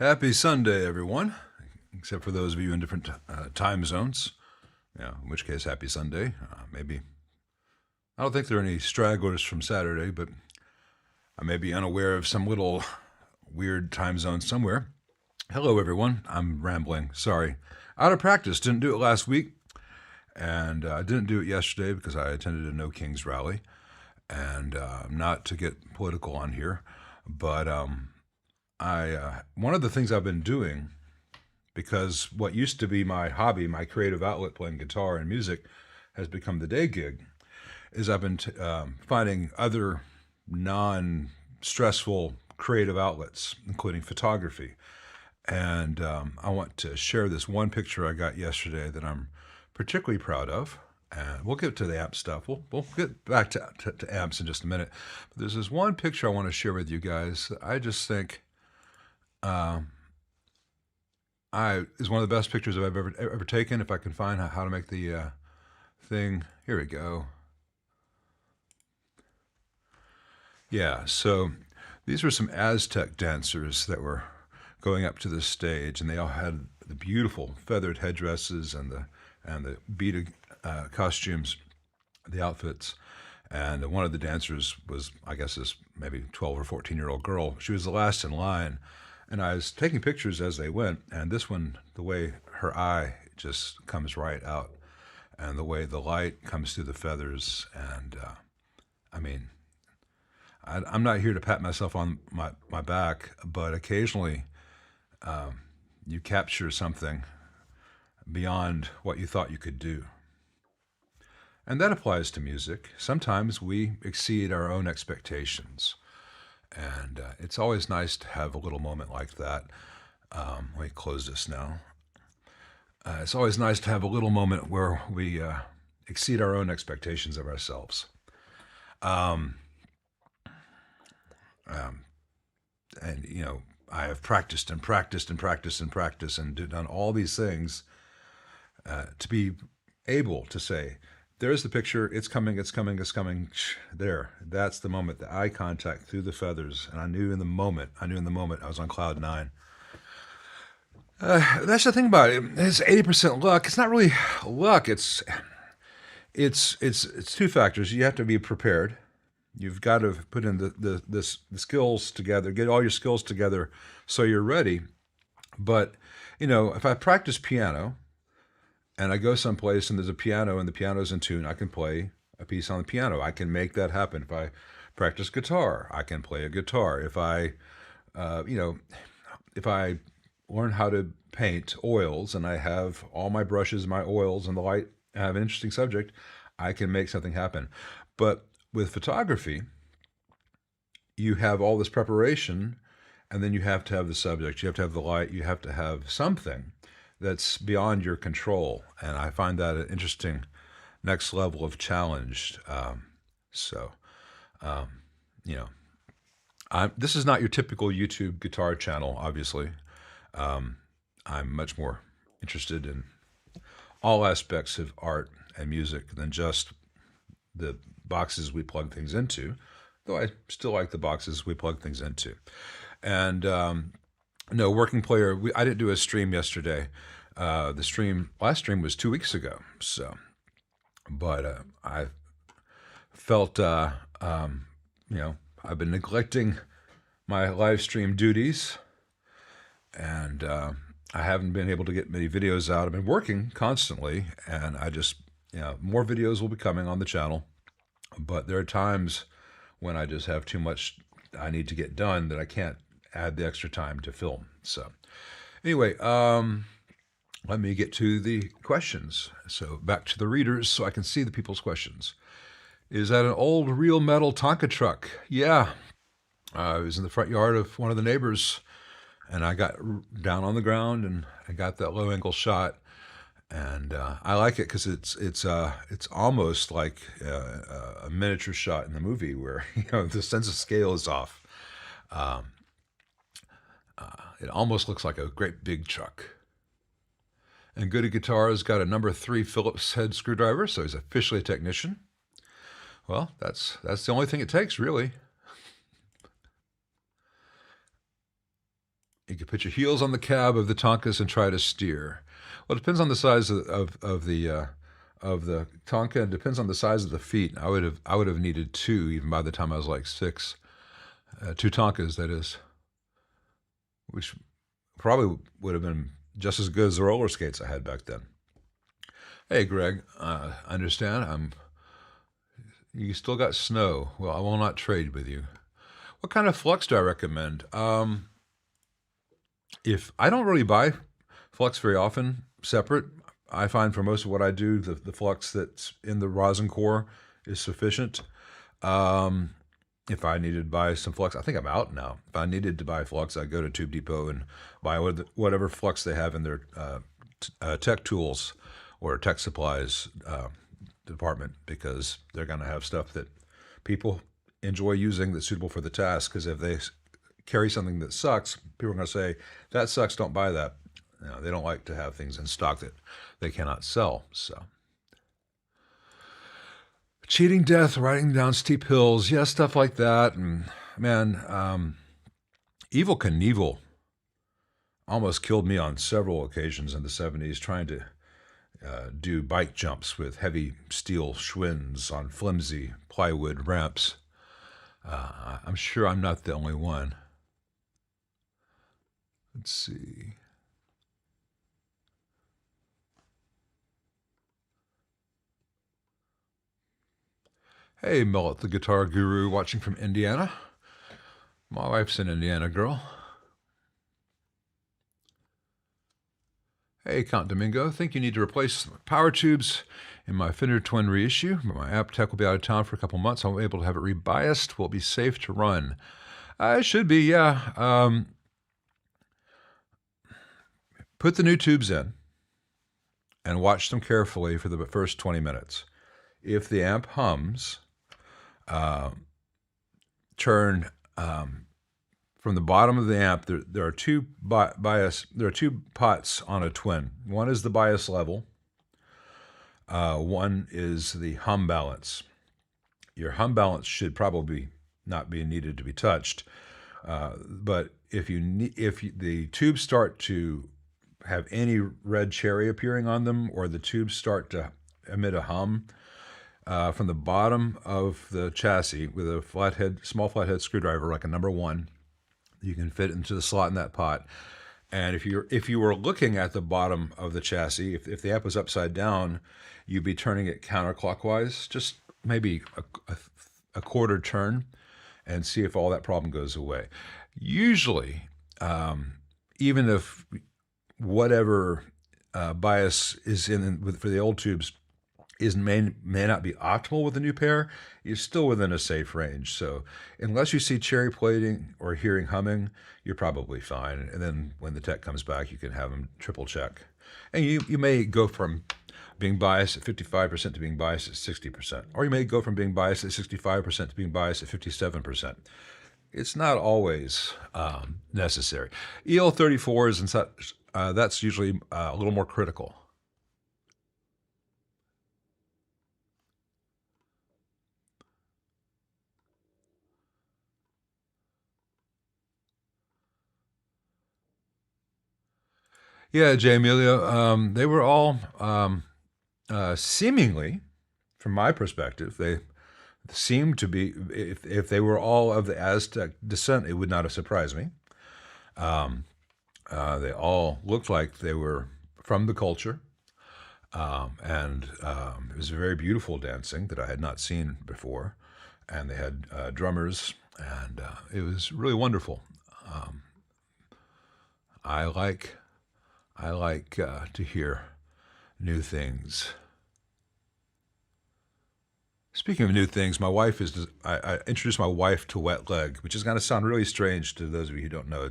Happy Sunday, everyone, except for those of you in different time zones. Yeah, in which case, happy Sunday. Maybe, I don't think there are any stragglers from Saturday, but I may be unaware of some little weird time zone somewhere. Hello, everyone. I'm rambling. Sorry. Out of practice. Didn't do it last week, and I didn't do it yesterday because I attended a No Kings rally. And not to get political on here, but I one of the things I've been doing, because what used to be my hobby, my creative outlet, playing guitar and music, has become the day gig, is I've been finding other non-stressful creative outlets, including photography. And I want to share this one picture I got yesterday that I'm particularly proud of. And we'll get to the amp stuff. We'll get back to amps in just a minute. But there's this one picture I want to share with you guys that I just think I is one of the best pictures I've ever taken. If I can find how to make the thing, here we go. Yeah, so these were some Aztec dancers that were going up to the stage, and they all had the beautiful feathered headdresses and the beaded costumes, the outfits. And one of the dancers was, I guess, this maybe 12 or 14-year-old girl. She was the last in line. And I was taking pictures as they went. And this one, the way her eye just comes right out, and the way the light comes through the feathers. And I mean, I'm not here to pat myself on my back, but occasionally you capture something beyond what you thought you could do. And that applies to music. Sometimes we exceed our own expectations. And it's always nice to have a little moment like that. Let me close this now. It's always nice to have a little moment where we exceed our own expectations of ourselves. Um, um, and, you know, I have practiced and practiced and practiced and practiced and done all these things to be able to say, there's the picture, it's coming, it's coming, it's coming. There, that's the moment, the eye contact through the feathers. And I knew in the moment I was on cloud nine. That's the thing about it. It's 80% luck. It's not really luck. It's two factors. You have to be prepared. You've got to put in the skills together, get all your skills together so you're ready. But, you know, if I practice piano and I go someplace and there's a piano and the piano's in tune, I can play a piece on the piano. I can make that happen. If I practice guitar, I can play a guitar. If I, you know, if I learn how to paint oils and I have all my brushes, my oils, and the light, I have an interesting subject, I can make something happen. But with photography, you have all this preparation, and then you have to have the subject, you have to have the light, you have to have something that's beyond your control. And I find that an interesting next level of challenge. So, um, you know, this is not your typical YouTube guitar channel, obviously. Um, I'm much more interested in all aspects of art and music than just the boxes we plug things into, though I still like the boxes we plug things into. And no, working player, I didn't do a stream yesterday. Last stream was 2 weeks ago. So, but I felt, you know, I've been neglecting my live stream duties, and I haven't been able to get many videos out. I've been working constantly, and I just, you know, more videos will be coming on the channel. But there are times when I just have too much I need to get done that I can't add the extra time to film. So anyway, let me get to the questions. So back to the readers so I can see the people's questions. Is that an old real metal Tonka truck? Yeah. I was in the front yard of one of the neighbors, and I got down on the ground and I got that low angle shot. And I like it because it's almost like a miniature shot in the movie where, you know, the sense of scale is off. Um, it almost looks like a great big truck. And Goody Guitar's got a number 3 Phillips head screwdriver, so he's officially a technician. Well, that's the only thing it takes, really. You can put your heels on the cab of the Tonkas and try to steer. Well, it depends on the size of the Tonka. It depends on the size of the feet. I would have needed two even by the time I was like six. Two Tonkas, that is, which probably would have been just as good as the roller skates I had back then. Hey, Greg, I understand. You still got snow. Well, I will not trade with you. What kind of flux do I recommend? If I don't really buy flux very often separate, I find for most of what I do, the flux that's in the rosin core is sufficient. Um, if I needed to buy some flux, I think I'm out now. If I needed to buy flux, I'd go to Tube Depot and buy whatever flux they have in their tech tools or tech supplies department, because they're going to have stuff that people enjoy using that's suitable for the task. Because if they carry something that sucks, people are going to say, that sucks, don't buy that. They don't like to have things in stock that they cannot sell. So, cheating death, riding down steep hills, yeah, stuff like that. And man, Evil Knievel almost killed me on several occasions in the 70s trying to do bike jumps with heavy steel Schwinns on flimsy plywood ramps. I'm sure I'm not the only one. Let's see. Hey, Millet, the guitar guru, watching from Indiana. My wife's an Indiana girl. Hey, Count Domingo, think you need to replace power tubes in my Fender Twin reissue, but my app tech will be out of town for a couple months. I won't be able to have it rebiased. Will it be safe to run? It should be, yeah. Put the new tubes in and watch them carefully for the first 20 minutes. If the amp hums, turn from the bottom of the amp. There are two bias. There are two pots on a Twin. One is the bias level. One is the hum balance. Your hum balance should probably not be needed to be touched. But if the tubes start to have any red cherry appearing on them, or the tubes start to emit a hum, from the bottom of the chassis with a small flathead screwdriver, like a number one, you can fit into the slot in that pot. And if you were looking at the bottom of the chassis, if the amp was upside down, you'd be turning it counterclockwise, just maybe a quarter turn, and see if all that problem goes away. Usually, even if whatever bias is for the old tubes may not be optimal with the new pair, you're still within a safe range. So unless you see cherry plating or hearing humming, you're probably fine. And then when the tech comes back, you can have them triple check. And you may go from being biased at 55% to being biased at 60%. Or you may go from being biased at 65% to being biased at 57%. It's not always necessary. EL34s and such, that's usually a little more critical. Yeah, Jay Emilio, they were all seemingly, from my perspective, they seemed to be, if they were all of the Aztec descent, it would not have surprised me. They all looked like they were from the culture, and it was very beautiful dancing that I had not seen before. And they had drummers, and it was really wonderful. I like to hear new things. Speaking of new things, I introduced my wife to Wet Leg, which is going to sound really strange to those of you who don't know.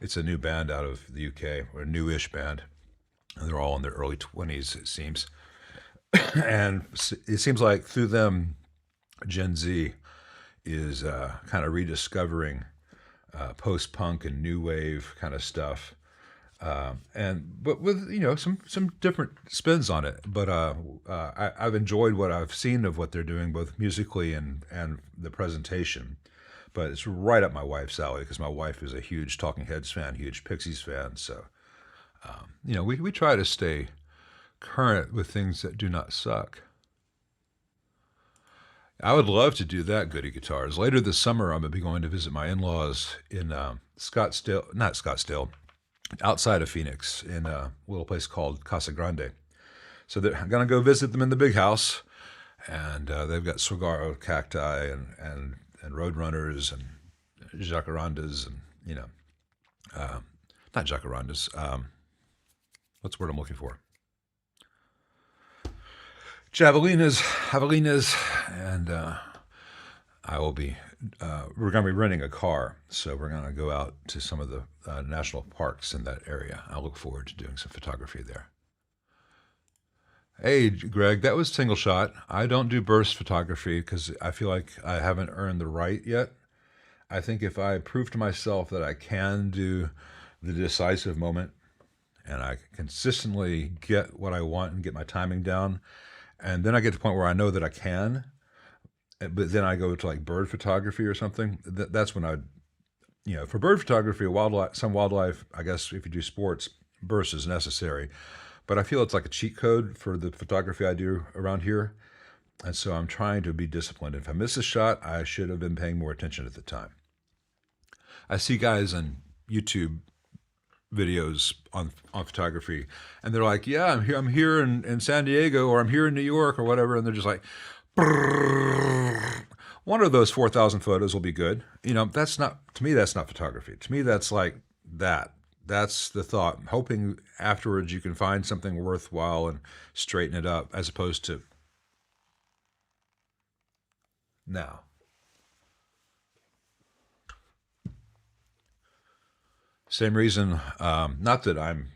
It's a new band out of the UK, or a newish band. And they're all in their early 20s, it seems. And it seems like through them, Gen Z is kind of rediscovering post-punk and new wave kind of stuff. But with some different spins on it. But I've enjoyed what I've seen of what they're doing, both musically and the presentation. but it's right up my wife's alley because my wife is a huge Talking Heads fan, huge Pixies fan. So, we try to stay current with things that do not suck. I would love to do that, Goody Guitars. Later this summer, I'm going to be going to visit my in-laws in Scottsdale, not Scottsdale, outside of Phoenix in a little place called Casa Grande. So I'm going to go visit them in the big house, and they've got saguaro cacti and roadrunners and jacarandas and, not jacarandas. What's the word I'm looking for? Javelinas, and I will be. We're going to be renting a car, so we're going to go out to some of the national parks in that area. I look forward to doing some photography there. Hey, Greg, that was single shot. I don't do burst photography because I feel like I haven't earned the right yet. I think if I prove to myself that I can do the decisive moment and I consistently get what I want and get my timing down, and then I get to the point where I know that I can, but then I go to like bird photography or something. That's when for bird photography, some wildlife, I guess if you do sports, burst is necessary. But I feel it's like a cheat code for the photography I do around here. And so I'm trying to be disciplined. If I miss a shot, I should have been paying more attention at the time. I see guys on YouTube videos on photography, and they're like, yeah, I'm here in San Diego, or I'm here in New York, or whatever, and they're just like, brrr. One of those 4,000 photos will be good. That's not, to me, that's not photography. To me, that's like that. That's the thought. I'm hoping afterwards you can find something worthwhile and straighten it up, as opposed to now. Same reason, not that I'm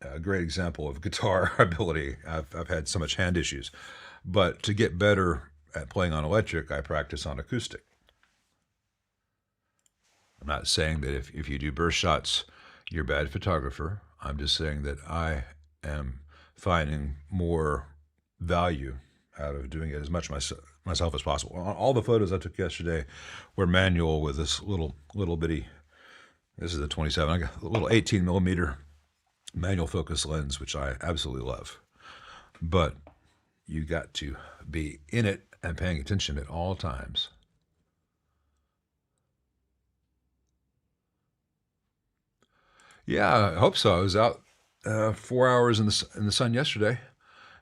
a great example of guitar ability. I've had so much hand issues. But to get better at playing on electric, I practice on acoustic. I'm not saying that if you do burst shots, you're a bad photographer. I'm just saying that I am finding more value out of doing it as much myself as possible. All the photos I took yesterday were manual with this little bitty. This is the 27. I got a little 18 millimeter manual focus lens, which I absolutely love. But you got to be in it and paying attention at all times. Yeah, I hope so. I was out 4 hours in the sun yesterday,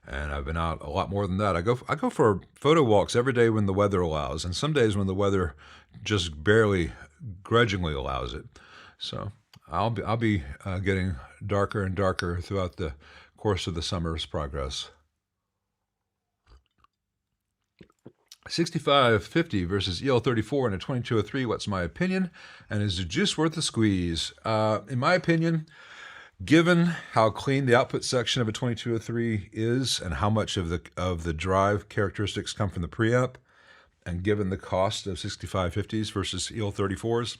and I've been out a lot more than that. I go for photo walks every day when the weather allows, and some days when the weather just barely, grudgingly allows it. So I'll be getting darker and darker throughout the course of the summer's progress. 6550 versus EL34 and a 2203. What's my opinion? And is the juice worth the squeeze? In my opinion, given how clean the output section of a 2203 is and how much of the drive characteristics come from the preamp, and given the cost of 6550s versus EL34s,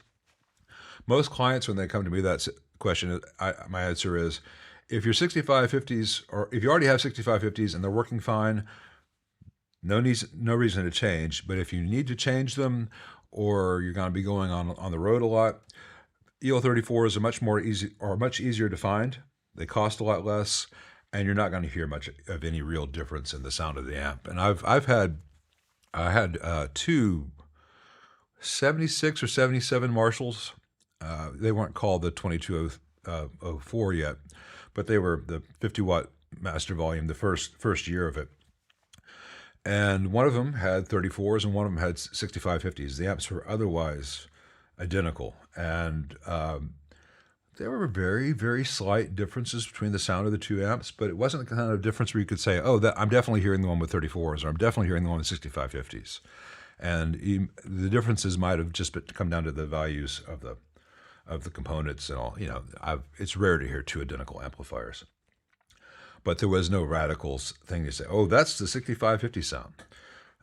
most clients, when they come to me that question, my answer is, if your 6550s, or if you already have 6550s and they're working fine, no reason to change. But if you need to change them, or you're going to be going on the road a lot, EL34s are much easier to find. They cost a lot less, and you're not going to hear much of any real difference in the sound of the amp. And I had two 76 or 77 Marshalls. They weren't called the 2204 yet, but they were the 50-watt master volume, the first year of it. And one of them had 34s and one of them had 6550s. The amps were otherwise identical. And there were very, very slight differences between the sound of the two amps, but it wasn't the kind of difference where you could say, oh, I'm definitely hearing the one with 34s, or I'm definitely hearing the one with 6550s. And the differences might have just come down to the values of the components and all. It's rare to hear two identical amplifiers. But there was no radical thing to say, oh, that's the 6550 sound.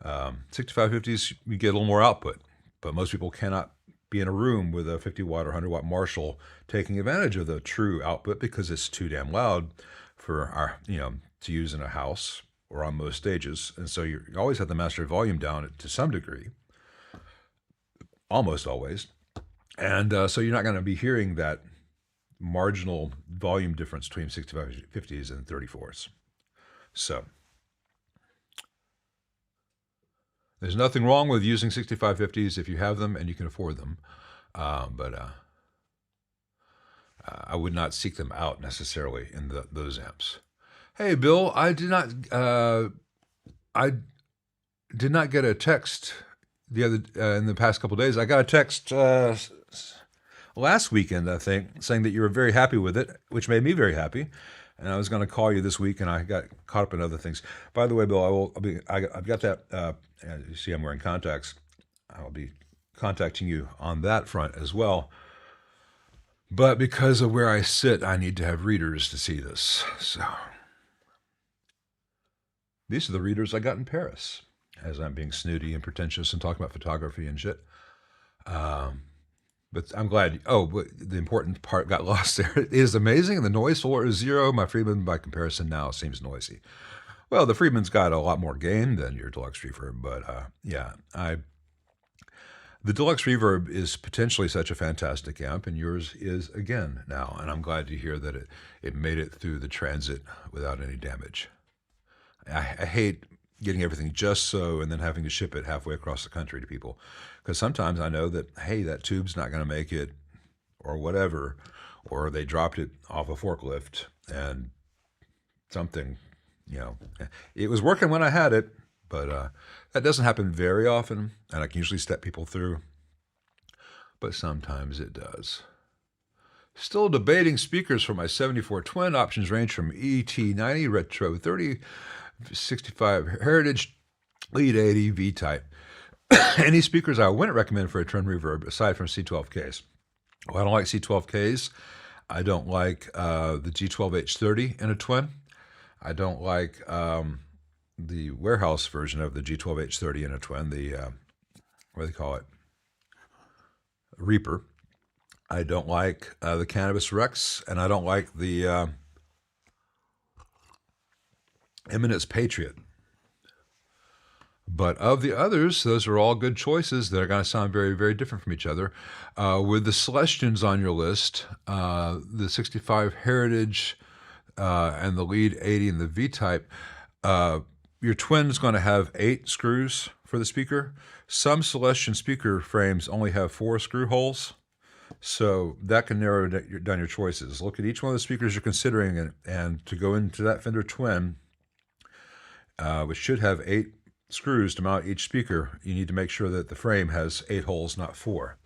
6550s, you get a little more output, but most people cannot be in a room with a 50-watt or 100-watt Marshall taking advantage of the true output because it's too damn loud for to use in a house or on most stages. And so you always have the master volume down to some degree. almost always. And so you're not going to be hearing that marginal volume difference between 6550s and 34s. So there's nothing wrong with using 6550s if you have them and you can afford them. But I would not seek them out necessarily in those amps. Hey, Bill, I did not get a text in the past couple of days. I got a text last weekend, I think, saying that you were very happy with it, which made me very happy. And I was going to call you this week, and I got caught up in other things. By the way, Bill, I've got that. You see, I'm wearing contacts. I'll be contacting you on that front as well. But because of where I sit, I need to have readers to see this. So these are the readers I got in Paris, as I'm being snooty and pretentious and talking about photography and shit. But I'm glad. But the important part got lost there. It is amazing. The noise floor is 0. My Friedman, by comparison, now seems noisy. Well, the Friedman's got a lot more gain than your Deluxe Reverb, but the Deluxe Reverb is potentially such a fantastic amp, and yours is again now. And I'm glad to hear that it made it through the transit without any damage. I hate getting everything just so and then having to ship it halfway across the country to people. Because sometimes I know that, hey, that tube's not going to make it or whatever, or they dropped it off a forklift and something, it was working when I had it, but that doesn't happen very often, and I can usually step people through, but sometimes it does. Still debating speakers for my 74 Twin. Options range from ET90, Retro 30, 65 Heritage, Lead 80, V-Type. Any speakers I wouldn't recommend for a Twin Reverb aside from C12Ks. Well, I don't like C12Ks. I don't like the G12H30 in a Twin. I don't like the warehouse version of the G12H30 in a Twin, the, what do they call it? Reaper. I don't like the Cannabis Rex, and I don't like the Eminence Patriot. But of the others, those are all good choices that are going to sound very, very different from each other. With the Celestions on your list, the 65 Heritage and the Lead 80 and the V-Type, your Twin's going to have 8 screws for the speaker. Some Celestion speaker frames only have 4 screw holes. So that can narrow down your choices. Look at each one of the speakers you're considering, and to go into that Fender Twin, which should have 8 screws to mount each speaker, you need to make sure that the frame has 8 holes, not 4.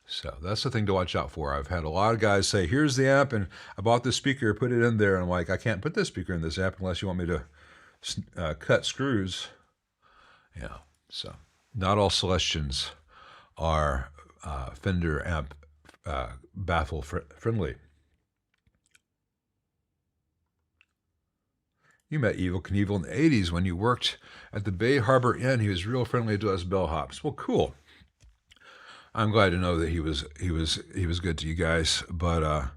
So that's the thing to watch out for. I've had a lot of guys say, here's the amp, and I bought this speaker, put it in there, and I'm like, I can't put this speaker in this amp unless you want me to cut screws. Yeah, so not all Celestions are Fender amp baffle friendly. You met Evel Knievel in the 80s when you worked at the Bay Harbor Inn. He was real friendly to us bellhops. Well, cool. I'm glad to know that he was good to you guys. But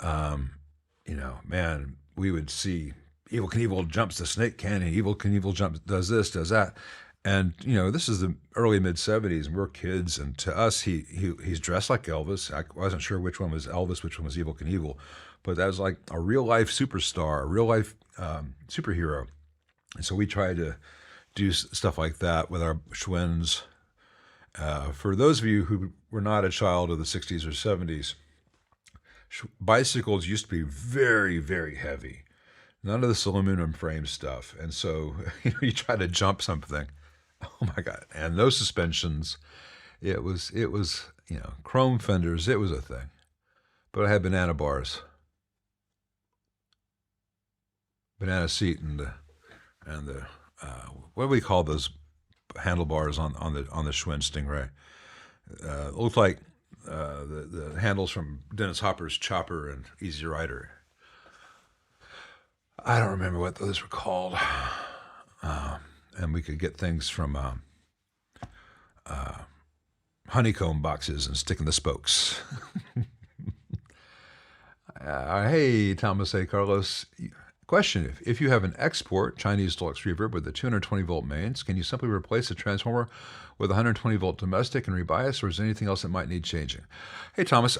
man, we would see Evel Knievel jumps the Snake Canyon. Evel Knievel does this, does that. And, this is the early mid-'70s, and we're kids, and to us, he's dressed like Elvis. I wasn't sure which one was Elvis, which one was Evel Knievel, but that was like a real-life superstar, a real-life superhero. And so we tried to do stuff like that with our Schwinns. For those of you who were not a child of the 60s or 70s, bicycles used to be very, very heavy. None of this aluminum frame stuff. And so you try to jump something. Oh my God. And those suspensions, it was chrome fenders, it was a thing. But I had banana bars. Banana seat and the what do we call those handlebars on the Schwinn Stingray? It looked like the handles from Dennis Hopper's Chopper and Easy Rider. I don't remember what those were called. And we could get things from honeycomb boxes and stick in the spokes. Hey, Thomas A. Carlos. Question: if you have an export Chinese deluxe reverb with a 220 volt mains, can you simply replace the transformer with a 120 volt domestic and rebias, or is there anything else that might need changing? Hey, Thomas.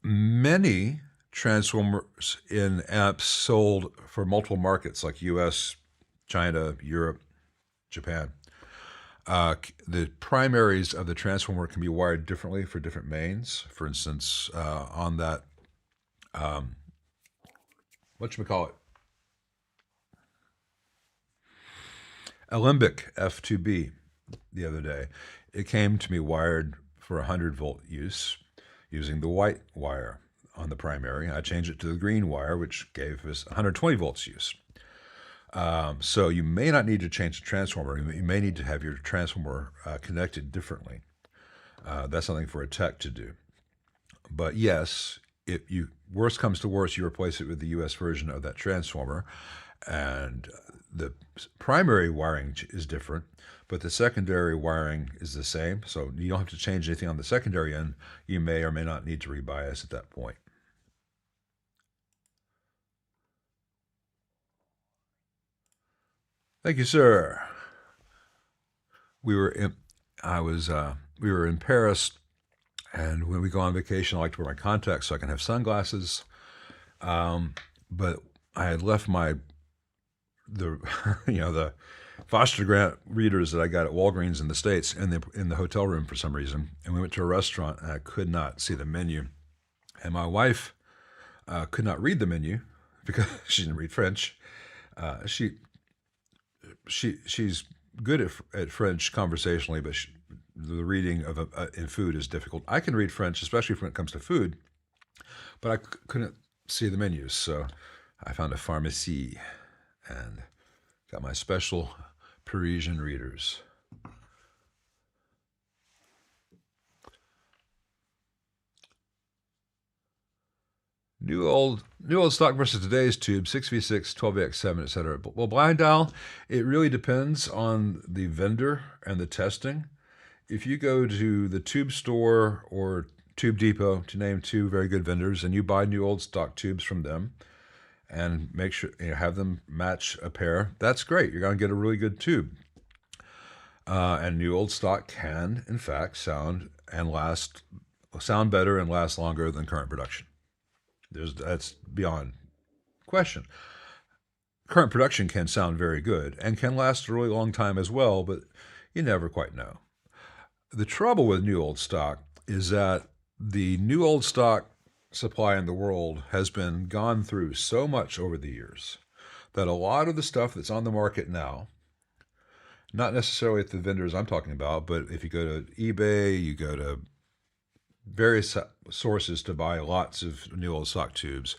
Many transformers in amps sold for multiple markets like US, China, Europe, Japan. The primaries of the transformer can be wired differently for different mains. For instance, on that, whatchamacallit, Alembic F2B the other day, it came to me wired for 100 volt use using the white wire on the primary. I changed it to the green wire, which gave us 120 volts use. So you may not need to change the transformer. You may need to have your transformer connected differently. That's something for a tech to do. But yes, if you worst comes to worst, you replace it with the US version of that transformer, and the primary wiring is different, but the secondary wiring is the same. So you don't have to change anything on the secondary end. You may or may not need to rebias at that point. Thank you, sir. We were in Paris, and when we go on vacation, I like to wear my contacts so I can have sunglasses. But I had left the Foster Grant readers that I got at Walgreens in the States in the hotel room for some reason, and we went to a restaurant and I could not see the menu, and my wife could not read the menu because she didn't read French. She's good at French conversationally, but the reading of in food is difficult. I can read French, especially when it comes to food, but I couldn't see the menus. So I found a pharmacie and got my special Parisian readers. New old stock versus today's tube, 6v6, 12x7, etc. Well, blind dial, it really depends on the vendor and the testing. If you go to the Tube Store or Tube Depot, to name two very good vendors, and you buy new old stock tubes from them and make sure have them match a pair, that's great. You're going to get a really good tube. And new old stock can, in fact, sound better and last longer than current production. That's beyond question. Current production can sound very good and can last a really long time as well, but you never quite know. The trouble with new old stock is that the new old stock supply in the world has been gone through so much over the years that a lot of the stuff that's on the market now, not necessarily at the vendors I'm talking about, but if you go to eBay, you go to various sources to buy lots of new old stock tubes,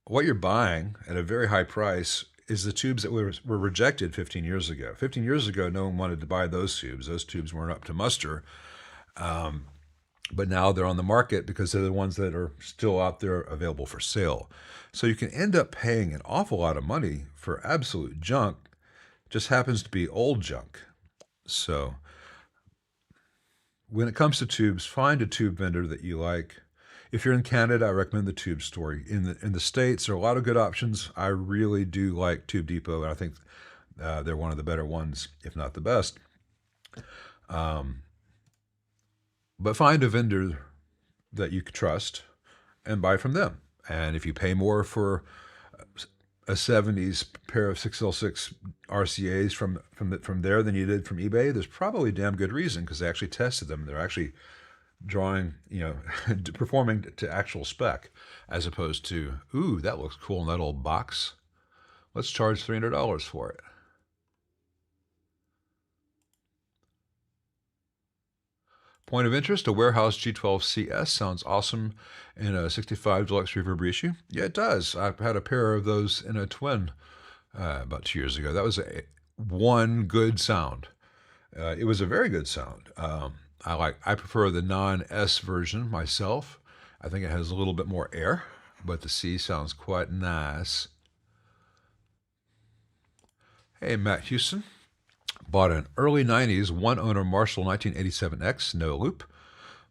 what you're buying at a very high price is the tubes that were rejected 15 years ago. 15 years ago, no one wanted to buy those tubes. Those tubes weren't up to muster. But now they're on the market because they're the ones that are still out there available for sale. So you can end up paying an awful lot of money for absolute junk. Just happens to be old junk. So when it comes to tubes, find a tube vendor that you like. If you're in Canada, I recommend the Tube Store. In the States, there are a lot of good options. I really do like Tube Depot, and I think they're one of the better ones, if not the best. But find a vendor that you can trust and buy from them. And if you pay more for a 70s pair of 6L6 RCAs from there than you did from eBay, there's probably a damn good reason, because they actually tested them. They're actually drawing, performing to actual spec, as opposed to, ooh, that looks cool in that old box. Let's charge $300 for it. Point of interest, a Warehouse G12CS sounds awesome in a 65 Deluxe Reverb reissue. Yeah, it does. I've had a pair of those in a twin about 2 years ago. That was one good sound. It was a very good sound. I prefer the non-S version myself. I think it has a little bit more air, but the C sounds quite nice. Hey, Matt Houston. Bought an early 90s one-owner Marshall 1987X no loop.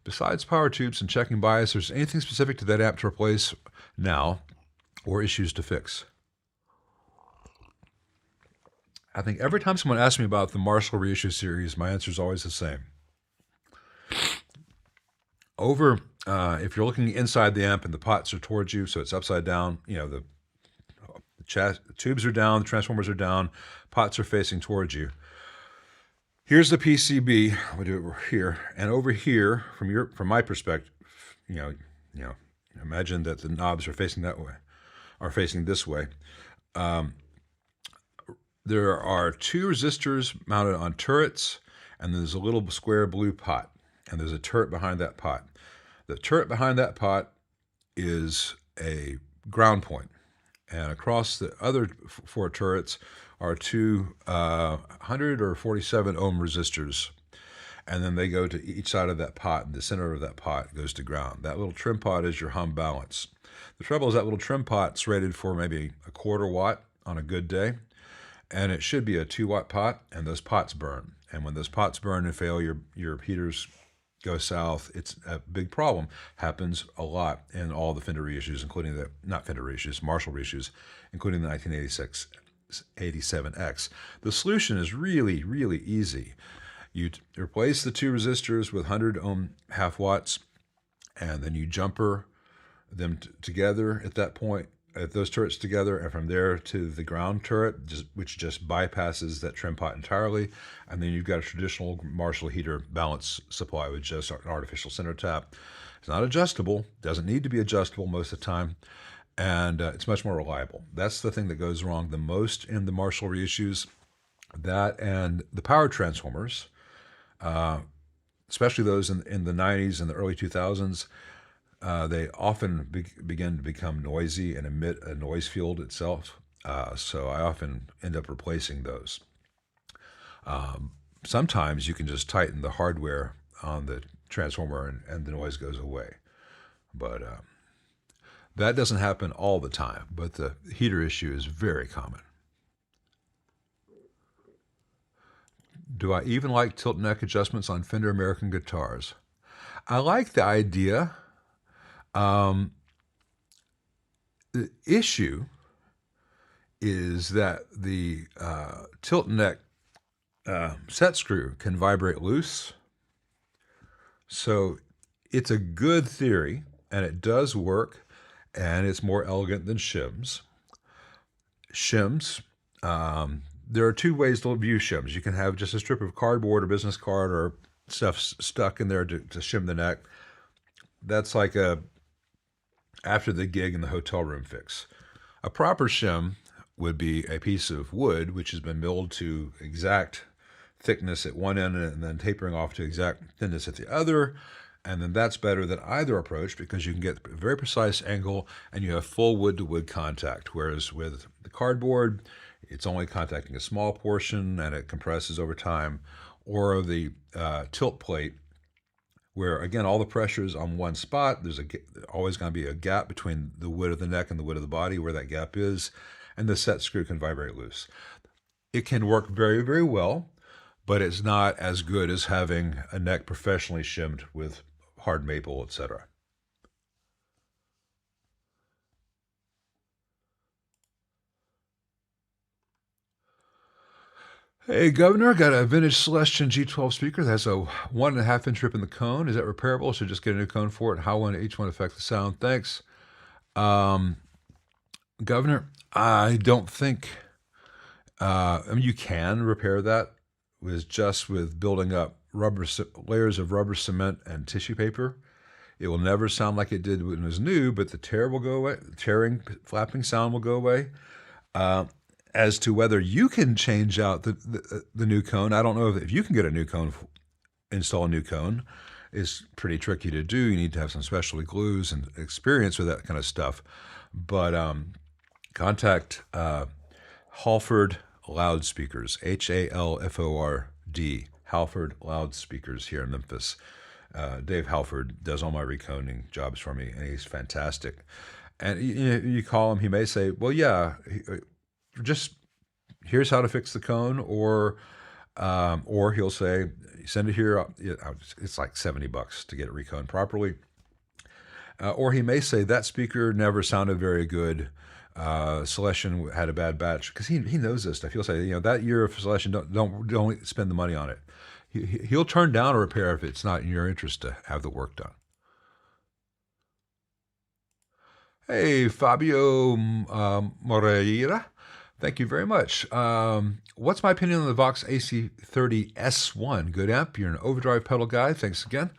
Besides power tubes and checking bias, there's anything specific to that amp to replace now? or issues to fix? I think every time someone asks me about the Marshall reissue series, my answer is always the same. If you're looking inside the amp and the pots are towards you, so it's upside down, the tubes are down, the transformers are down, pots are facing towards you. Here's the PCB. We'll do it over here, and over here, from my perspective, imagine that the knobs are facing that way, are facing this way. There are two resistors mounted on turrets, and there's a little square blue pot, and there's a turret behind that pot. The turret behind that pot is a ground point, and across the other four turrets are two 100 or 47 ohm resistors, and then they go to each side of that pot, and the center of that pot goes to ground. That little trim pot is your hum balance. The trouble is that little trim pot's rated for maybe a quarter watt on a good day, and it should be a 2-watt pot, and those pots burn. And when those pots burn and fail, your heaters go south. It's a big problem. Happens a lot in all the Fender reissues, including Marshall reissues, including the 1987X. The solution is really, really easy. You replace the two resistors with 100 ohm half watts, and then you jumper them together at that point, at those turrets together, and from there to the ground turret, which just bypasses that trim pot entirely. And then you've got a traditional Marshall heater balance supply with just an artificial center tap. It's not adjustable, doesn't need to be adjustable most of the time, and it's much more reliable. That's the thing that goes wrong the most in the Marshall reissues. That and the power transformers, especially those in the 90s and the early 2000s, they often begin to become noisy and emit a noise field itself. So I often end up replacing those. Sometimes you can just tighten the hardware on the transformer and the noise goes away. But that doesn't happen all the time, but the heater issue is very common. Do I even like tilt neck adjustments on Fender American guitars? I like the idea. The issue is that the tilt neck set screw can vibrate loose. So it's a good theory, and it does work, and it's more elegant than shims. Shims, there are two ways to view shims. You can have just a strip of cardboard or business card or stuff stuck in there to shim the neck. That's like a after the gig in the hotel room fix. A proper shim would be a piece of wood which has been milled to exact thickness at one end and then tapering off to exact thinness at the other. And then that's better than either approach because you can get a very precise angle and you have full wood-to-wood contact. Whereas with the cardboard, it's only contacting a small portion and it compresses over time. Or the tilt plate, where again all the pressure is on one spot. There's always going to be a gap between the wood of the neck and the wood of the body where that gap is, and the set screw can vibrate loose. It can work very, very well, but it's not as good as having a neck professionally shimmed with hard maple, etc. Hey, Governor, got a vintage Celestion G12 speaker that has a 1.5-inch rip in the cone. Is that repairable? Should just get a new cone for it? How will each one affect the sound? Thanks. Governor, I don't think, you can repair that with building up layers of rubber cement and tissue paper. It will never sound like it did when it was new, but the tear will go away. The tearing, flapping sound will go away. As to whether you can change out the new cone, I don't know if you can get a new cone, install a new cone. It's pretty tricky to do. You need to have some specialty glues and experience with that kind of stuff. But contact Halford Loudspeakers, Halford, Halford Loudspeakers here in Memphis. Dave Halford does all my reconing jobs for me, and he's fantastic. And you call him, he may say, well, yeah, just here's how to fix the cone, or he'll say, send it here. It's like $70 to get it reconed properly. Or he may say that speaker never sounded very good. Celestion had a bad batch because he knows this stuff. He'll say, that year of Celestion, don't spend the money on it. He'll turn down a repair if it's not in your interest to have the work done. Hey, Fabio Moreira. Thank you very much. What's my opinion on the Vox AC30S1? Good amp. You're an overdrive pedal guy. Thanks again.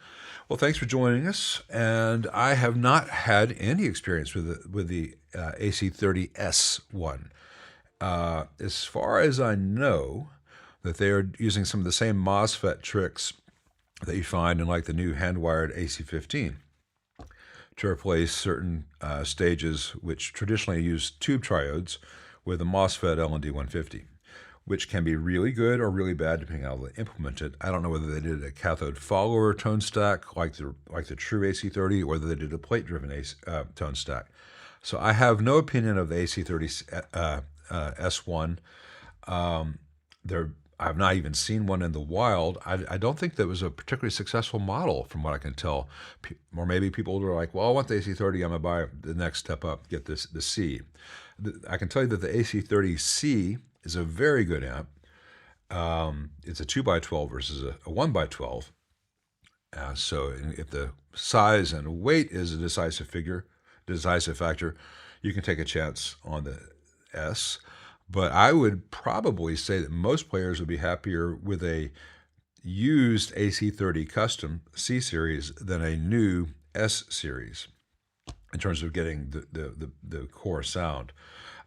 Well, thanks for joining us. And I have not had any experience with the AC30S1. As far as I know, that they are using some of the same MOSFET tricks that you find in like the new hand-wired AC15 to replace certain stages which traditionally use tube triodes with a MOSFET LND150, which can be really good or really bad depending on how they implement it. I don't know whether they did a cathode follower tone stack like the true AC30, or whether they did a plate-driven tone stack. So I have no opinion of the AC30 S1. I've not even seen one in the wild. I don't think that was a particularly successful model from what I can tell. Or maybe people are like, well, I want the AC30, I'm going to buy the next step up, get the C. I can tell you that the AC30C is a very good amp. It's a 2x12 versus a 1x12. So if the size and weight is a decisive factor, you can take a chance on the S. But I would probably say that most players would be happier with a used AC30 custom C series than a new S series in terms of getting the core sound.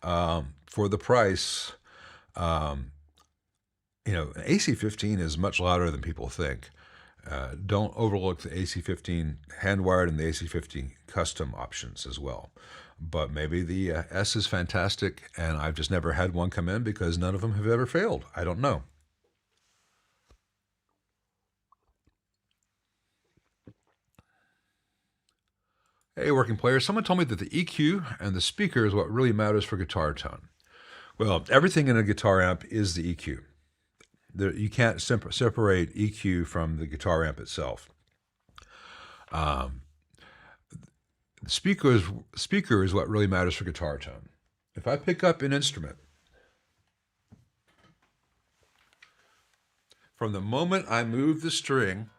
For the price, an AC15 is much louder than people think. Don't overlook the AC15 hand-wired and the AC15 custom options as well. But maybe the S is fantastic, and I've just never had one come in because none of them have ever failed. I don't know. Hey, working players. Someone told me that the EQ and the speaker is what really matters for guitar tone. Well, everything in a guitar amp is the EQ. You can't separate EQ from the guitar amp itself. The speaker is what really matters for guitar tone. If I pick up an instrument, from the moment I move the string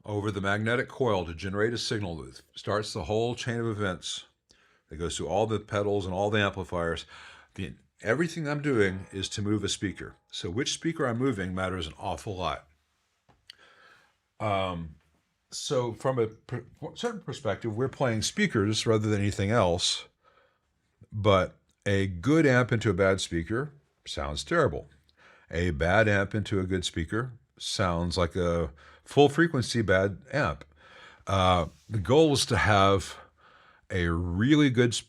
over the magnetic coil to generate a signal that starts the whole chain of events that goes through all the pedals and all the amplifiers, everything I'm doing is to move a speaker. So which speaker I'm moving matters an awful lot. So from a certain perspective, we're playing speakers rather than anything else, but a good amp into a bad speaker sounds terrible. A bad amp into a good speaker sounds like a full frequency bad amp. The goal is to have a really good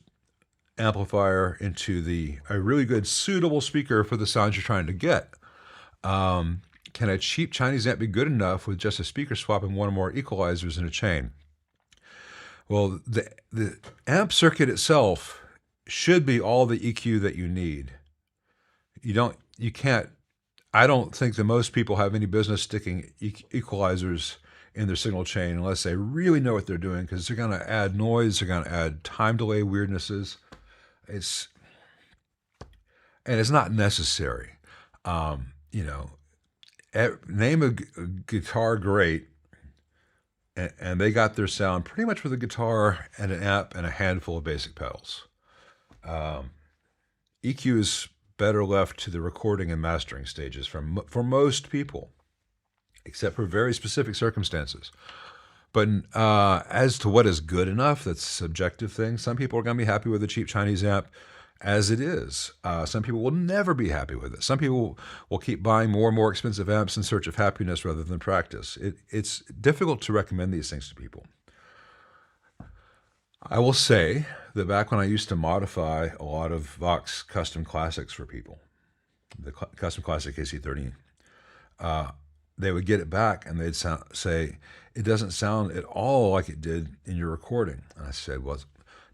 amplifier into a really good suitable speaker for the sounds you're trying to get. Can a cheap Chinese amp be good enough with just a speaker swap and one or more equalizers in a chain? Well, the amp circuit itself should be all the EQ that you need. I don't think that most people have any business sticking equalizers in their signal chain unless they really know what they're doing, because they're going to add noise, they're going to add time delay weirdnesses. It's not necessary. Name a guitar great, and they got their sound pretty much with a guitar and an amp and a handful of basic pedals. EQ is better left to the recording and mastering stages for most people, except for very specific circumstances. But as to what is good enough, that's a subjective thing. Some people are going to be happy with a cheap Chinese amp as it is. Some people will never be happy with it. Some people will keep buying more and more expensive amps in search of happiness rather than practice. It's difficult to recommend these things to people. I will say that back when I used to modify a lot of Vox custom classics for people, the custom classic AC30, they would get it back and they'd say, it doesn't sound at all like it did in your recording. And I said, well,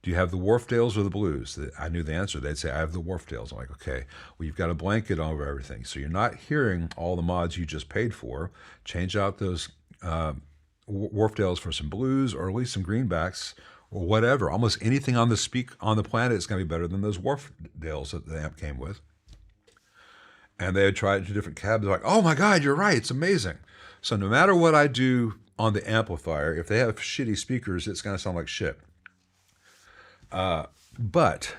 do you have the Wharfdales or the Blues? I knew the answer. They'd say, I have the Wharfdales. I'm like, okay, well, you've got a blanket over everything. So you're not hearing all the mods you just paid for. Change out those Wharfdales for some blues, or at least some greenbacks, or whatever. Almost anything on the planet is going to be better than those Wharfdales that the amp came with. And they had tried 2 different cabs. They're like, oh my God, you're right. It's amazing. So no matter what I do on the amplifier, if they have shitty speakers, it's going to sound like shit. But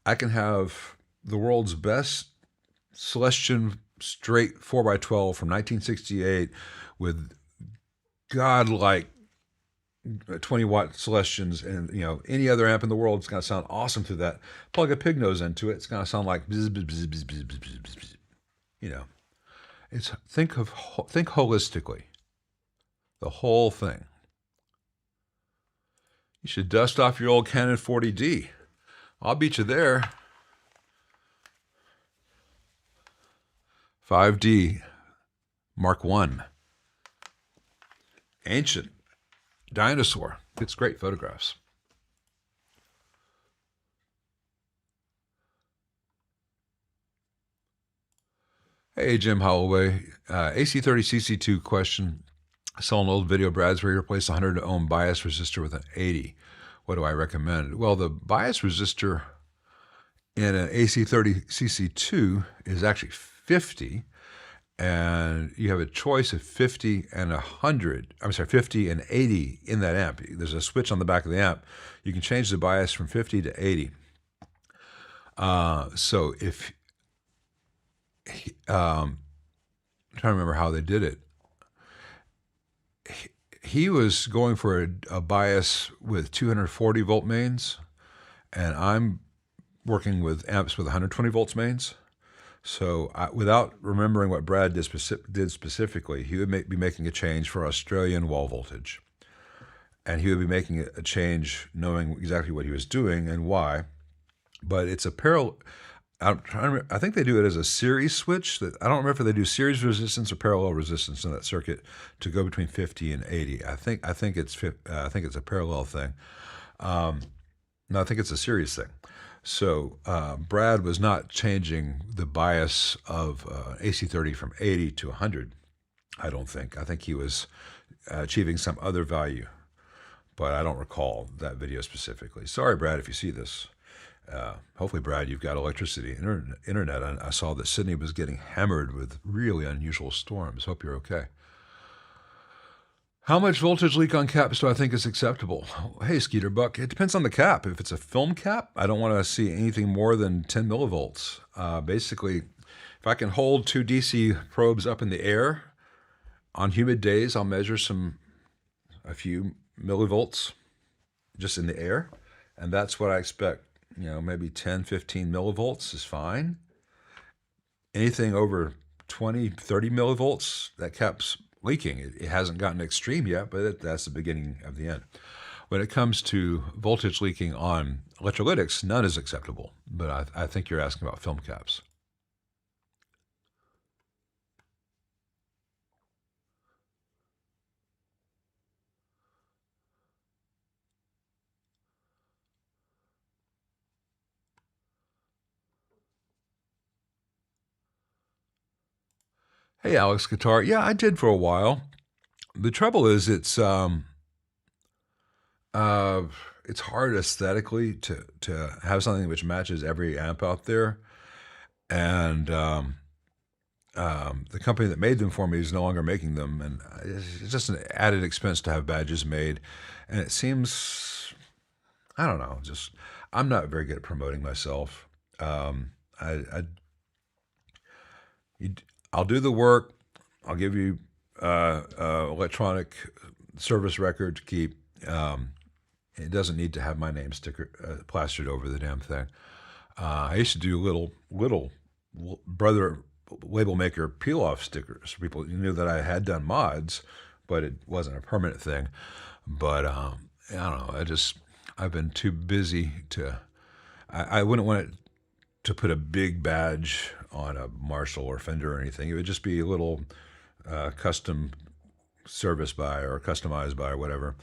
I can have the world's best Celestion straight 4x12 from 1968 with godlike 20-watt Celestions, and any other amp in the world is going to sound awesome through that. Plug a pig nose into it, it's going to sound like bzz, bzz, bzz, bzz, bzz, bzz, bzz, bzz. It's think holistically, the whole thing. You should dust off your old Canon 40D. I'll beat you there. 5D Mark I. Ancient dinosaur. It's great photographs. Hey, Jim Holloway. AC30CC2 question. I saw an old video, Brad's, where he replaced a 100 ohm bias resistor with an 80. What do I recommend? Well, the bias resistor in an AC30CC2 is actually 50, and you have a choice of 50 and 100. I'm sorry, 50 and 80 in that amp. There's a switch on the back of the amp. You can change the bias from 50 to 80. So if I'm trying to remember how they did it. He was going for a bias with 240 volt mains, and I'm working with amps with 120 volts mains. So without remembering what Brad did specifically, he would be making a change for Australian wall voltage. And he would be making a change knowing exactly what he was doing and why. But it's a parallel. I'm trying to remember, I think they do it as a series switch. I don't remember if they do series resistance or parallel resistance in that circuit to go between 50 and 80. I think it's a parallel thing. No, I think it's a series thing. So Brad was not changing the bias of AC30 from 80 to 100. I don't think. I think he was achieving some other value, but I don't recall that video specifically. Sorry, Brad, if you see this. Hopefully, Brad, you've got electricity, internet. I saw that Sydney was getting hammered with really unusual storms. Hope you're okay. How much voltage leak on caps do I think is acceptable? Hey, Skeeter Buck, it depends on the cap. If it's a film cap, I don't want to see anything more than 10 millivolts. Basically, if I can hold 2 DC probes up in the air on humid days, I'll measure a few millivolts just in the air, and that's what I expect. Maybe 10, 15 millivolts is fine. Anything over 20, 30 millivolts, that cap's leaking. It hasn't gotten extreme yet, but that's the beginning of the end. When it comes to voltage leaking on electrolytics, none is acceptable. But I think you're asking about film caps. Hey, Alex Guitar. Yeah, I did for a while. The trouble is it's hard aesthetically to have something which matches every amp out there. And the company that made them for me is no longer making them. And it's just an added expense to have badges made. And it seems, I don't know, I'm not very good at promoting myself. I'll do the work. I'll give you electronic service record to keep. It doesn't need to have my name plastered over the damn thing. I used to do little brother label maker peel-off stickers. People knew that I had done mods, but it wasn't a permanent thing. But I don't know. I've been too busy to. I wouldn't want it to put a big badge on a Marshall or Fender or anything. It would just be a little custom service by or customized by or whatever.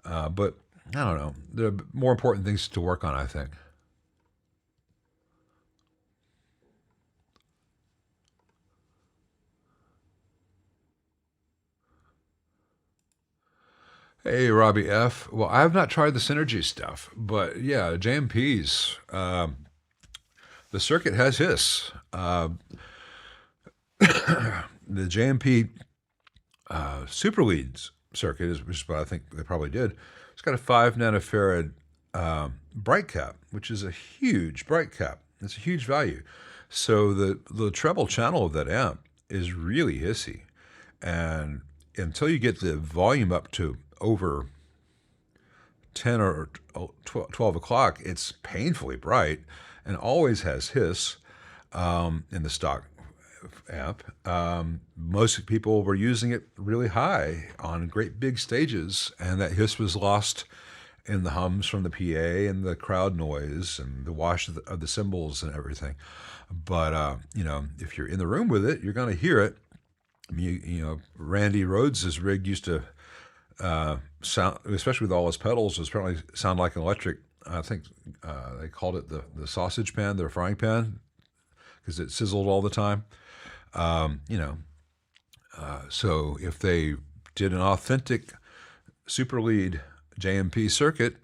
But I don't know. There are more important things to work on, I think. Hey, Robbie F. Well, I have not tried the Synergy stuff, but yeah, JMPs. The circuit has hiss. The JMP Super Leads circuit is, which is what I think they probably did. It's got a 5 nanofarad bright cap, which is a huge bright cap. It's a huge value. So the treble channel of that amp is really hissy, and until you get the volume up to over 10 or 12 o'clock, it's painfully bright and always has hiss in the stock amp. Most people were using it really high on great big stages, and that hiss was lost in the hums from the PA and the crowd noise and the wash of the cymbals and everything. But if you're in the room with it, you're going to hear it. Randy Rhodes' rig used to sound, especially with all his pedals, was apparently sound like an electric. I think they called it the sausage pan, their frying pan, because it sizzled all the time. So if they did an authentic super lead JMP circuit,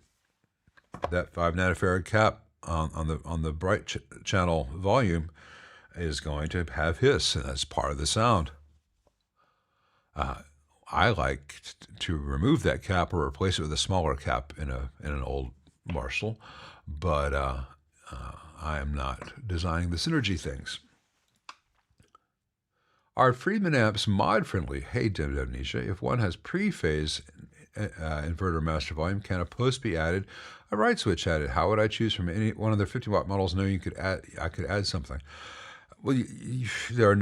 that 5 nanofarad cap on the bright channel volume is going to have hiss, and that's part of the sound. I like to remove that cap or replace it with a smaller cap in an old Marshall, but I am not designing the Synergy things. Are Friedman amps mod friendly? Hey, Amnesia, if one has pre-phase inverter master volume, can a post be added? A right switch added? How would I choose from any one of their 50-watt models knowing I could add something? Well, there are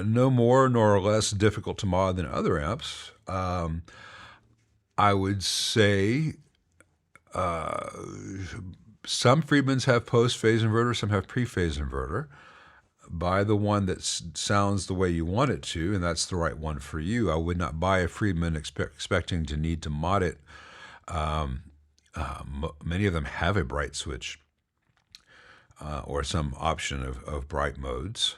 no more nor less difficult to mod than other amps. I would say some Friedmans have post-phase inverter, some have pre-phase inverter. Buy the one that sounds the way you want it to, and that's the right one for you. I would not buy a Friedman expecting to need to mod it. Many of them have a bright switch or some option of bright modes.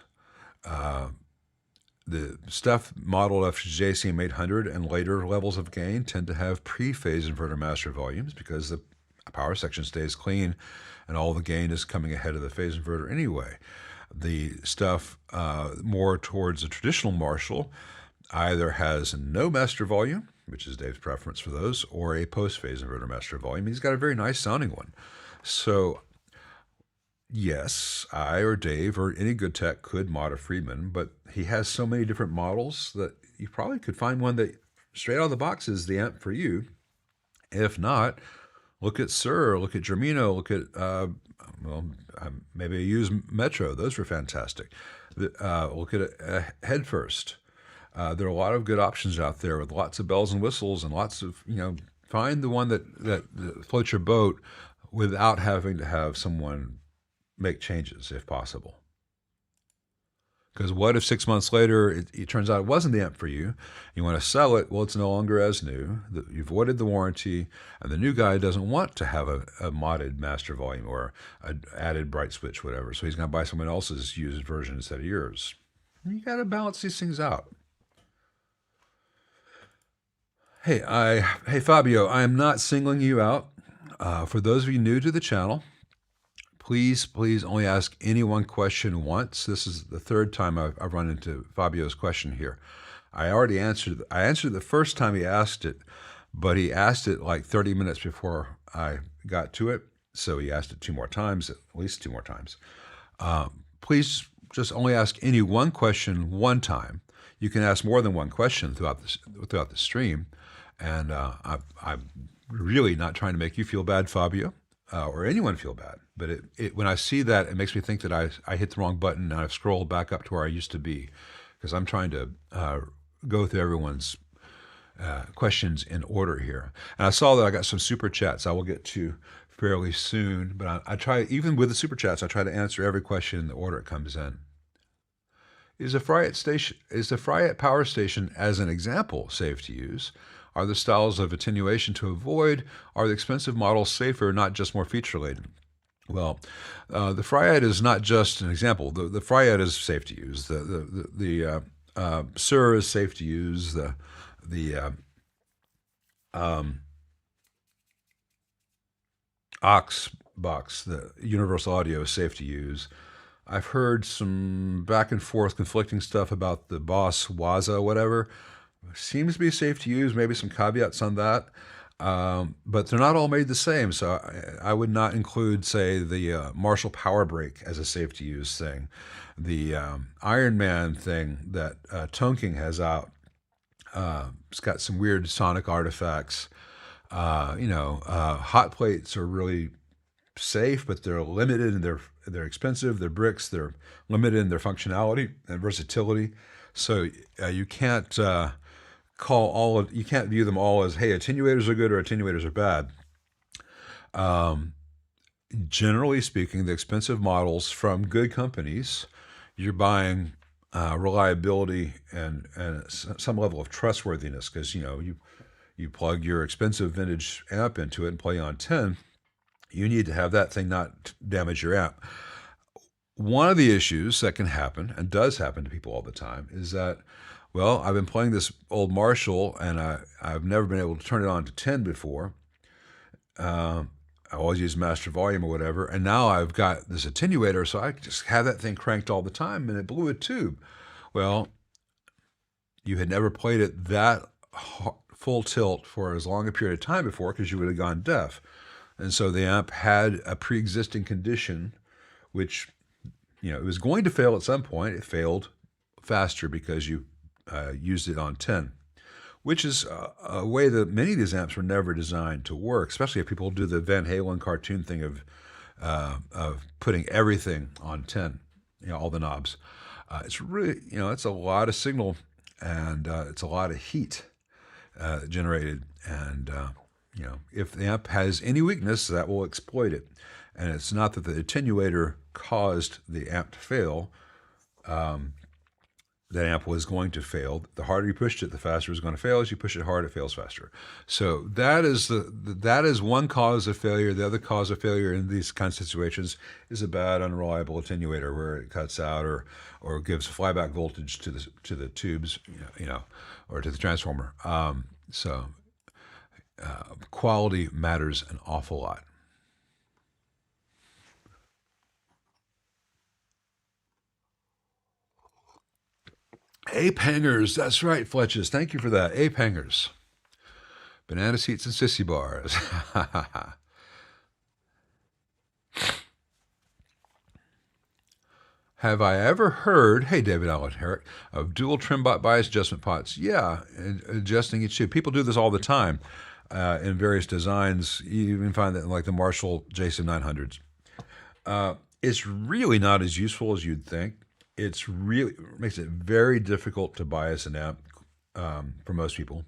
The stuff modeled after JCM 800 and later levels of gain tend to have pre-phase inverter master volumes because the power section stays clean and all the gain is coming ahead of the phase inverter anyway. The stuff more towards a traditional Marshall either has no master volume, which is Dave's preference for those, or a post-phase inverter master volume. He's got a very nice sounding one. So yes, I or Dave or any good tech could mod a Friedman, but he has so many different models that you probably could find one that straight out of the box is the amp for you. If not, look at Sir, look at Germino, look at, maybe use Metro. Those were fantastic. Look at Headfirst. There are a lot of good options out there with lots of bells and whistles and lots of, find the one that floats your boat without having to have someone make changes if possible. Because what if 6 months later it turns out it wasn't the amp for you? You want to sell it, well, it's no longer as new. You've voided the warranty, and the new guy doesn't want to have a modded master volume or an added bright switch, whatever. So he's going to buy someone else's used version instead of yours. You got to balance these things out. Hey, Fabio, I am not singling you out. For those of you new to the channel, please only ask any one question once. This is the third time I've run into Fabio's question here. I answered it the first time he asked it, but he asked it like 30 minutes before I got to it. So he asked it 2 more times, at least 2 more times. Please just only ask any one question one time. You can ask more than one question throughout the stream. And I'm really not trying to make you feel bad, Fabio, or anyone feel bad. But when I see that, it makes me think that I hit the wrong button and I've scrolled back up to where I used to be, because I'm trying to go through everyone's questions in order here. And I saw that I got some super chats I will get to fairly soon, but I try, even with the super chats, I try to answer every question in the order it comes in. Is the Fryette power station, as an example, safe to use? Are the styles of attenuation to avoid? Are the expensive models safer, not just more feature-laden? Well, the Fryette is not just an example. The Fryette is safe to use. The Sir is safe to use. The um, aux box, the universal audio, is safe to use. I've heard some back and forth conflicting stuff about the Boss Waza, whatever. Seems to be safe to use, maybe some caveats on that. But they're not all made the same. So I would not include, say, the Marshall Power Break as a safe to use thing. The Iron Man thing that Tone King has out, it's got some weird sonic artifacts. Hot plates are really safe, but they're limited and they're expensive. They're bricks. They're limited in their functionality and versatility. So you can't you can't view them all as, hey, attenuators are good or attenuators are bad. Generally speaking, the expensive models from good companies, you're buying reliability and some level of trustworthiness, because you plug your expensive vintage amp into it and play on 10. You need to have that thing not damage your amp. One of the issues that can happen, and does happen to people all the time, is that, well, I've been playing this old Marshall and I've never been able to turn it on to 10 before. I always use master volume or whatever, and now I've got this attenuator, so I just have that thing cranked all the time, and it blew a tube. Well, you had never played it that full tilt for as long a period of time before, because you would have gone deaf. And so the amp had a pre-existing condition, which, it was going to fail at some point. It failed faster because you used it on 10, which is a way that many of these amps were never designed to work, especially if people do the Van Halen cartoon thing of putting everything on 10, all the knobs. It's really, it's a lot of signal, and it's a lot of heat generated. And, if the amp has any weakness, that will exploit it. And it's not that the attenuator caused the amp to fail. That amp was going to fail. The harder you pushed it, the faster it was going to fail. As you push it hard, it fails faster. So that is one cause of failure. The other cause of failure in these kinds of situations is a bad, unreliable attenuator, where it cuts out or gives flyback voltage to the tubes, or to the transformer. Quality matters an awful lot. Ape hangers, that's right, Fletches. Thank you for that. Ape hangers. Banana seats and sissy bars. Have I ever heard, hey, David Allen Herrick, of dual Trimbot bias adjustment pots? Yeah, adjusting each tube. People do this all the time in various designs. You even find that in like the Marshall JSIM 900s. It's really not as useful as you'd think. It makes it very difficult to bias an amp for most people.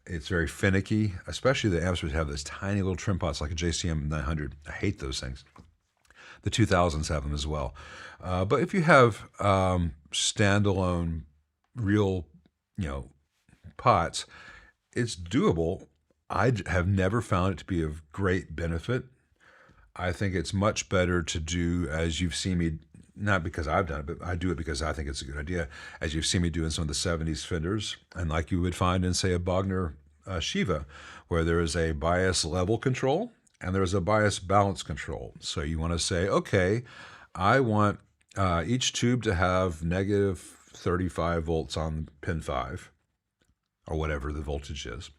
It's very finicky, especially the amps which have those tiny little trim pots like a JCM 900. I hate those things. The 2000s have them as well. But if you have standalone, real, pots, it's doable. I have never found it to be of great benefit. I think it's much better to do as you've seen me, not because I've done it, but I do it because I think it's a good idea, as you've seen me do in some of the 70s Fenders, and like you would find in, say, a Bogner Shiva, where there is a bias level control and there is a bias balance control. So you want to say, okay, I want each tube to have negative 35 volts on pin 5, or whatever the voltage is.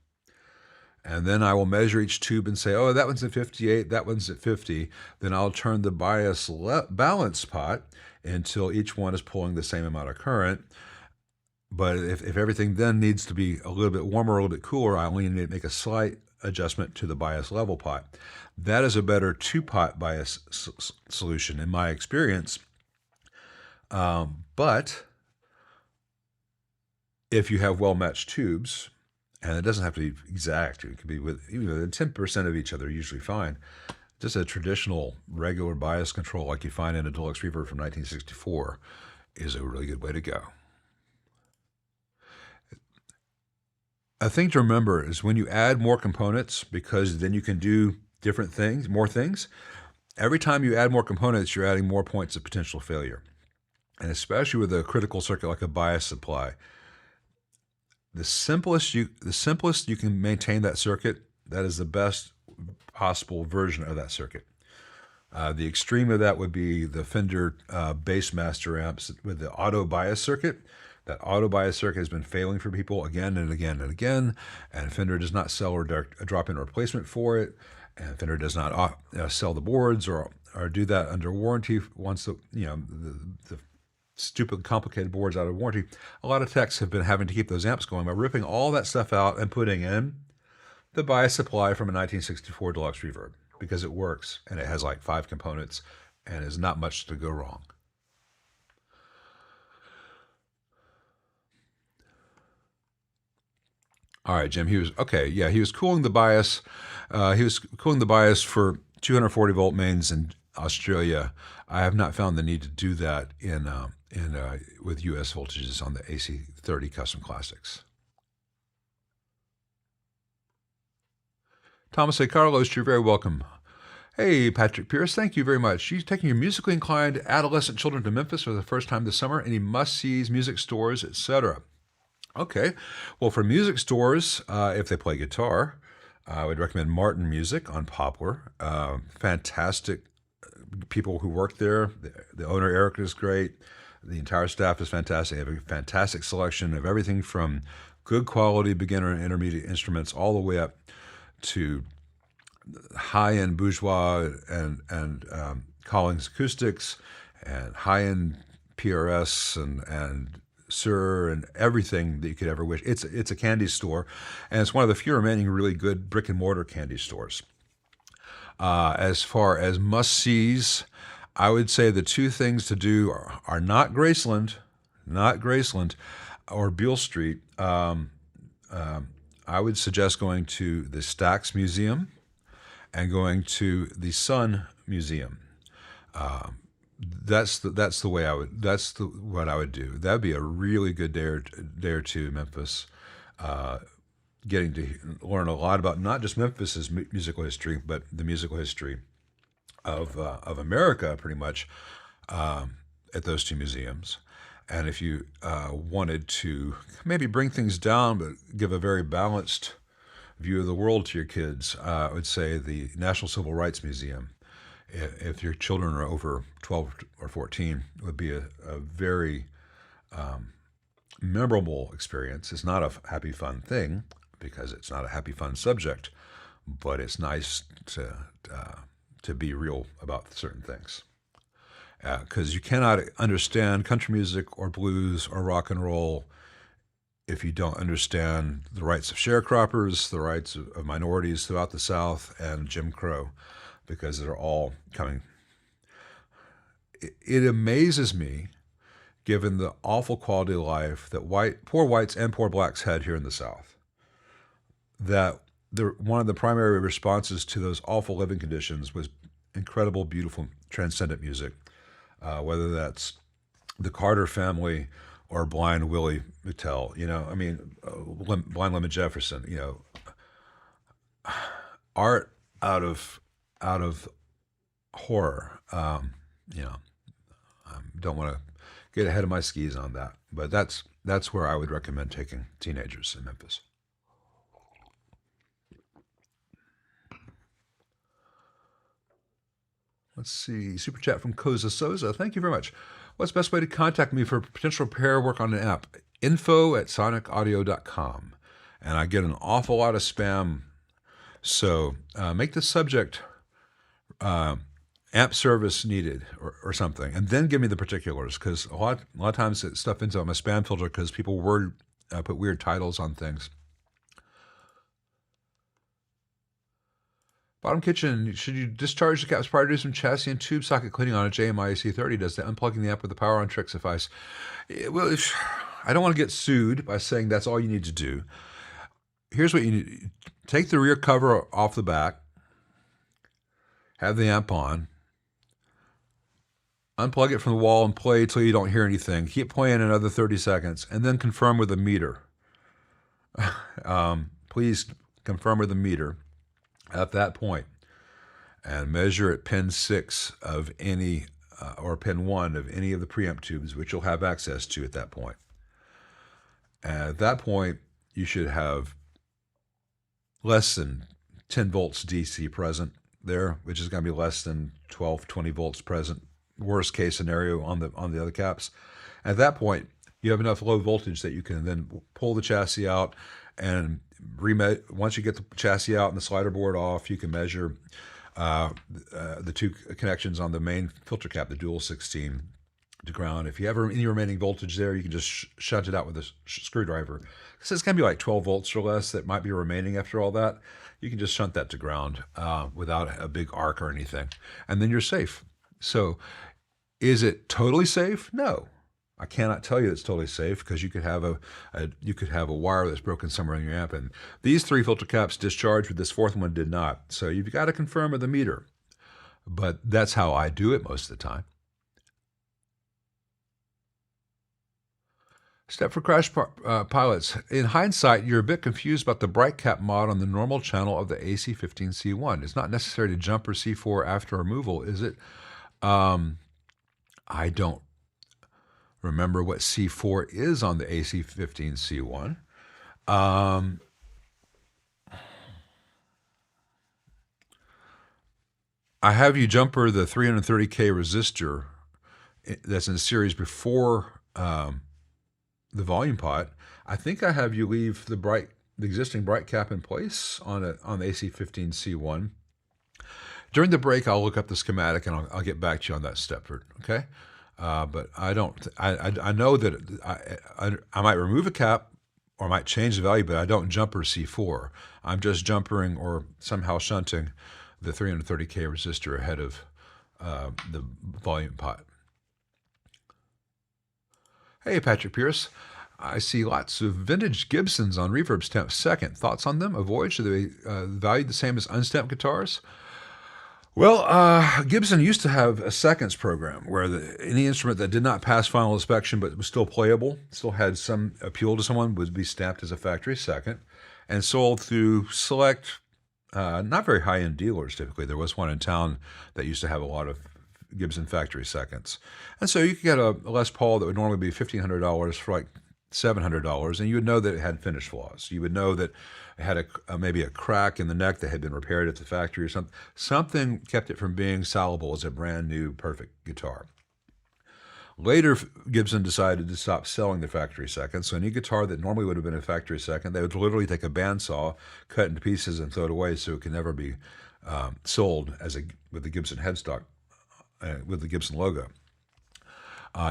And then I will measure each tube and say, oh, that one's at 58, that one's at 50. Then I'll turn the bias balance pot until each one is pulling the same amount of current. But if everything then needs to be a little bit warmer, a little bit cooler, I only need to make a slight adjustment to the bias level pot. That is a better two-pot bias solution in my experience. But if you have well-matched tubes, and it doesn't have to be exact, it could be even within 10% of each other, usually fine. Just a traditional regular bias control like you find in a Deluxe Reverb from 1964 is a really good way to go. A thing to remember is when you add more components, because then you can do different things, more things, every time you add more components, you're adding more points of potential failure. And especially with a critical circuit like a bias supply, the simplest you can maintain that circuit, that is the best possible version of that circuit. The extreme of that would be the Fender Bassmaster amps with the auto bias circuit. That auto bias circuit has been failing for people again and again and again, and Fender does not sell a drop-in replacement for it, and Fender does not sell the boards or do that under warranty once the stupid complicated boards out of warranty. A lot of techs have been having to keep those amps going by ripping all that stuff out and putting in the bias supply from a 1964 Deluxe Reverb, because it works and it has like 5 components and is not much to go wrong. All right, Jim. He was cooling the bias. He was cooling the bias for 240 volt mains in Australia. I have not found the need to do that with US voltages on the AC30 Custom Classics. Thomas A. Carlos, you're very welcome. Hey, Patrick Pierce, thank you very much. You're taking your musically inclined adolescent children to Memphis for the first time this summer. Any must-sees, music stores, etc.? Okay. Well, for music stores, if they play guitar, I would recommend Martin Music on Poplar. Fantastic people who work there. The owner, Eric, is great. The entire staff is fantastic. They have a fantastic selection of everything from good quality beginner and intermediate instruments all the way up to high-end bourgeois and Collins acoustics and high-end PRS and Sir and everything that you could ever wish. It's a candy store, and it's one of the few remaining really good brick and mortar candy stores. As far as must-sees, I would say the 2 things to do are not Graceland or Beale Street. I would suggest going to the Stax Museum and going to the Sun Museum. That's what I would do. That'd be a really good day or two in Memphis, getting to learn a lot about not just Memphis's musical history, but the musical history of America, pretty much, at those 2 museums. And if you wanted to maybe bring things down, but give a very balanced view of the world to your kids, I would say the National Civil Rights Museum. If your children are over 12 or 14, it would be a very memorable experience. It's not a happy, fun thing because it's not a happy, fun subject, but it's nice to be real about certain things. Because you cannot understand country music or blues or rock and roll if you don't understand the rights of sharecroppers, the rights of minorities throughout the South, and Jim Crow, because they're all coming. It amazes me, given the awful quality of life that poor whites and poor blacks had here in the South, that one of the primary responses to those awful living conditions was incredible, beautiful, transcendent music. Whether that's the Carter Family or Blind Willie McTell, Blind Lemon Jefferson, art out of horror. I don't want to get ahead of my skis on that, but that's where I would recommend taking teenagers in Memphis. Let's see, super chat from Koza Soza. Thank you very much. What's the best way to contact me for potential repair work on an amp? info@sonicaudio.com. And I get an awful lot of spam. So make the subject amp service needed or something, and then give me the particulars, because a lot of times stuff ends up on my spam filter because people put weird titles on things. Bottom Kitchen, should you discharge the caps prior to do some chassis and tube socket cleaning on a JMI AC30? Does the unplugging the amp with the power on trick suffice? Well, I don't want to get sued by saying that's all you need to do. Here's what you need. Take the rear cover off the back, have the amp on, unplug it from the wall and play till you don't hear anything. Keep playing another 30 seconds, and then confirm with a meter. Please confirm with a meter at that point, and measure at pin 6 of any, or pin 1 of any of the preamp tubes, which you'll have access to at that point. And at that point, you should have less than 10 volts DC present there, which is going to be less than 12, 20 volts present. Worst case scenario on the other caps. At that point, you have enough low voltage that you can then pull the chassis out and once you get the chassis out and the slider board off, you can measure the two connections on the main filter cap, the dual 16 to ground. If you have any remaining voltage there, you can just shunt it out with a screwdriver. So it's going to be like 12 volts or less that might be remaining after all that. You can just shunt that to ground without a big arc or anything. And then you're safe. So is it totally safe? No. I cannot tell you it's totally safe because you could have a wire that's broken somewhere in your amp, and these 3 filter caps discharged, but this 4th one did not. So you've got to confirm with the meter. But that's how I do it most of the time. Step for crash pilots. In hindsight, you're a bit confused about the bright cap mod on the normal channel of the AC15C1. It's not necessary to jumper C4 after removal, is it? I don't remember what C4 is on the AC15C1. I have you jumper the 330K resistor that's in the series before the volume pot. I think I have you leave the existing bright cap in place on the AC15C1. During the break, I'll look up the schematic and I'll get back to you on that, Stepford. Okay. But I don't. I know that I might remove a cap or I might change the value, but I don't jumper C4. I'm just jumpering or somehow shunting the 330K resistor ahead of the volume pot. Hey, Patrick Pierce. I see lots of vintage Gibsons on Reverb Stamp Second. Thoughts on them? A Voyage? Are they valued the same as unstamped guitars? Well, Gibson used to have a seconds program where any instrument that did not pass final inspection but was still playable, still had some appeal to someone, would be stamped as a factory second and sold through select, not very high-end dealers typically. There was one in town that used to have a lot of Gibson factory seconds. And so you could get a Les Paul that would normally be $1,500 for like $700, and you would know that it had finish flaws. You would know that it had maybe a crack in the neck that had been repaired at the factory or something. Something kept it from being salable as a brand new, perfect guitar. Later, Gibson decided to stop selling the factory seconds. So any guitar that normally would have been a factory second, they would literally take a bandsaw, cut it into pieces, and throw it away so it could never be sold with the Gibson headstock, with the Gibson logo.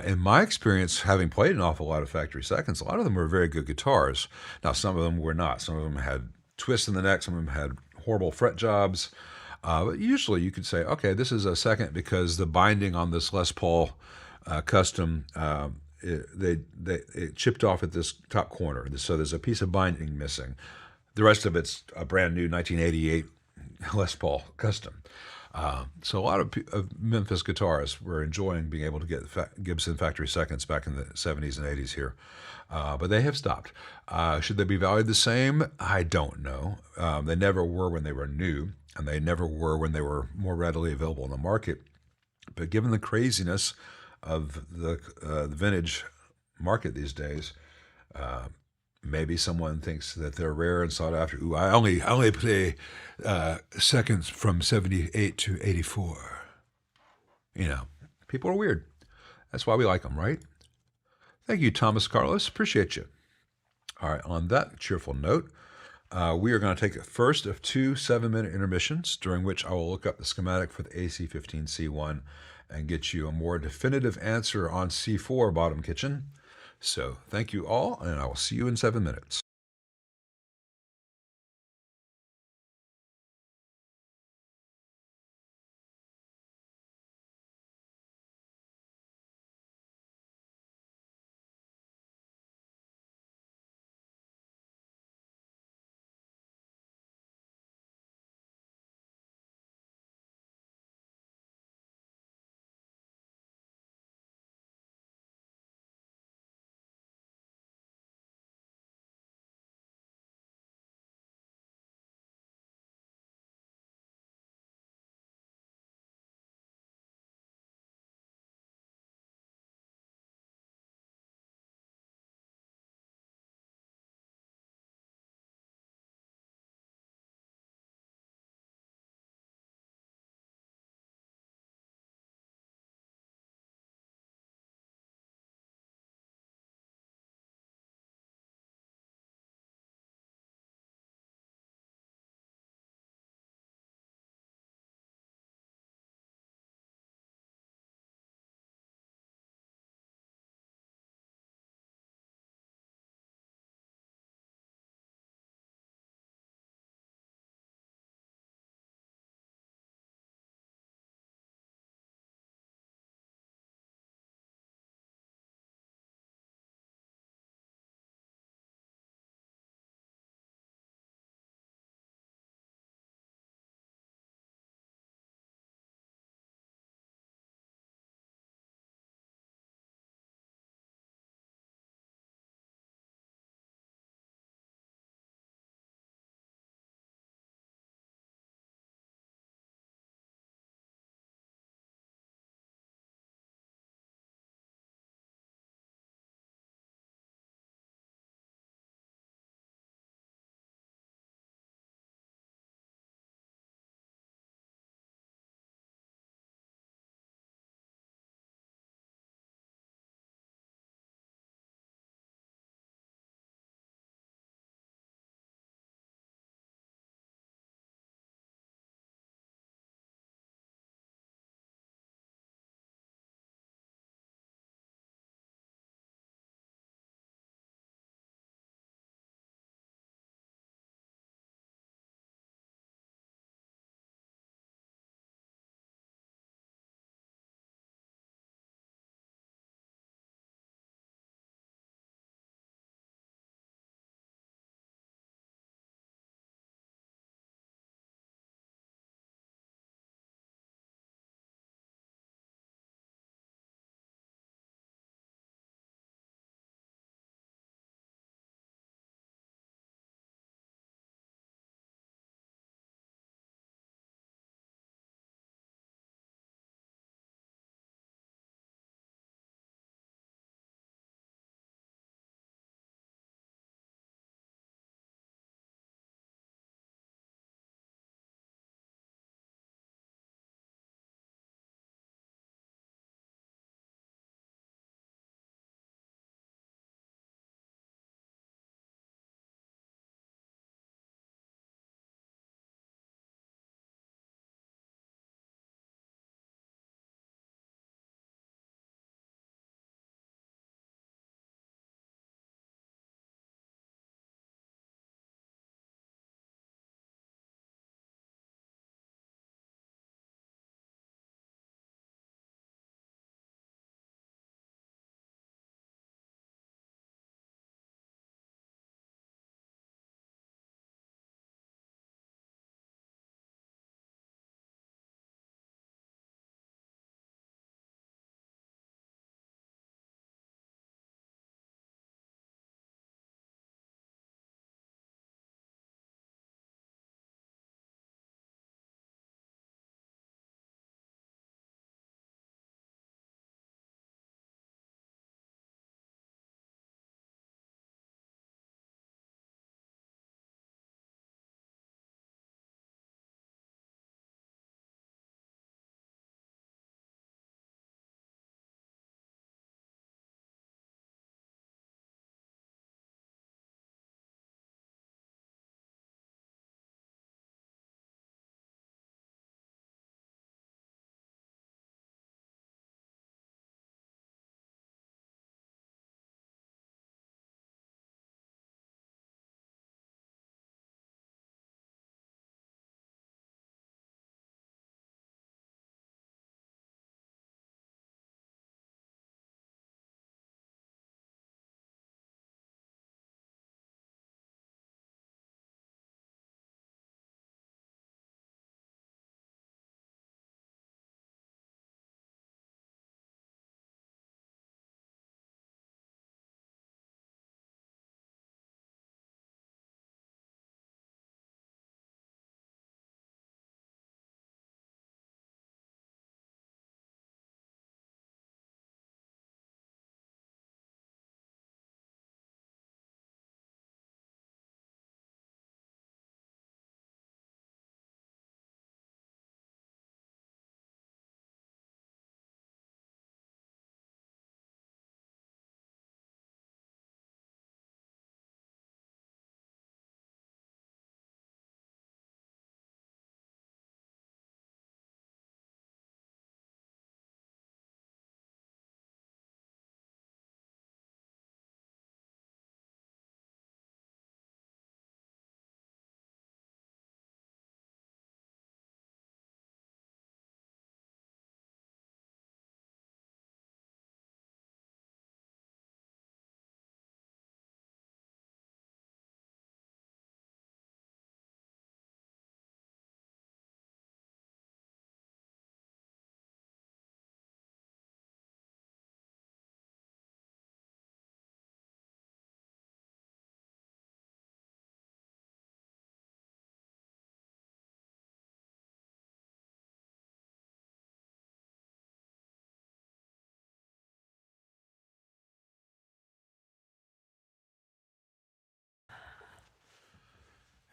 In my experience, having played an awful lot of factory seconds, a lot of them were very good guitars. Now, some of them were not. Some of them had twists in the neck. Some of them had horrible fret jobs. But usually you could say, okay, this is a second because the binding on this Les Paul custom, it chipped off at this top corner. So there's a piece of binding missing. The rest of it's a brand new 1988 Les Paul custom. So a lot of Memphis guitarists were enjoying being able to get Gibson factory seconds back in the 70s and 80s here. But they have stopped. Should they be valued the same? I don't know. They never were when they were new, and they never were when they were more readily available in the market. But given the craziness of the vintage market these days, maybe someone thinks that they're rare and sought after. Ooh, I only play seconds from 78 to 84. You know, people are weird. That's why we like them, right? Thank you, Thomas Carlos. Appreciate you. All right, on that cheerful note, we are going to take the first of 2 7-minute intermissions, during which I will look up the schematic for the AC15C1 and get you a more definitive answer on C4 bottom kitchen. So thank you all, and I will see you in 7 minutes.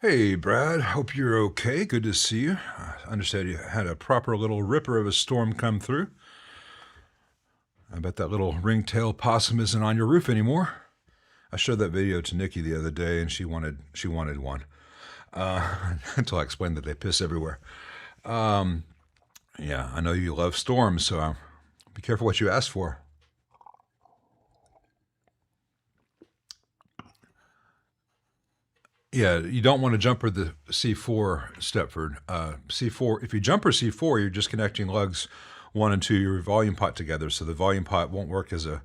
Hey, Brad. Hope you're okay. Good to see you. I understand you had a proper little ripper of a storm come through. I bet that little ringtail possum isn't on your roof anymore. I showed that video to Nikki the other day, and she wanted one. Until I explained that they piss everywhere. Yeah, I know you love storms, so be careful what you ask for. Yeah, you don't want to jumper the C4, Stepford. C4. If you jumper C4, you're just connecting lugs one and two your volume pot together, so the volume pot won't work as a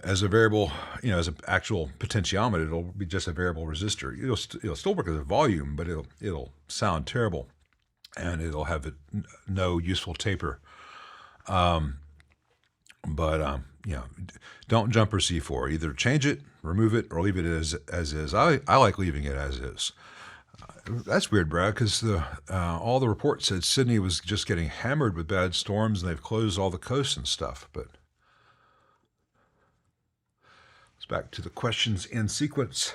variable, as an actual potentiometer. It'll be just a variable resistor. It'll still work as a volume, but it'll sound terrible, and it'll have no useful taper. But don't jumper C4. Either change it, remove it, or leave it as is. I like leaving it as is. That's weird, Brad, because all the reports said Sydney was just getting hammered with bad storms, and they've closed all the coasts and stuff. But it's back to the questions in sequence.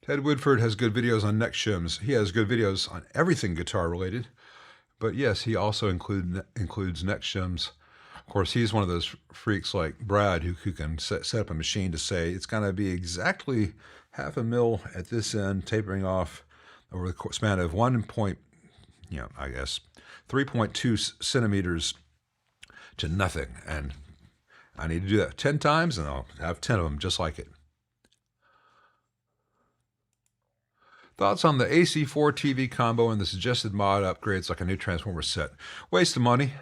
Ted Woodford has good videos on neck shims. He has good videos on everything guitar related. But yes, he also includes neck shims. Of course, he's one of those freaks like Brad who can set up a machine to say it's going to be exactly half a mil at this end, tapering off over the span of 3.2 centimeters to nothing. And I need to do that 10 times, and I'll have 10 of them just like it. Thoughts on the AC4 TV combo and the suggested mod upgrades like a new transformer set? Waste of money.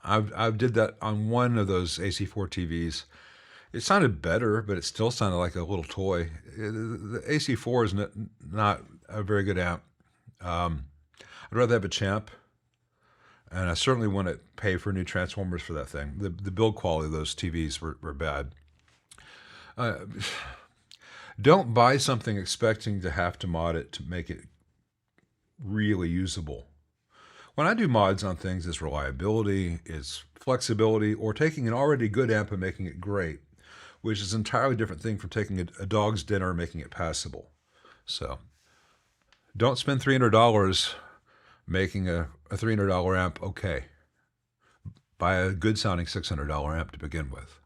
I've did that on one of those AC4 TVs. It sounded better, but it still sounded like a little toy. The AC4 is not a very good amp. I'd rather have a Champ, and I certainly wouldn't pay for new transformers for that thing. The build quality of those TVs were bad. Don't buy something expecting to have to mod it to make it really usable. When I do mods on things, it's reliability, it's flexibility, or taking an already good amp and making it great, which is an entirely different thing from taking a dog's dinner and making it passable. So don't spend $300 making a $300 amp okay. Buy a good sounding $600 amp to begin with.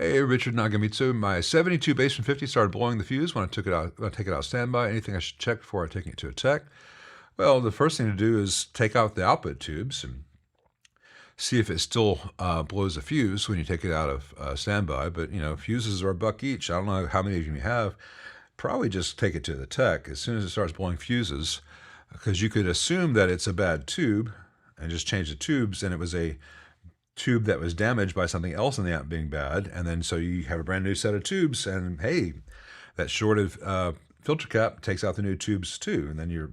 Hey, Richard Nagamitsu. My 72 Bassman 50 started blowing the fuse when I take it out standby. Anything I should check before I take it to a tech? Well, the first thing to do is take out the output tubes and see if it still blows a fuse when you take it out of standby. But, fuses are $1 each. I don't know how many of you have. Probably just take it to the tech as soon as it starts blowing fuses, because you could assume that it's a bad tube and just change the tubes, and it was a tube that was damaged by something else in the amp being bad, and then so you have a brand new set of tubes, and hey, that shorted filter cap takes out the new tubes too, and then you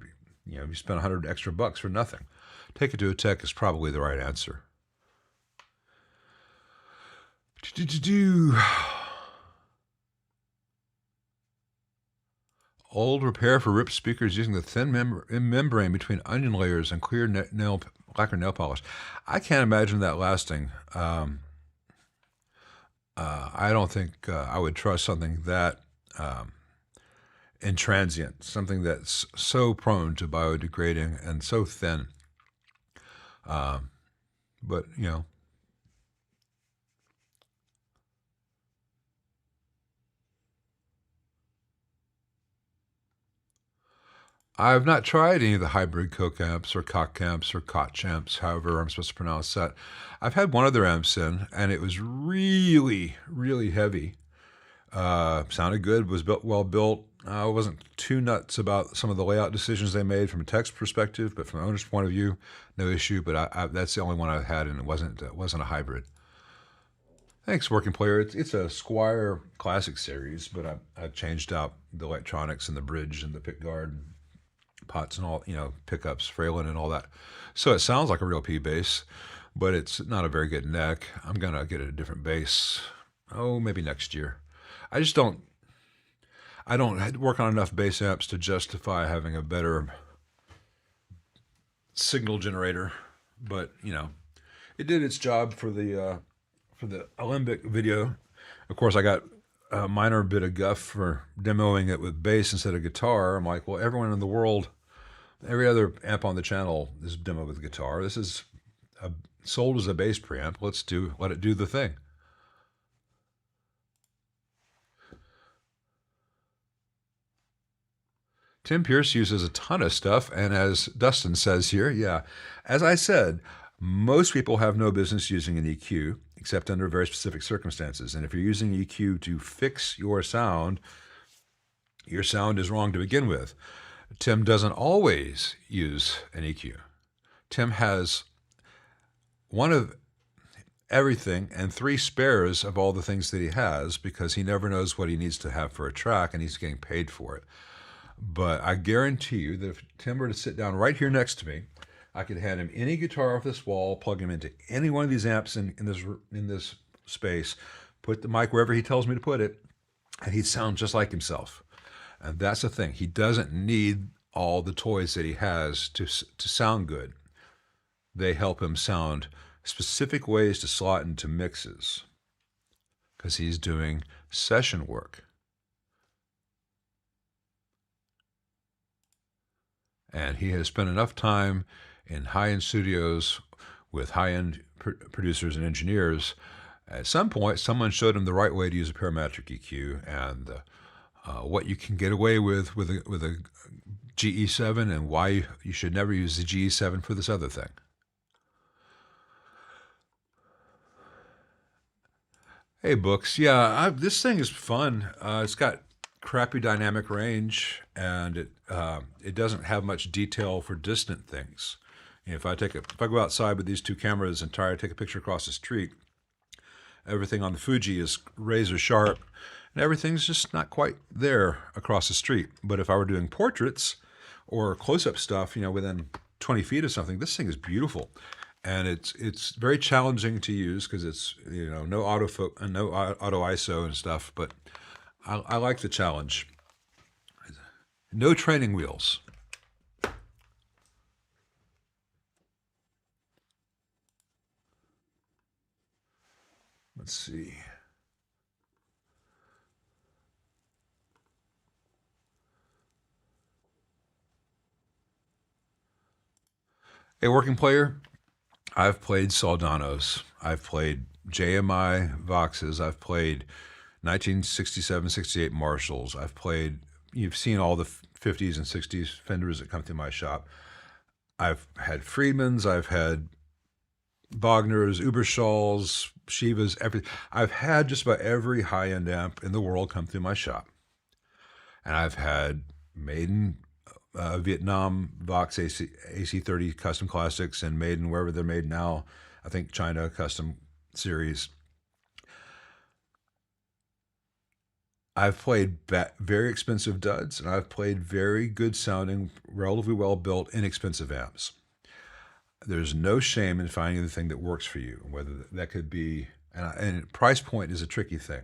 spend $100 extra for nothing. Take it to a tech is probably the right answer. Old repair for ripped speakers using the thin membrane between onion layers and clear lacquer nail polish. I can't imagine that lasting. I don't think I would trust something that intransient, something that's so prone to biodegrading and so thin. But I've not tried any of the hybrid Coke amps or Koch amps or Koch amps, however I'm supposed to pronounce that. I've had one of their amps in, and it was really, really heavy. Sounded good, was well built. I wasn't too nuts about some of the layout decisions they made from a text perspective, but from an owner's point of view, no issue. But that's the only one I've had, and it wasn't a hybrid. Thanks, Working Player. It's a Squier Classic series, but I changed out the electronics and the bridge and the pickguard and pots and all, pickups, Fralin and all that. So it sounds like a real P bass, but it's not a very good neck. I'm going to get a different bass. Maybe next year. I don't work on enough bass amps to justify having a better signal generator, but it did its job for the Alembic video. Of course, I got a minor bit of guff for demoing it with bass instead of guitar. I'm like, well, everyone in the world, every other amp on the channel is demoed with guitar. This is sold as a bass preamp. Let it do the thing. Tim Pierce uses a ton of stuff, and as Dustin says here, yeah, as I said, most people have no business using an EQ except under very specific circumstances. And if you're using EQ to fix your sound is wrong to begin with. Tim doesn't always use an EQ. Tim has one of everything and three spares of all the things that he has because he never knows what he needs to have for a track, and he's getting paid for it. But I guarantee you that if Tim were to sit down right here next to me, I could hand him any guitar off this wall, plug him into any one of these amps in this space, put the mic wherever he tells me to put it, and he'd sound just like himself. And that's the thing. He doesn't need all the toys that he has to sound good. They help him sound specific ways to slot into mixes because he's doing session work. And he has spent enough time in high-end studios with high-end producers and engineers. At some point, someone showed him the right way to use a parametric EQ and what you can get away with a GE7 and why you should never use the GE7 for this other thing. Hey, Books. Yeah, this thing is fun. It's got crappy dynamic range, and it doesn't have much detail for distant things. If I go outside with these two cameras and try to take a picture across the street, everything on the Fuji is razor sharp, and everything's just not quite there across the street. But if I were doing portraits or close-up stuff, within 20 feet of something, this thing is beautiful. And it's very challenging to use because it's no auto ISO and stuff, but I like the challenge. No training wheels. Let's see. A working player, I've played Soldanos. I've played JMI Voxes. I've played 1967, 68 Marshalls. You've seen all the 50s and 60s Fenders that come through my shop. I've had Friedmans, I've had Wagners, Uberschalls, Shivas, everything. I've had just about every high-end amp in the world come through my shop. And I've had Maiden, Vietnam, Vox AC30 Custom Classics, and Maiden, wherever they're made now, I think China Custom Series. I've played very expensive duds, and I've played very good sounding, relatively well-built, inexpensive amps. There's no shame in finding the thing that works for you, whether that could be, and price point is a tricky thing.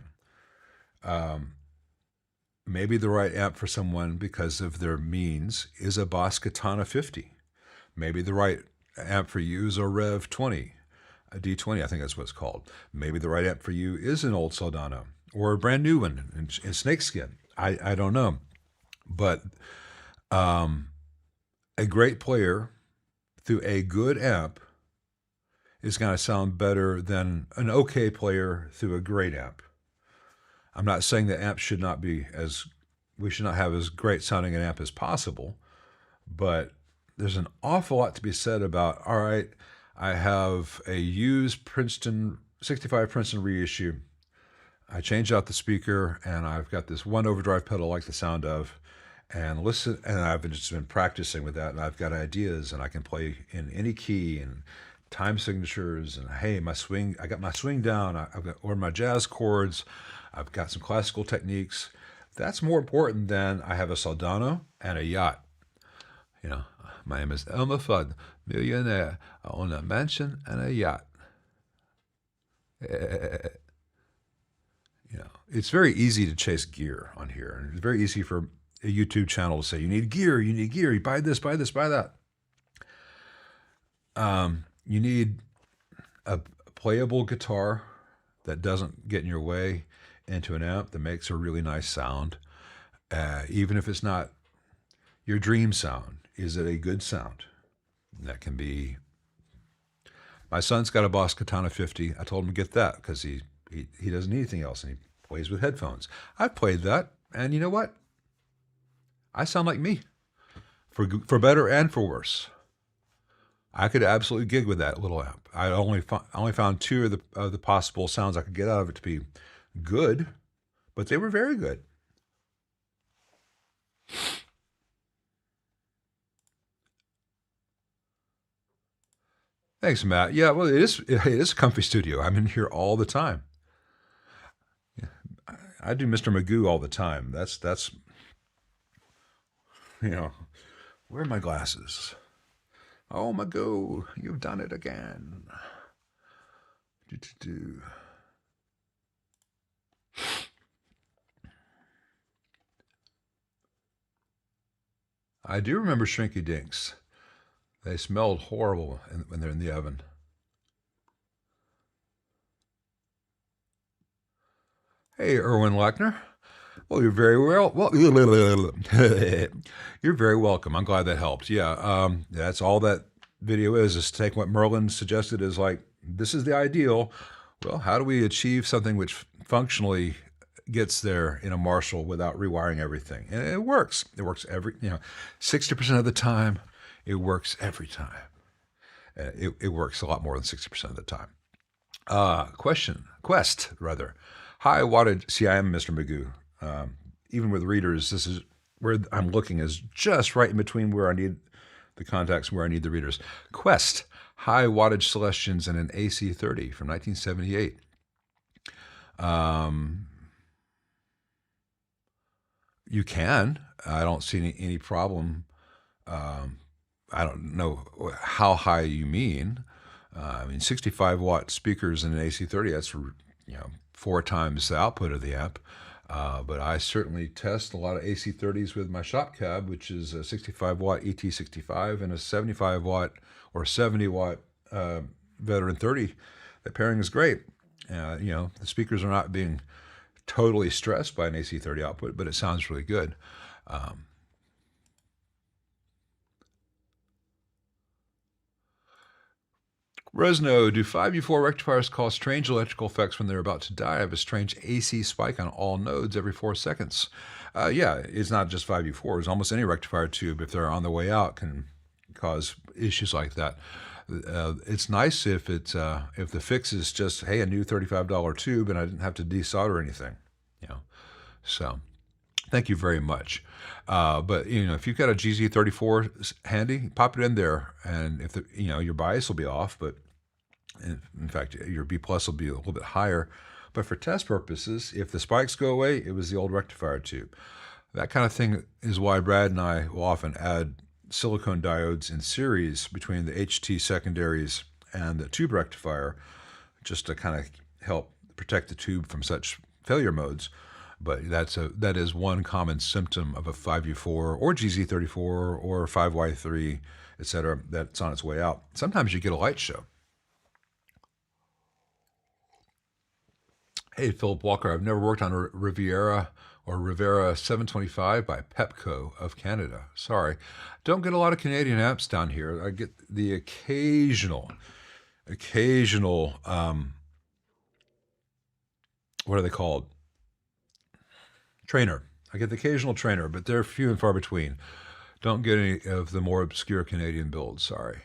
Maybe the right amp for someone because of their means is a Boss Katana 50. Maybe the right amp for you is a Rev 20, a D20, I think that's what it's called. Maybe the right amp for you is an old Soldano or a brand new one in snakeskin. I don't know. But a great player through a good amp is going to sound better than an okay player through a great amp. I'm not saying that amps should not have as great sounding an amp as possible, but there's an awful lot to be said about, all right, I have a used Princeton, 65 Princeton reissue. I changed out the speaker, and I've got this one overdrive pedal I like the sound of, and I've just been practicing with that, and I've got ideas, and I can play in any key and time signatures, and hey, I got my swing down, I've got or my jazz chords, I've got some classical techniques. That's more important than I have a Soldano and a yacht. My name is Elmer Fudd, millionaire. I own a mansion and a yacht. It's very easy to chase gear on here. And it's very easy for a YouTube channel to say, you need gear, you buy this, buy that. You need a playable guitar that doesn't get in your way into an amp that makes a really nice sound. Even if it's not your dream sound, is it a good sound? That can be. My son's got a Boss Katana 50. I told him to get that because he doesn't need anything else and he plays with headphones. I've played that, and you know what? I sound like me, for better and for worse. I could absolutely gig with that little amp. I only found two of the possible sounds I could get out of it to be good, but they were very good. Thanks, Matt. Yeah, well, it is a comfy studio. I'm in here all the time. I do Mr. Magoo all the time. That's you know, where are my glasses? Oh, Magoo, you've done it again. Do. I do remember Shrinky Dinks. They smelled horrible when they're in the oven. Hey, Erwin Lackner. Well, you're very you're very welcome. I'm glad that helped. Yeah, that's all that video is take what Merlin suggested as like, this is the ideal. Well, how do we achieve something which functionally gets there in a Marshall without rewiring everything? And it works. It works 60% of the time. It works every time. It works a lot more than 60% of the time. Quest, rather. High wattage. See, I am Mr. Magoo. Even with readers, this is where I'm looking is just right in between where I need the contacts and where I need the readers. Quest, high wattage Celestions and an AC30 from 1978. You can. I don't see any problem. I don't know how high you mean. 65-watt speakers in an AC30, that's 4 times the output of the amp. But I certainly test a lot of AC30s with my shop cab, which is a 65-watt ET65 and a 75-watt or 70-watt Veteran 30. That pairing is great. The speakers are not being totally stressed by an AC30 output, but it sounds really good. Resno, do 5U4 rectifiers cause strange electrical effects when they're about to die? I have a strange AC spike on all nodes every 4 seconds. Yeah, it's not just 5U4s. Almost any rectifier tube, if they're on the way out, can cause issues like that. It's nice if the fix is just, hey, a new $35 tube and I didn't have to desolder anything. So thank you very much. But if you've got a GZ34 handy, pop it in there, and if your bias will be off, but in fact your B plus will be a little bit higher. But for test purposes, if the spikes go away, it was the old rectifier tube. That kind of thing is why Brad and I will often add silicone diodes in series between the HT secondaries and the tube rectifier, just to kind of help protect the tube from such failure modes. But that is one common symptom of a 5U4 or GZ34 or 5Y3, etc. that's on its way out. Sometimes you get a light show. Hey, Philip Walker, I've never worked on a Riviera or Rivera 725 by Pepco of Canada. Sorry. Don't get a lot of Canadian amps down here. I get the occasional, what are they called? Trainer. I get the occasional Trainer, but they're few and far between. Don't get any of the more obscure Canadian builds, sorry.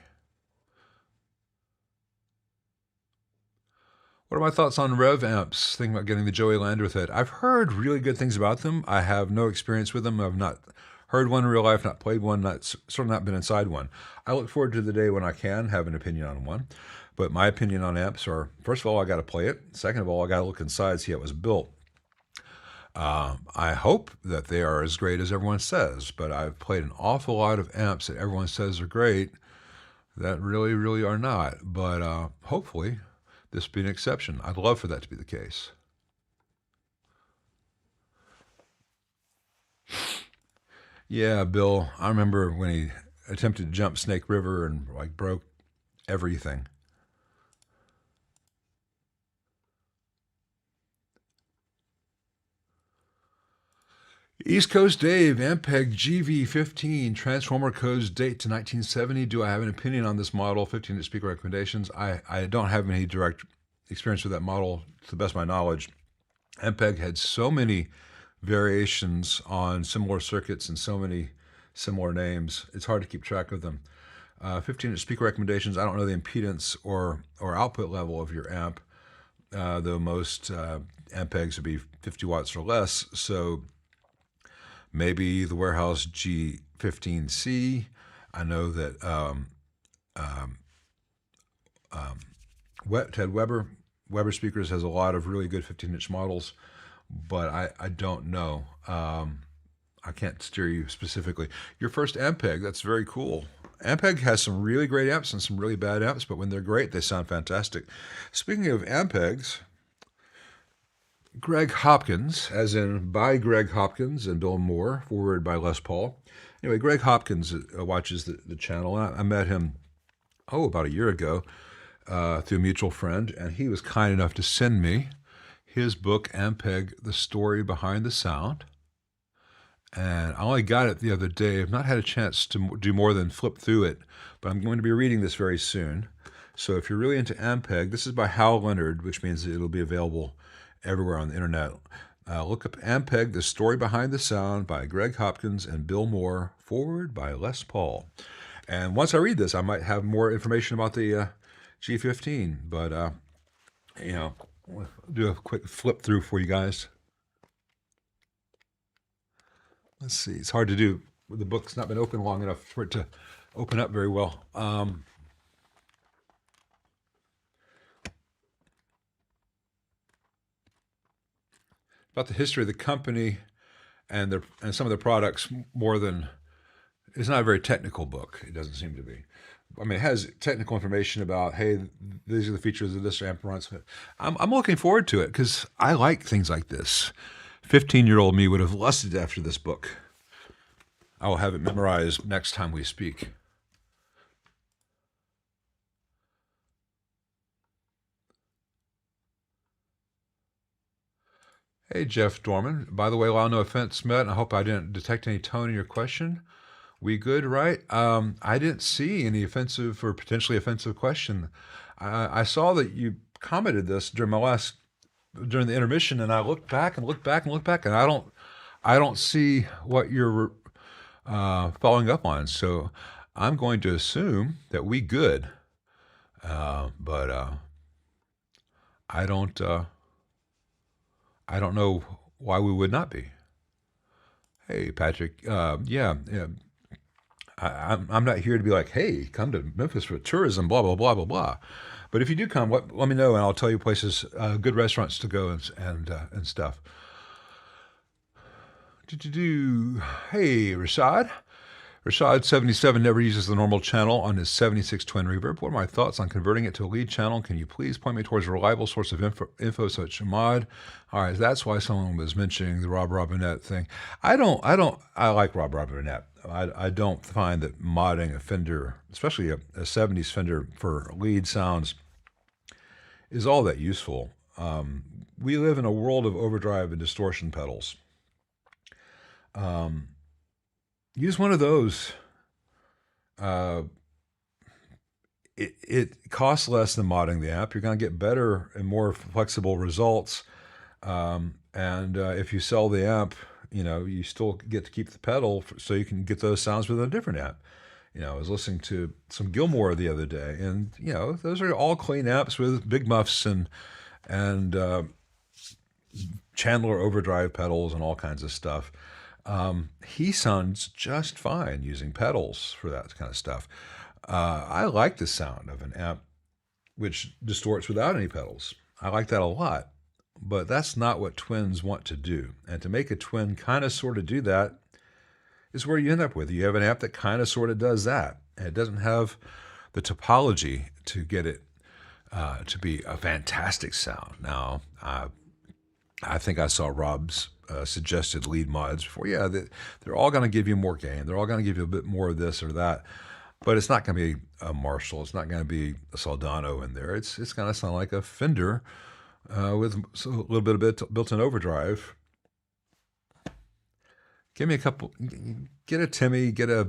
What are my thoughts on Rev amps? Thinking about getting the Joey Landreth head. I've heard really good things about them. I have no experience with them. I've not heard one in real life, not played one, sort of not been inside one. I look forward to the day when I can have an opinion on one. But my opinion on amps are, first of all, I got to play it. Second of all, I got to look inside, see how it was built. I hope that they are as great as everyone says, but I've played an awful lot of amps that everyone says are great that really, really are not. But hopefully this be an exception. I'd love for that to be the case. Yeah, Bill, I remember when he attempted to jump Snake River and broke everything. East Coast Dave, Ampeg GV15, transformer codes date to 1970. Do I have an opinion on this model? 15-inch speaker recommendations. I don't have any direct experience with that model to the best of my knowledge. Ampeg had so many variations on similar circuits and so many similar names. It's hard to keep track of them. 15-inch speaker recommendations. I don't know the impedance or output level of your amp, though most Ampegs would be 50 watts or less. So maybe the Warehouse G15C. I know that Ted Weber Speakers has a lot of really good 15-inch models, but I don't know. I can't steer you specifically. Your first Ampeg, that's very cool. Ampeg has some really great amps and some really bad amps, but when they're great, they sound fantastic. Speaking of Ampegs, Greg Hopkins, as in by Greg Hopkins and Bill Moore, forward by Les Paul. Anyway, Greg Hopkins watches the channel. I met him, about a year ago through a mutual friend, and he was kind enough to send me his book, Ampeg, The Story Behind the Sound. And I only got it the other day. I've not had a chance to do more than flip through it, but I'm going to be reading this very soon. So if you're really into Ampeg, this is by Hal Leonard, which means it'll be available everywhere on the internet. Look up Ampeg, The Story Behind the Sound by Greg Hopkins and Bill Moore, forward by Les Paul. And once I read this, I might have more information about the G15, but, I'll do a quick flip through for you guys. Let's see. It's hard to do. The book's not been open long enough for it to open up very well. About the history of the company and some of their products more than... It's not a very technical book. It doesn't seem to be. I mean, it has technical information about, hey, these are the features of this amp runs. I'm looking forward to it because I like things like this. 15-year-old me would have lusted after this book. I will have it memorized next time we speak. Hey, Jeff Dorman. By the way, well, no offense, Matt, and I hope I didn't detect any tone in your question. We good, right? I didn't see any offensive or potentially offensive question. I saw that you commented this during the intermission, and I looked back and looked back and looked back, and I don't see what you're following up on. So I'm going to assume that we good, but I don't know why we would not be. Hey, Patrick. Yeah. I'm not here to be like, hey, come to Memphis for tourism, blah, blah, blah, blah, blah. But if you do come, let me know, and I'll tell you places, good restaurants to go and stuff. Hey, Rashad. Rashad77 never uses the normal channel on his 76 Twin Reverb. What are my thoughts on converting it to a lead channel? Can you please point me towards a reliable source of info such a mod? All right, that's why someone was mentioning the Rob Robinette thing. I like Rob Robinette. I don't find that modding a Fender, especially a 70s Fender for lead sounds, is all that useful. We live in a world of overdrive and distortion pedals. Use one of those. It costs less than modding the amp. You're going to get better and more flexible results. And if you sell the amp, you still get to keep the pedal, so you can get those sounds with a different amp. I was listening to some Gilmore the other day, and those are all clean amps with big muffs and Chandler overdrive pedals and all kinds of stuff. He sounds just fine using pedals for that kind of stuff. I like the sound of an amp which distorts without any pedals. I like that a lot. But that's not what twins want to do. And to make a twin kind of sort of do that is where you end up with. You have an amp that kind of sort of does that. And it doesn't have the topology to get it to be a fantastic sound. Now, I think I saw Rob's suggested lead mods before. Yeah, they're all going to give you more gain. They're all going to give you a bit more of this or that. but it's not going to be a Marshall. It's not going to be a Soldano in there. It's going to sound like a Fender with a little bit of built-in overdrive. Give me a couple. Get a Timmy. Get a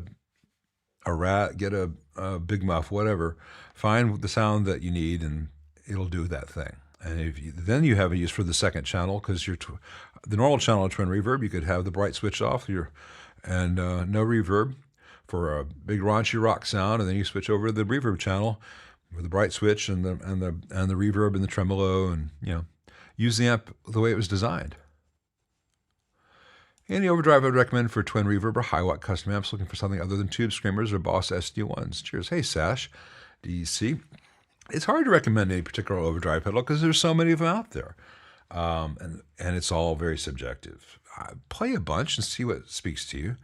Rat. Get a Big Muff. Whatever. Find the sound that you need, and it'll do that thing. And then you have a use for the second channel, because the normal channel of twin reverb, you could have the bright switch off and no reverb for a big raunchy rock sound, and then you switch over to the reverb channel with the bright switch and the reverb and the tremolo, and use the amp the way it was designed. Any overdrive I would recommend for twin reverb or high watt custom amps looking for something other than Tube Screamers or Boss SD1s. Cheers. Hey Sash, DC. It's hard to recommend any particular overdrive pedal because there's so many of them out there, and it's all very subjective. Play a bunch and see what speaks to you.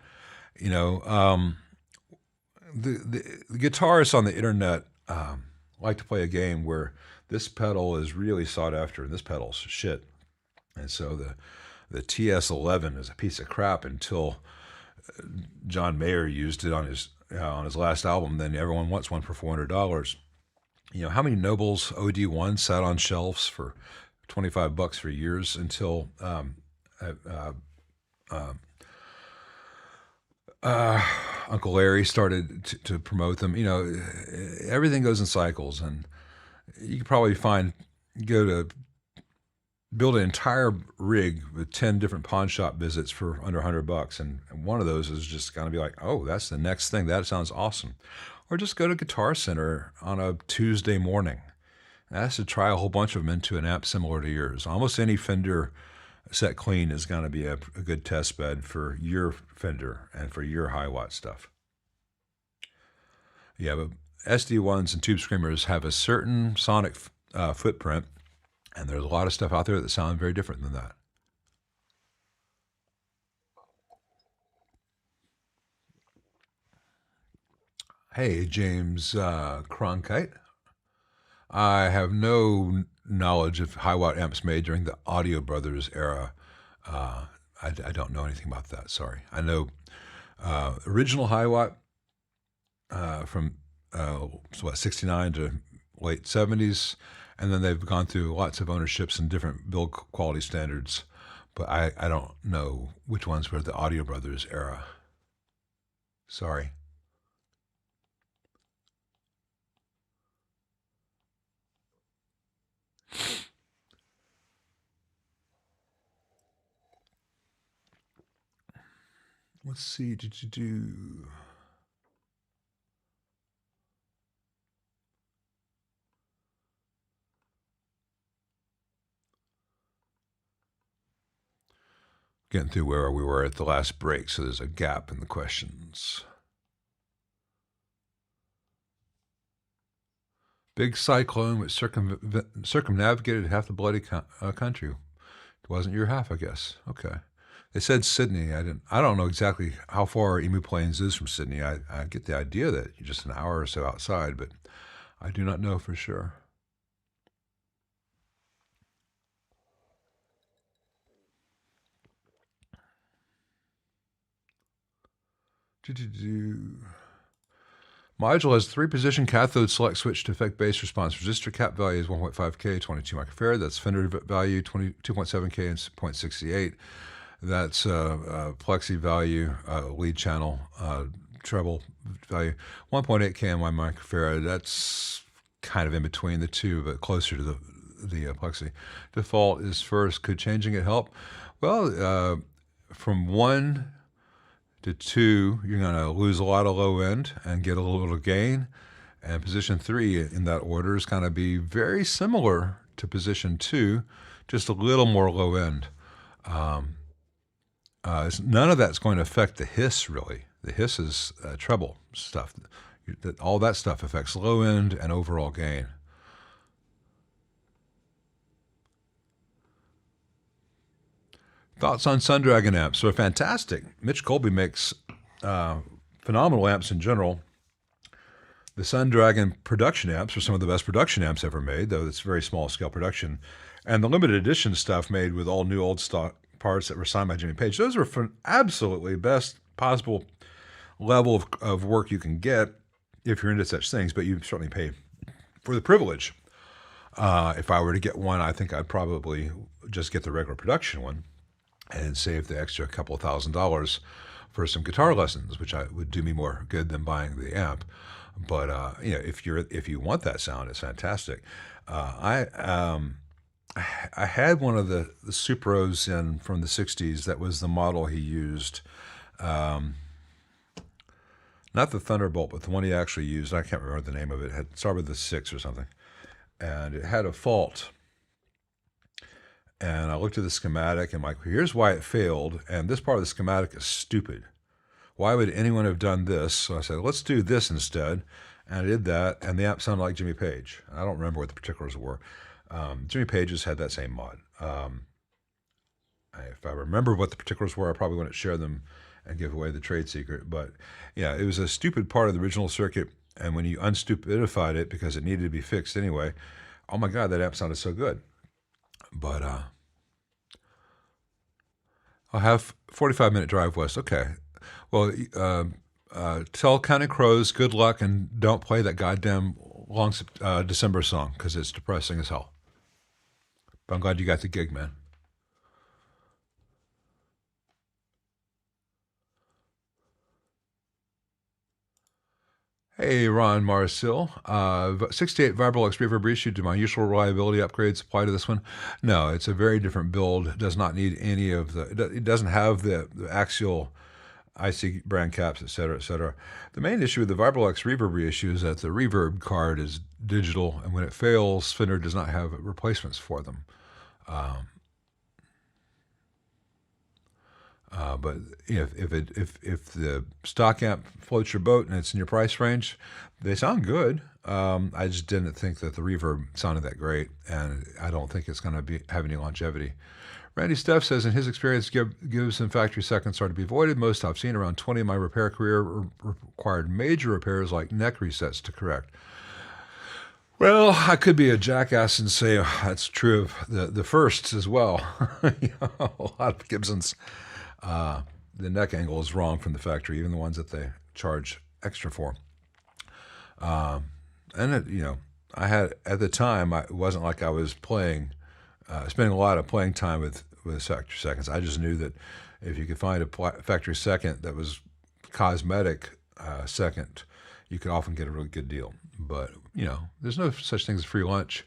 The guitarists on the internet like to play a game where this pedal is really sought after and this pedal's shit, and so the TS11 is a piece of crap until John Mayer used it on his last album. Then everyone wants one for $400. How many Nobles OD1 sat on shelves for $25 for years until Uncle Larry started to promote them. Everything goes in cycles, and you could probably go to build an entire rig with 10 different pawn shop visits for under $100, and one of those is just going to be like, oh, that's the next thing. That sounds awesome. Or just go to Guitar Center on a Tuesday morning. Ask to try a whole bunch of them into an amp similar to yours. Almost any Fender set clean is going to be a good test bed for your Fender and for your high watt stuff. Yeah, but SD1s and Tube Screamers have a certain sonic footprint, and there's a lot of stuff out there that sound very different than that. Hey, James Cronkite. I have no knowledge of high watt amps made during the Audio Brothers era. I don't know anything about that. Sorry. I know original high watt from 69 to late 70s, and then they've gone through lots of ownerships and different build quality standards, but I don't know which ones were the Audio Brothers era. Sorry. Let's see, did you do... Getting through where we were at the last break, so there's a gap in the questions. Big cyclone which circumnavigated half the bloody country. It wasn't your half, I guess. Okay. They said Sydney. I don't know exactly how far Emu Plains is from Sydney. I get the idea that you're just an hour or so outside, but I do not know for sure. Module has 3-position cathode select switch to affect bass response. Resistor cap value is 1.5K, 22 microfarad. That's Fender value, 2.7K and 0.68. That's plexi value, lead channel, treble value, 1.8K and 1 microfarad. That's kind of in between the two, but closer to the plexi. Default is first. Could changing it help? Well, from 1 to 2, you're going to lose a lot of low end and get a little gain. And position 3 in that order is going to be very similar to position 2, just a little more low end. None of that's going to affect the hiss, really. The hiss is treble stuff. All that stuff affects low end and overall gain. Thoughts on Sundragon amps? They're fantastic. Mitch Colby makes phenomenal amps in general. The Sundragon production amps are some of the best production amps ever made, though it's very small scale production. And the limited edition stuff made with all new old stock parts that were signed by Jimmy Page, those are absolutely best possible level of work you can get. if you're into such things, but you certainly pay for the privilege. If I were to get one, I think I'd probably just get the regular production one and save the extra couple of $1,000s for some guitar lessons, which would do me more good than buying the amp. But if you want that sound, it's fantastic. I had one of the Supros from the '60s. That was the model he used. Not the Thunderbolt, but the one he actually used. I can't remember the name of it. It had started with the 6 or something, and it had a fault. And I looked at the schematic and I'm like, here's why it failed. And this part of the schematic is stupid. Why would anyone have done this? So I said, let's do this instead. And I did that, and the amp sounded like Jimmy Page. I don't remember what the particulars were. Jimmy Page's had that same mod. If I remember what the particulars were, I probably wouldn't share them and give away the trade secret. But yeah, it was a stupid part of the original circuit. And when you unstupidified it because it needed to be fixed anyway, oh my God, that amp sounded so good. But I'll have 45-minute drive west. Okay. Well, tell Counting Crows good luck and don't play that goddamn long December song because it's depressing as hell. But I'm glad you got the gig, man. Hey, Ron Marcil. 68 Vibrolux Reverb reissue. Do my usual reliability upgrades apply to this one? No, it's a very different build. It does not need any of the... It doesn't have the axial IC brand caps, et cetera, et cetera. The main issue with the Vibrolux Reverb reissue is that the reverb card is digital, and when it fails, Fender does not have replacements for them. But if the stock amp floats your boat and it's in your price range, they sound good. I just didn't think that the reverb sounded that great, and I don't think it's going to have any longevity. Randy Steff says, in his experience, Gibbs and factory seconds are to be avoided. Most I've seen, around 20 in my repair career, required major repairs like neck resets to correct. Well, I could be a jackass and say that's true of the firsts as well. A lot of Gibsons, the neck angle is wrong from the factory, even the ones that they charge extra for. I had at the time, it wasn't like I was playing, spending a lot of playing time with factory seconds. I just knew that if you could find a factory second that was cosmetic second, you could often get a really good deal. But there's no such thing as free lunch,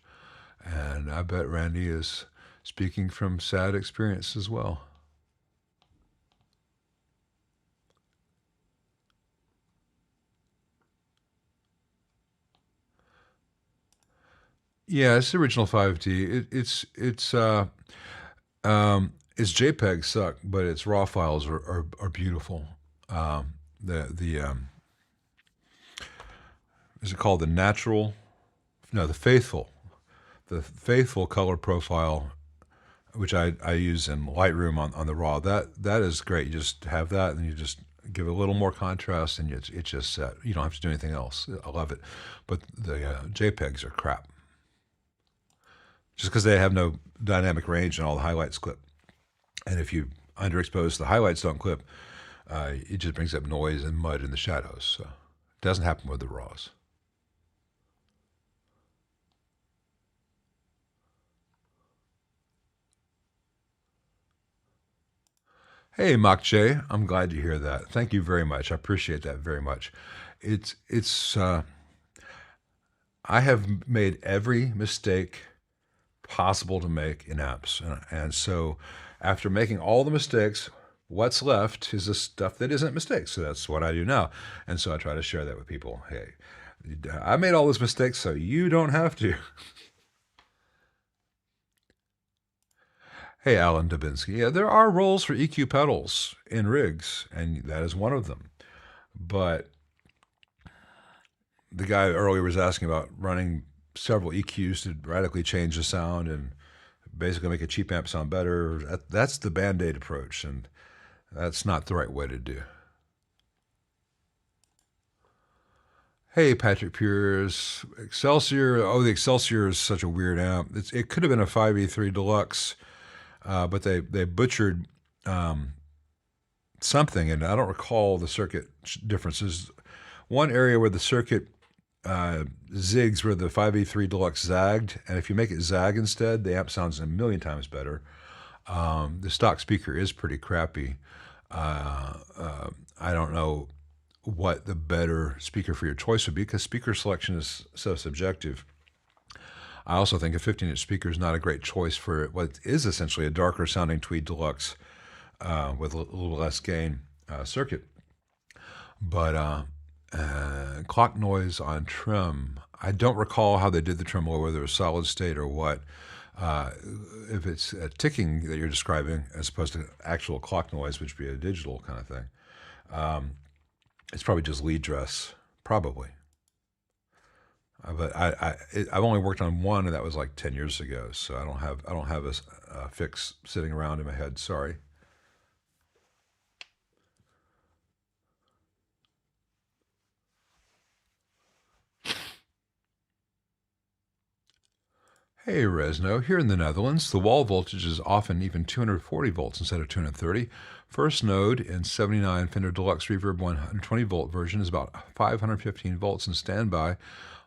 and I bet Randy is speaking from sad experience as well. Yeah, it's the original 5D. Its JPEG suck, but its RAW files are beautiful. Is it called the natural? No, the faithful. The faithful color profile, which I use in Lightroom on the RAW. That is great. You just have that, and you just give a little more contrast, and it's just set. You don't have to do anything else. I love it. But the JPEGs are crap. Just because they have no dynamic range and all the highlights clip. And if you underexpose, the highlights don't clip. It just brings up noise and mud in the shadows. So it doesn't happen with the RAWs. Hey, Mach J, I'm glad to hear that. Thank you very much. I appreciate that very much. I have made every mistake possible to make in apps. And so after making all the mistakes, what's left is the stuff that isn't mistakes. So that's what I do now. And so I try to share that with people. Hey, I made all those mistakes, so you don't have to. Hey, Alan Dubinsky. Yeah, there are roles for EQ pedals in rigs, and that is one of them. But the guy earlier was asking about running several EQs to radically change the sound and basically make a cheap amp sound better. That's the Band-Aid approach, and that's not the right way to do. Hey, Patrick Piers. Excelsior. Oh, the Excelsior is such a weird amp. It could have been a 5E3 Deluxe, but they butchered something, and I don't recall the circuit differences. one area where the circuit zigs where the 583 Deluxe zagged, and if you make it zag instead, the amp sounds a million times better. The stock speaker is pretty crappy. I don't know what the better speaker for your choice would be because speaker selection is so subjective. I also think a 15-inch speaker is not a great choice for what is essentially a darker sounding Tweed Deluxe with a little less gain circuit. But clock noise on trim, I don't recall how they did the tremolo, whether it was solid state or what. If it's a ticking that you're describing as opposed to actual clock noise, which would be a digital kind of thing, it's probably just lead dress, probably. But I've only worked on one, and that was like 10 years ago. So I don't have a fix sitting around in my head. Sorry. Hey, Resno. Here in the Netherlands, the wall voltage is often even 240 volts instead of 230. First node in 79 Fender Deluxe Reverb 120 volt version is about 515 volts in standby.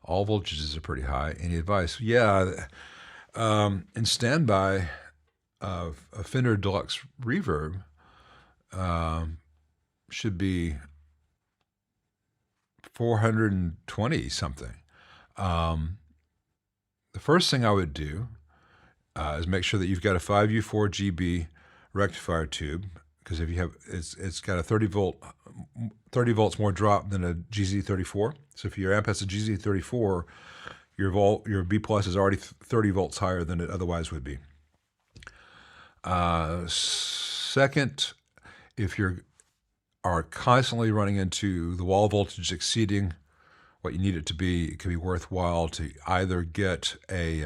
All voltages are pretty high. Any advice? Yeah, in standby of a Fender Deluxe Reverb should be 420 something. The first thing I would do is make sure that you've got a 5U4GB rectifier tube, because if you have, it's got a 30 volts more drop than a GZ34. So if your amp has a GZ34, your B plus is already 30 volts higher than it otherwise would be. Second, if you are constantly running into the wall voltage exceeding what you need it to be, it can be worthwhile to either get a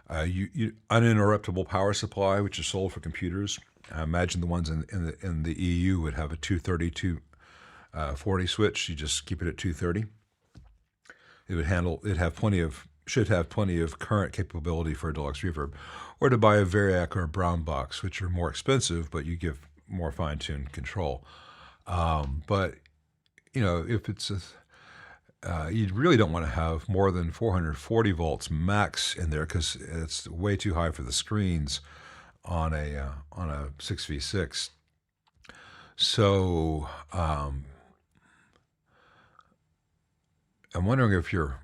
uninterruptible power supply, which is sold for computers. I imagine the ones in the EU would have a 230 240 switch. You just keep it at 230. Should have plenty of current capability for a Deluxe Reverb, or to buy a Variac or a Brown box, which are more expensive, but you give more fine-tuned control. But if it's you really don't want to have more than 440 volts max in there because it's way too high for the screens on a 6v6. So I'm wondering if your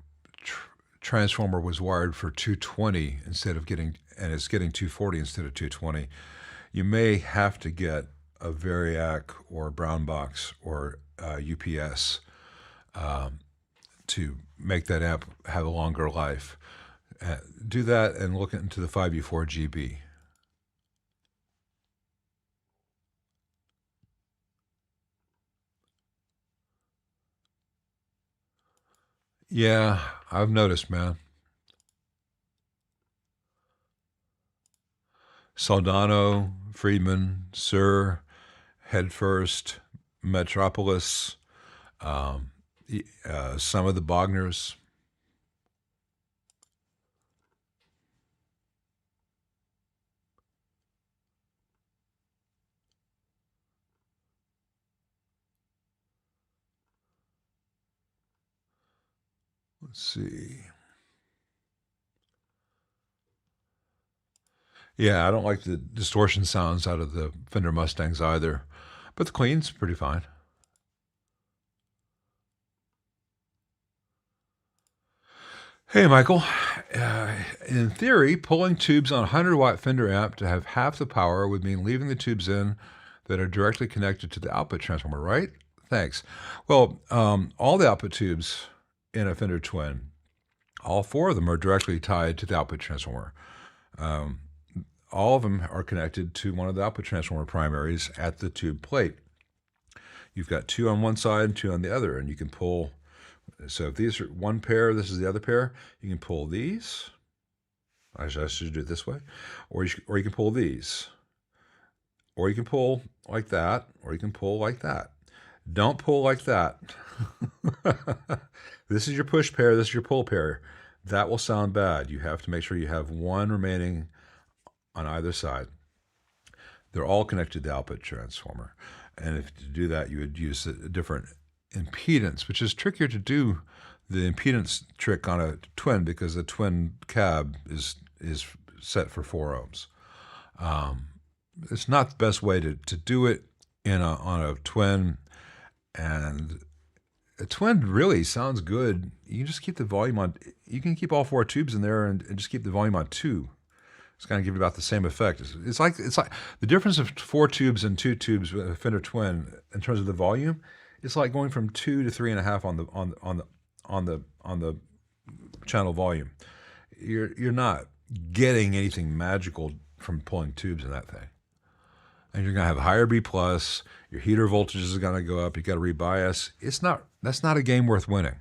transformer was wired for 220 and it's getting 240 instead of 220. You may have to get a Variac or a Brown box or UPS to make that amp have a longer life. Do that and look into the 5U4GB. Yeah, I've noticed, man. Soldano, Friedman, Sir, Headfirst, Metropolis, some of the Bogners. Let's see. Yeah, I don't like the distortion sounds out of the Fender Mustangs either, but the clean's pretty fine. Hey, Michael. In theory, pulling tubes on a 100-watt Fender amp to have half the power would mean leaving the tubes in that are directly connected to the output transformer, right? Thanks. Well, all the output tubes in a Fender Twin, all four of them are directly tied to the output transformer. All of them are connected to one of the output transformer primaries at the tube plate. You've got two on one side and two on the other, and you can pull. So if these are one pair, this is the other pair, you can pull these. I should do it this way. Or you can pull these. Or you can pull like that, or you can pull like that. Don't pull like that. This is your push pair, this is your pull pair. That will sound bad. You have to make sure you have one remaining on either side. They're all connected to the output transformer. And if to do that, you would use a different impedance, which is trickier to do the impedance trick on a twin because the twin cab is set for 4 ohms. It's not the best way to do it on a twin, and a twin really sounds good. You can just keep the volume on. You can keep all 4 tubes in there and just keep the volume on 2. It's going to give you about the same effect. It's like the difference of 4 tubes and 2 tubes with a Fender Twin in terms of the volume. It's like going from 2 to 3.5 on the channel volume. You're not getting anything magical from pulling tubes in that thing. And you're going to have higher B plus. Your heater voltages are going to go up. You got to rebias. That's not a game worth winning.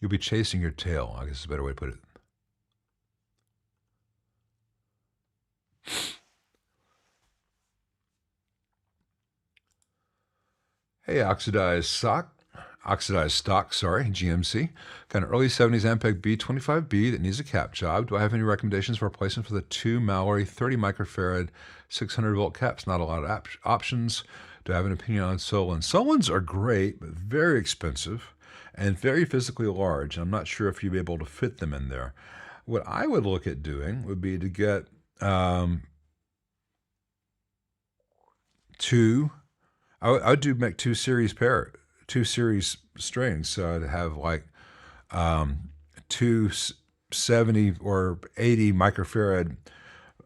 You'll be chasing your tail, I guess is a better way to put it. Hey, Oxidized Stock, GMC. Got an early 70s Ampeg B25B that needs a cap job. Do I have any recommendations for replacement for the 2 Mallory 30 microfarad 600 volt caps? Not a lot of options. Do I have an opinion on Solens? Solens are great, but very expensive and very physically large. I'm not sure if you'd be able to fit them in there. What I would look at doing would be to get make 2 series strings. So I'd have like 2 70 or 80 microfarad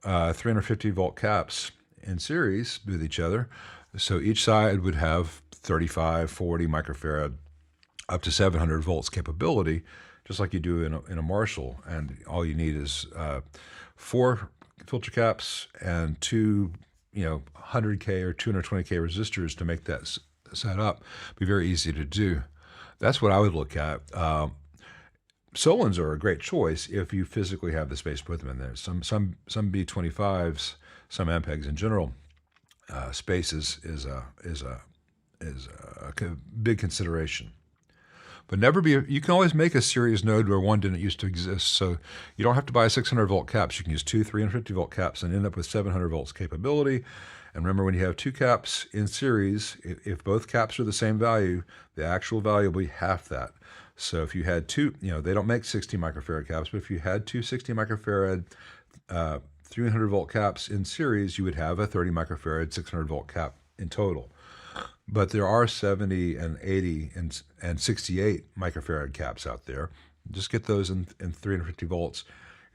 350 volt caps in series with each other. So each side would have 35, 40 microfarad up to 700 volts capability, just like you do in a Marshall. And all you need is 4 filter caps and 2 100K or 220K resistors to make that set up. Be very easy to do. That's what I would look at. Solens are a great choice if you physically have the space to put them in there. Some B25s, some Ampegs in general, space is a big consideration. But you can always make a series node where one didn't used to exist. So you don't have to buy 600 volt caps. You can use 2 350 volt caps and end up with 700 volts capability. And remember, when you have 2 caps in series, if both caps are the same value, the actual value will be half that. So if you had 2, they don't make 60 microfarad caps, but if you had 2 60 microfarad 300 volt caps in series, you would have a 30 microfarad 600 volt cap in total. But there are 70 and 80 and 68 microfarad caps out there. Just get those in 350 volts.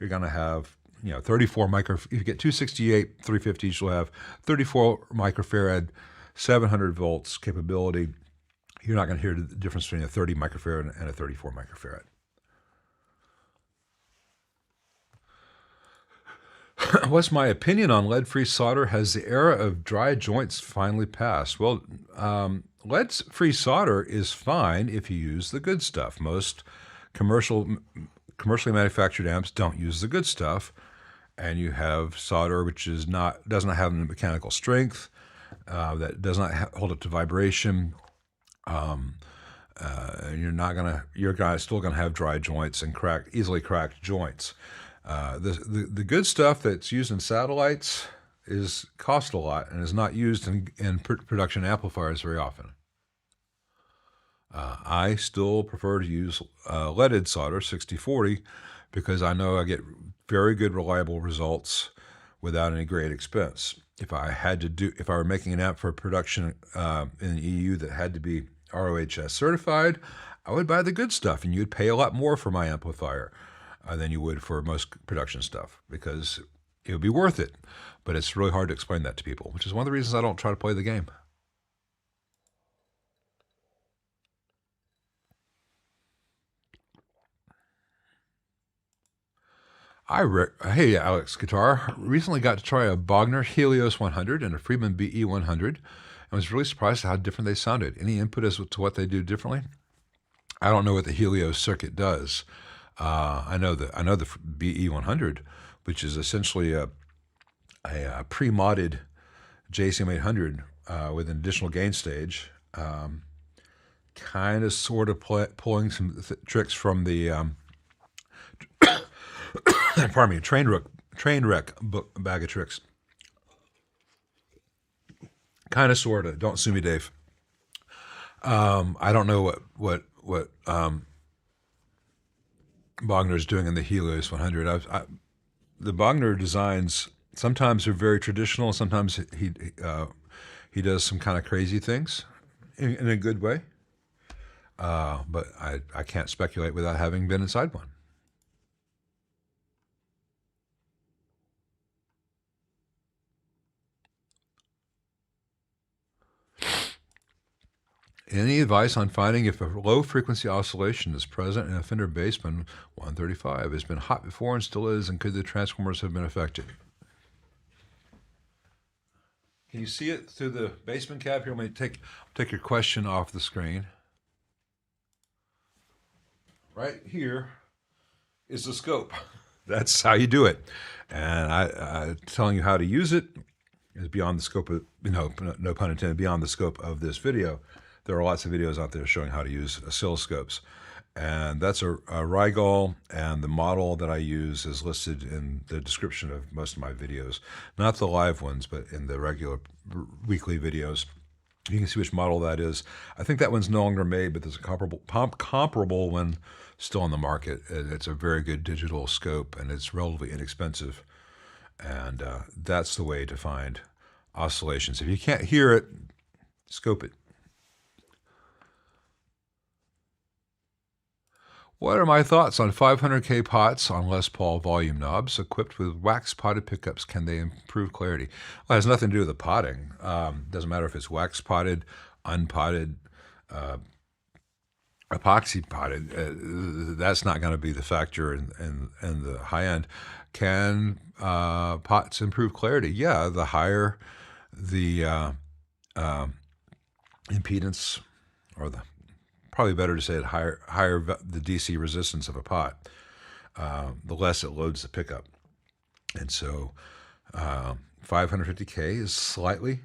You're going to have 34 if you get 268 350s, you'll have 34 microfarad 700 volts capability. You're not going to hear the difference between a 30 microfarad and a 34 microfarad. What's my opinion on lead-free solder? Has the era of dry joints finally passed? Well, lead-free solder is fine if you use the good stuff. Most commercially manufactured amps don't use the good stuff, and you have solder which doesn't have the mechanical strength, that does not hold up to vibration. And you're still gonna have dry joints and easily cracked joints. The good stuff that's used in satellites costs a lot and is not used in production amplifiers very often. I still prefer to use leaded solder 6040 because I know I get very good reliable results without any great expense. If I were making an amp for production in the EU that had to be ROHS certified, I would buy the good stuff, and you'd pay a lot more for my amplifier than you would for most production stuff because it would be worth it. But it's really hard to explain that to people, which is one of the reasons I don't try to play the game. Hey, Alex Guitar. Recently got to try a Bogner Helios 100 and a Friedman BE 100 and was really surprised at how different they sounded. Any input as to what they do differently? I don't know what the Helios circuit does. I know the BE 100, which is essentially a pre-modded JCM 800 with an additional gain stage, kind of sort of pulling some tricks from the pardon me, train wreck bag of tricks. Kind of, sort of. Don't sue me, Dave. I don't know what Bogner's doing in the Helios 100. The Bogner designs sometimes are very traditional. Sometimes he does some kind of crazy things in a good way. But I can't speculate without having been inside one. Any advice on finding if a low frequency oscillation is present in a Fender Bassman 135? It's been hot before and still is, and could the transformers have been affected? Can you see it through the Bassman cap here? Let me take your question off the screen. Right here is the scope. That's how you do it. And I telling you how to use it is beyond the scope of, no pun intended, beyond the scope of this video. There are lots of videos out there showing how to use oscilloscopes. And that's a Rigol, and the model that I use is listed in the description of most of my videos. Not the live ones, but in the regular weekly videos. You can see which model that is. I think that one's no longer made, but there's a comparable one still on the market. It's a very good digital scope, and it's relatively inexpensive. And that's the way to find oscillations. If you can't hear it, scope it. What are my thoughts on 500K pots on Les Paul volume knobs equipped with wax potted pickups? Can they improve clarity? Well, it has nothing to do with the potting. Doesn't matter if it's wax potted, unpotted, epoxy potted. That's not going to be the factor in the high end. Can pots improve clarity? Yeah, the higher the impedance, or probably better to say it, higher the DC resistance of a pot, the less it loads the pickup. And so 550K is slightly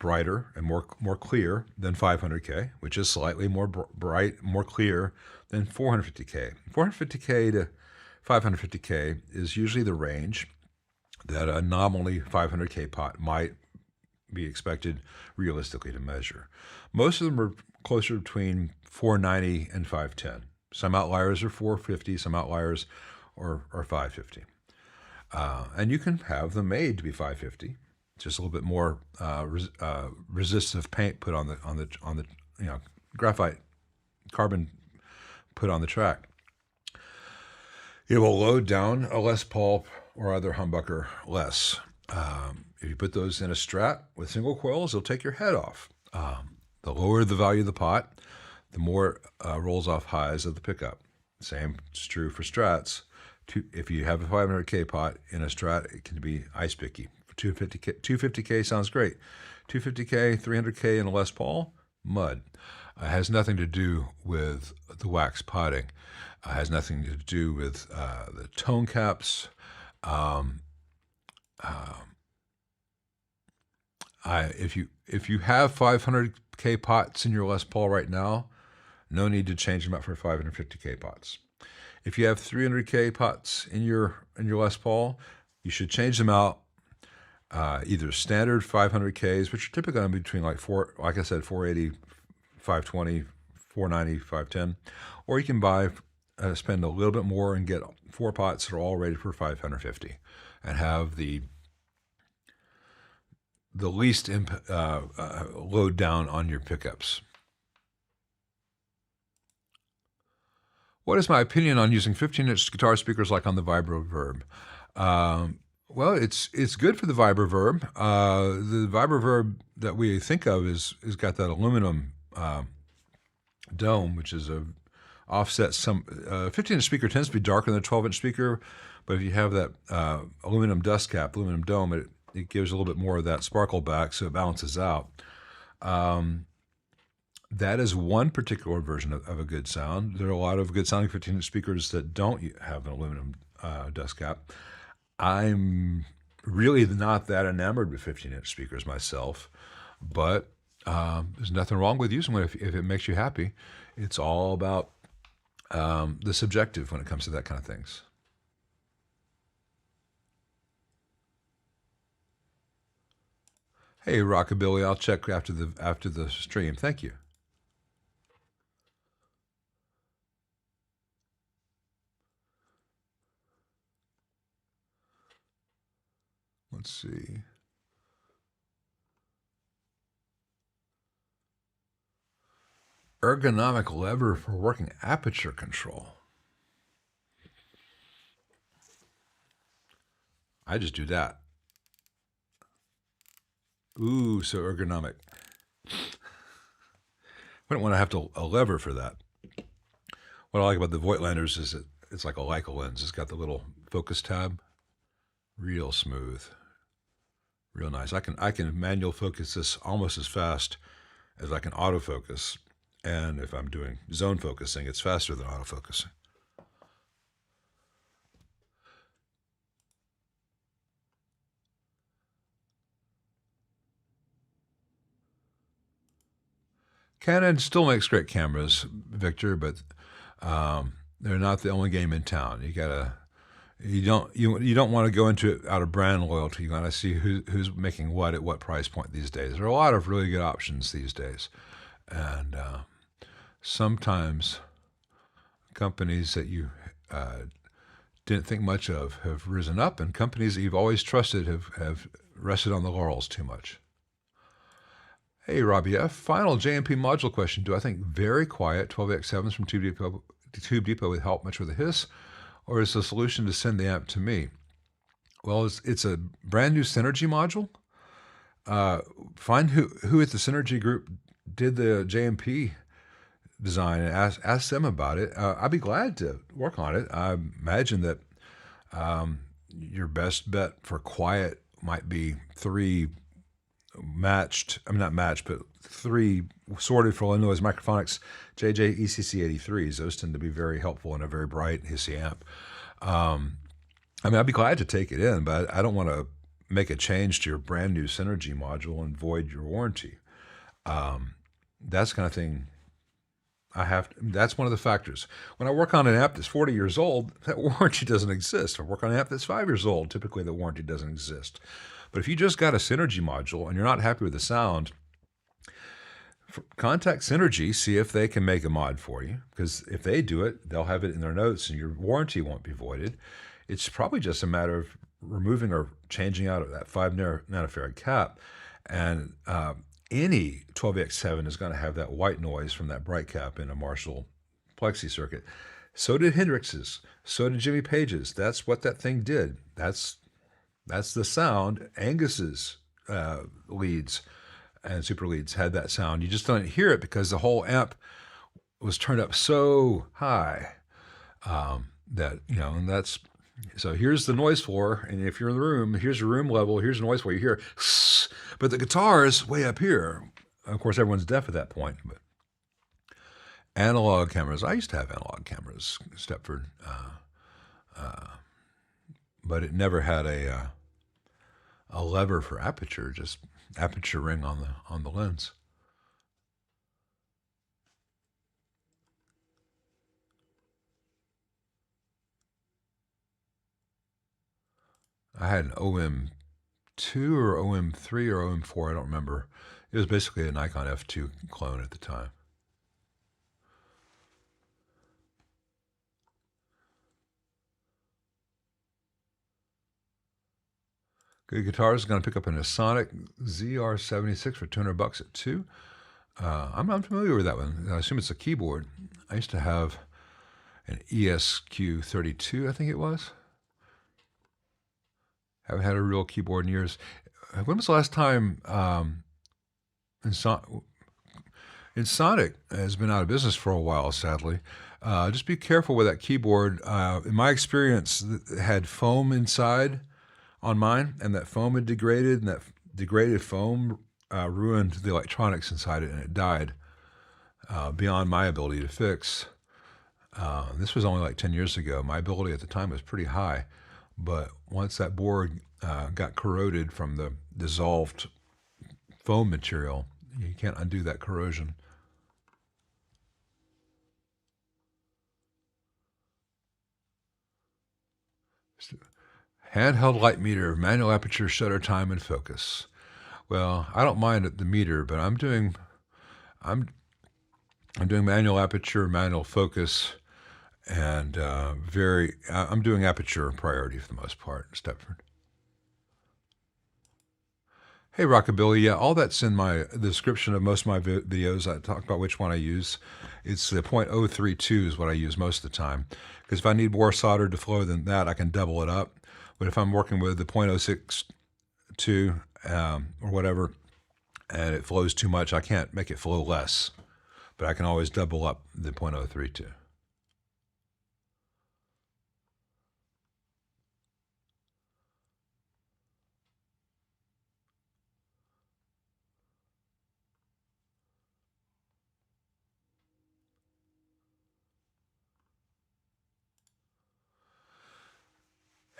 brighter and more clear than 500K, which is slightly more bright, more clear than 450K. 450K to 550K is usually the range that a nominally 500K pot might be expected realistically to measure. Most of them are closer between 490 and 510. Some outliers are 450, some outliers are 550. And you can have them made to be 550. Just a little bit more resistive paint put on the graphite carbon put on the track. It will load down a Les Paul or other humbucker less. If you put those in a Strat with single coils, it'll take your head off. The lower the value of the pot, the more rolls off highs of the pickup. Same is true for Strats. If you have a 500K pot in a Strat, it can be ice picky. 250K sounds great. 250K, 300K in a Les Paul, mud. It has nothing to do with the wax potting. It has nothing to do with the tone caps. If you have 500K pots in your Les Paul right now, no need to change them out for 550K pots. If you have 300K pots in your Les Paul, you should change them out. Either standard 500Ks, which are typically going to be between like 480, 520, 490, 510, or you can spend a little bit more and get 4 pots that are all rated for 550, and have the least load down on your pickups. What is my opinion on using 15-inch guitar speakers like on the Vibroverb? Well, it's good for the Vibroverb. The Vibroverb that we think of is got that aluminum dome, which is a offset. 15-inch speaker tends to be darker than a 12-inch speaker, but if you have that aluminum dust cap, aluminum dome, it gives a little bit more of that sparkle back, so it balances out. That is one particular version of a good sound. There are a lot of good sounding 15-inch speakers that don't have an aluminum dust cap. I'm really not that enamored with 15-inch speakers myself, but there's nothing wrong with using one if it makes you happy. It's all about the subjective when it comes to that kind of things. Hey, Rockabilly, I'll check after the stream. Thank you. Let's see. Ergonomic lever for working aperture control. I just do that. Ooh, so ergonomic. I don't want to have a lever for that. What I like about the Voigtlanders is it's like a Leica lens. It's got the little focus tab. Real smooth. Real nice. I can manual focus this almost as fast as I can autofocus. And if I'm doing zone focusing, it's faster than autofocusing. Canon still makes great cameras, Victor, but they're not the only game in town. You don't want to go into it out of brand loyalty. You want to see who's making what at what price point these days. There are a lot of really good options these days, and sometimes companies that you didn't think much of have risen up, and companies that you've always trusted have rested on the laurels too much. Hey, Robbie F. Final JMP module question. Do I think very quiet 12x7s from Tube Depot would help much with the hiss, or is the solution to send the amp to me? Well, it's a brand new Synergy module. Find who at the Synergy group did the JMP design and ask them about it. I'd be glad to work on it. I imagine that your best bet for quiet might be three sorted for low noise Microphonics JJ ECC83s. Those tend to be very helpful in a very bright hissy amp. I'd be glad to take it in, but I don't want to make a change to your brand new Synergy module and void your warranty. That's the kind of thing that's one of the factors. When I work on an app that's 40 years old, that warranty doesn't exist. If I work on an app that's 5 years old, typically the warranty doesn't exist. But if you just got a Synergy module and you're not happy with the sound, contact Synergy, see if they can make a mod for you. Because if they do it, they'll have it in their notes and your warranty won't be voided. It's probably just a matter of removing or changing out of that 5 nanofarad cap. And any 12x7 is going to have that white noise from that bright cap in a Marshall plexi circuit. So did Hendrix's. So did Jimmy Page's. That's what that thing did. That's the sound. Angus's leads and super leads had that sound. You just don't hear it because the whole amp was turned up so high that, and that's, so here's the noise floor. And if you're in the room, here's your room level, here's the noise floor. You hear, but the guitar is way up here. Of course, everyone's deaf at that point. But analog cameras, I used to have analog cameras, Stepford, but it never had a lever for aperture, just aperture ring on the lens. I had an OM2 or OM3 or OM4, I don't remember. It was basically a Nikon F2 clone at the time. Good Guitars is going to pick up an Sonic ZR76 for $200 at 2. I'm not familiar with that one. I assume it's a keyboard. I used to have an ESQ32, I think it was. Haven't had a real keyboard in years. When was the last time Sonic has been out of business for a while, sadly. Just be careful with that keyboard. In my experience, it had foam inside on mine, and that foam had degraded, and that degraded foam ruined the electronics inside it, and it died beyond my ability to fix. This was only like 10 years ago. My ability at the time was pretty high, but once that board got corroded from the dissolved foam material, you can't undo that corrosion. Handheld light meter, manual aperture, shutter time, and focus. Well, I don't mind the meter, but I'm I'm doing manual aperture, manual focus, and I'm doing aperture priority for the most part in Stepford. Hey, Rockabilly. Yeah, all that's in the description of most of my videos. I talk about which one I use. It's the .032 is what I use most of the time. Because if I need more solder to flow than that, I can double it up. But if I'm working with the .062 or whatever, and it flows too much, I can't make it flow less. But I can always double up the .032.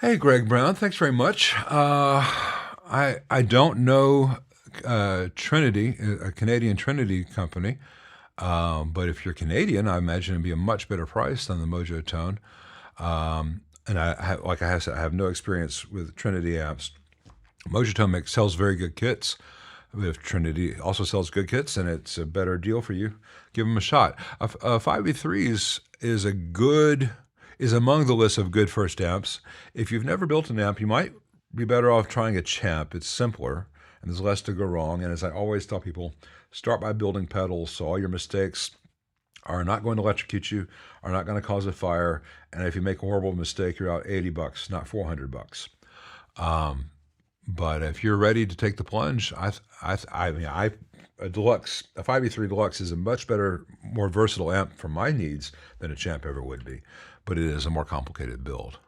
Hey, Greg Brown. Thanks very much. I don't know Trinity, a Canadian Trinity company. But if you're Canadian, I imagine it'd be a much better price than the Mojo Tone. And like I have said, I have no experience with Trinity amps. Mojo Tone sells very good kits. If Trinity also sells good kits, and it's a better deal for you, give them a shot. A 5v3 is among the list of good first amps. If you've never built an amp, you might be better off trying a Champ. It's simpler and there's less to go wrong. And as I always tell people, start by building pedals so all your mistakes are not going to electrocute you, are not going to cause a fire. And if you make a horrible mistake, you're out $80, not $400. But if you're ready to take the plunge, a deluxe, a 5v3 deluxe is a much better, more versatile amp for my needs than a Champ ever would be. But it is a more complicated build.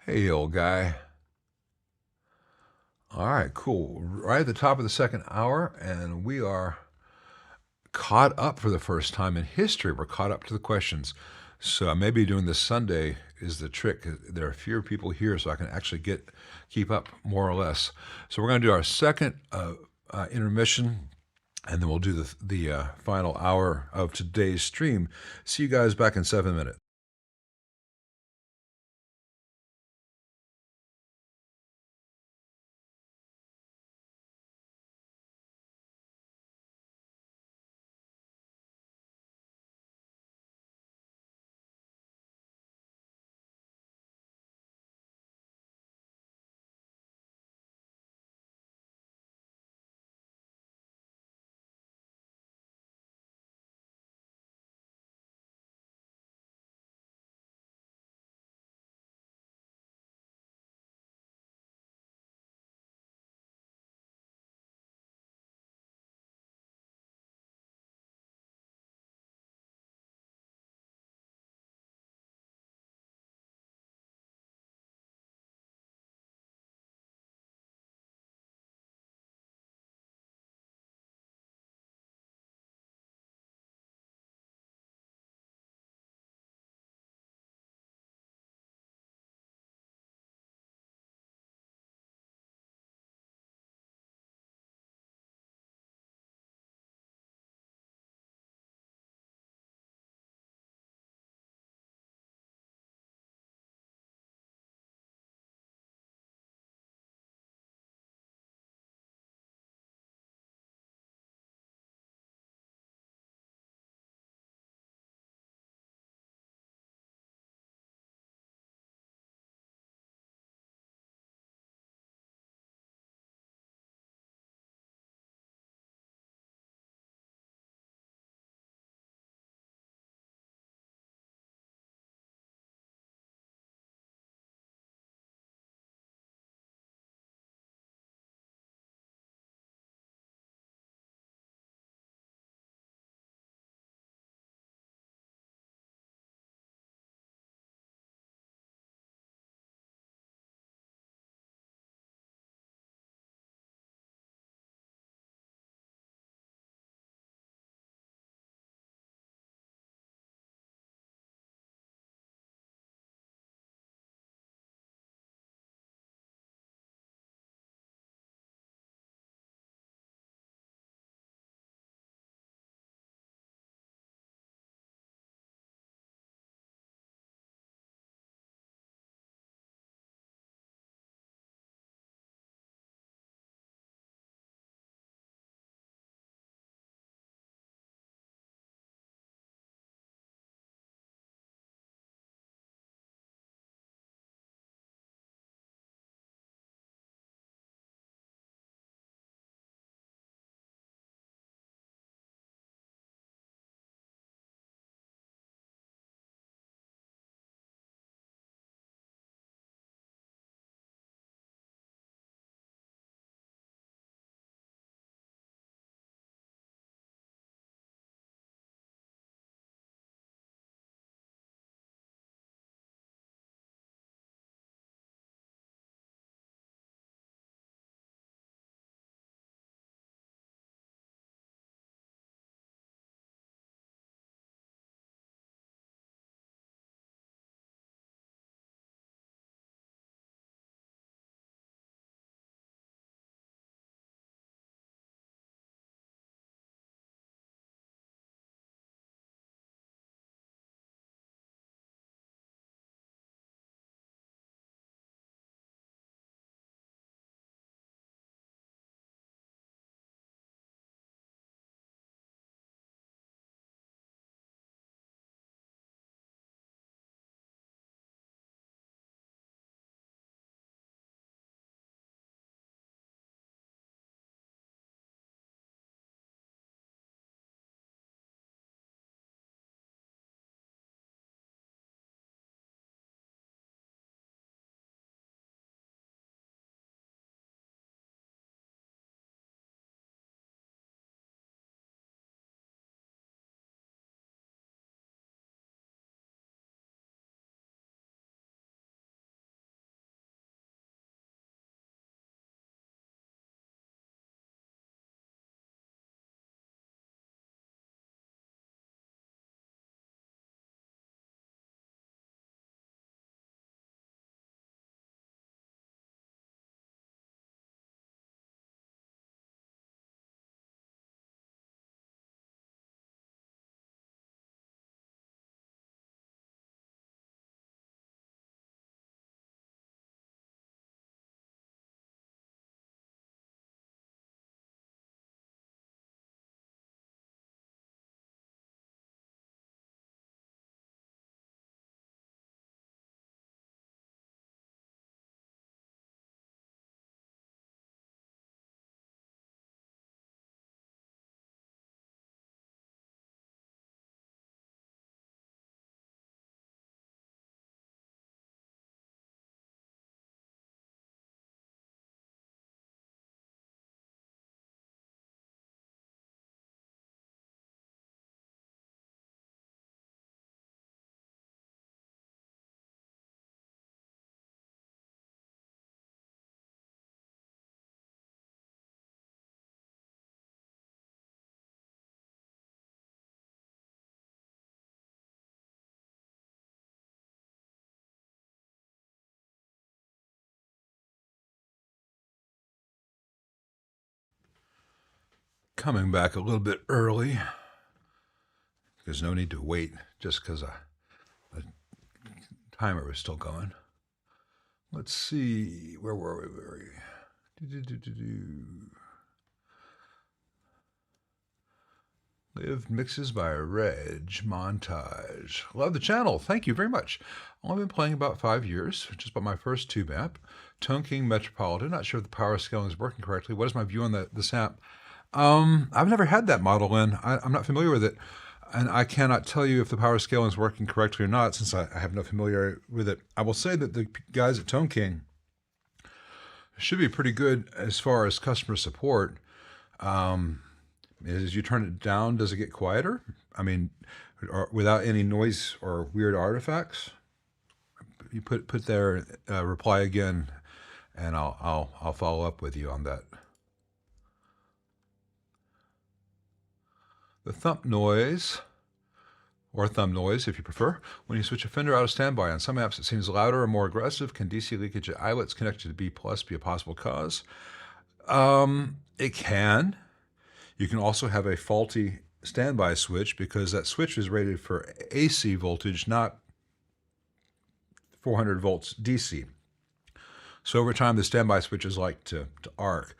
Hey, old guy. All right, cool. Right at the top of the second hour, and we are caught up for the first time in history. We're caught up to the questions. So maybe doing this Sunday is the trick. There are fewer people here, so I can actually keep up more or less. So we're going to do our second intermission, and then we'll do the final hour of today's stream. See you guys back in 7 minutes. coming back a little bit early. There's no need to wait just because the timer was still going. Let's see, where were we? Live Mixes by Reg Montage. Love the channel. Thank you very much. I've been playing about 5 years, just bought my first tube amp. Tone King Metropolitan. Not sure if the power scaling is working correctly. What is my view on this amp? I've never had that model in. I'm not familiar with it. And I cannot tell you if the power scaling is working correctly or not, since I have no familiarity with it. I will say that the guys at Tone King should be pretty good as far as customer support. As you turn it down, does it get quieter? I mean, without any noise or weird artifacts? You put there, reply again, and I'll follow up with you on that. The thump noise, or thumb noise if you prefer, when you switch a fender out of standby. On some amps it seems louder or more aggressive. Can DC leakage at eyelets connected to B plus be a possible cause? It can. You can also have a faulty standby switch because that switch is rated for AC voltage, not 400 volts DC. So over time the standby switches like to arc.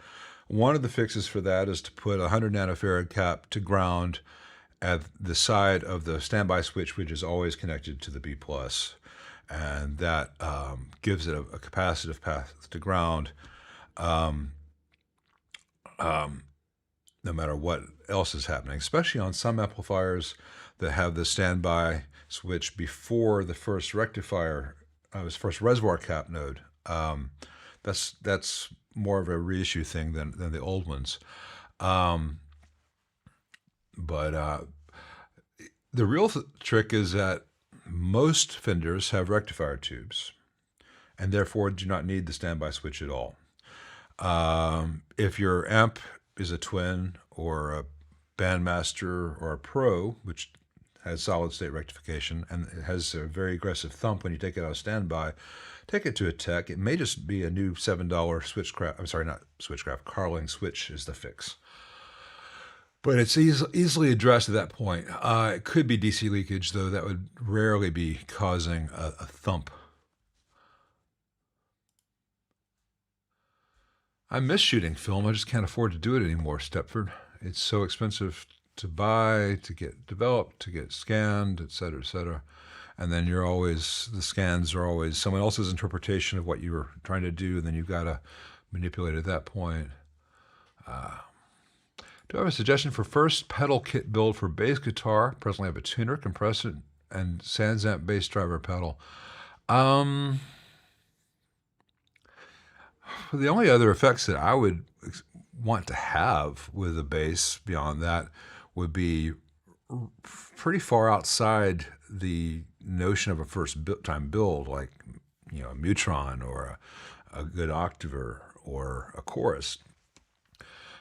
One of the fixes for that is to put a 100 nanofarad cap to ground at the side of the standby switch, which is always connected to the B+. And that gives it a capacitive path to ground no matter what else is happening, especially on some amplifiers that have the standby switch before the first rectifier, first reservoir cap node. That's more of a reissue thing than the old ones. But the real trick is that most Fenders have rectifier tubes and therefore do not need the standby switch at all. If your amp is a Twin or a Bandmaster or a Pro, which has solid state rectification and it has a very aggressive thump when you take it out of standby, take it to a tech. It may just be a new $7 Switchcraft. I'm sorry, not Switchcraft. Carling switch is the fix. But it's easily addressed at that point. It could be DC leakage, though that would rarely be causing a thump. I miss shooting film. I just can't afford to do it anymore, Stepford. It's so expensive to buy, to get developed, to get scanned, et cetera, et cetera. And then the scans are always someone else's interpretation of what you were trying to do, and then you've got to manipulate at that point. Do I have a suggestion for first pedal kit build for bass guitar? Presently I have a tuner, compressor, and SansAmp bass driver pedal. The only other effects that I would want to have with a bass beyond that would be pretty far outside the notion of a first time build, like a Mutron or a good octaver or a chorus.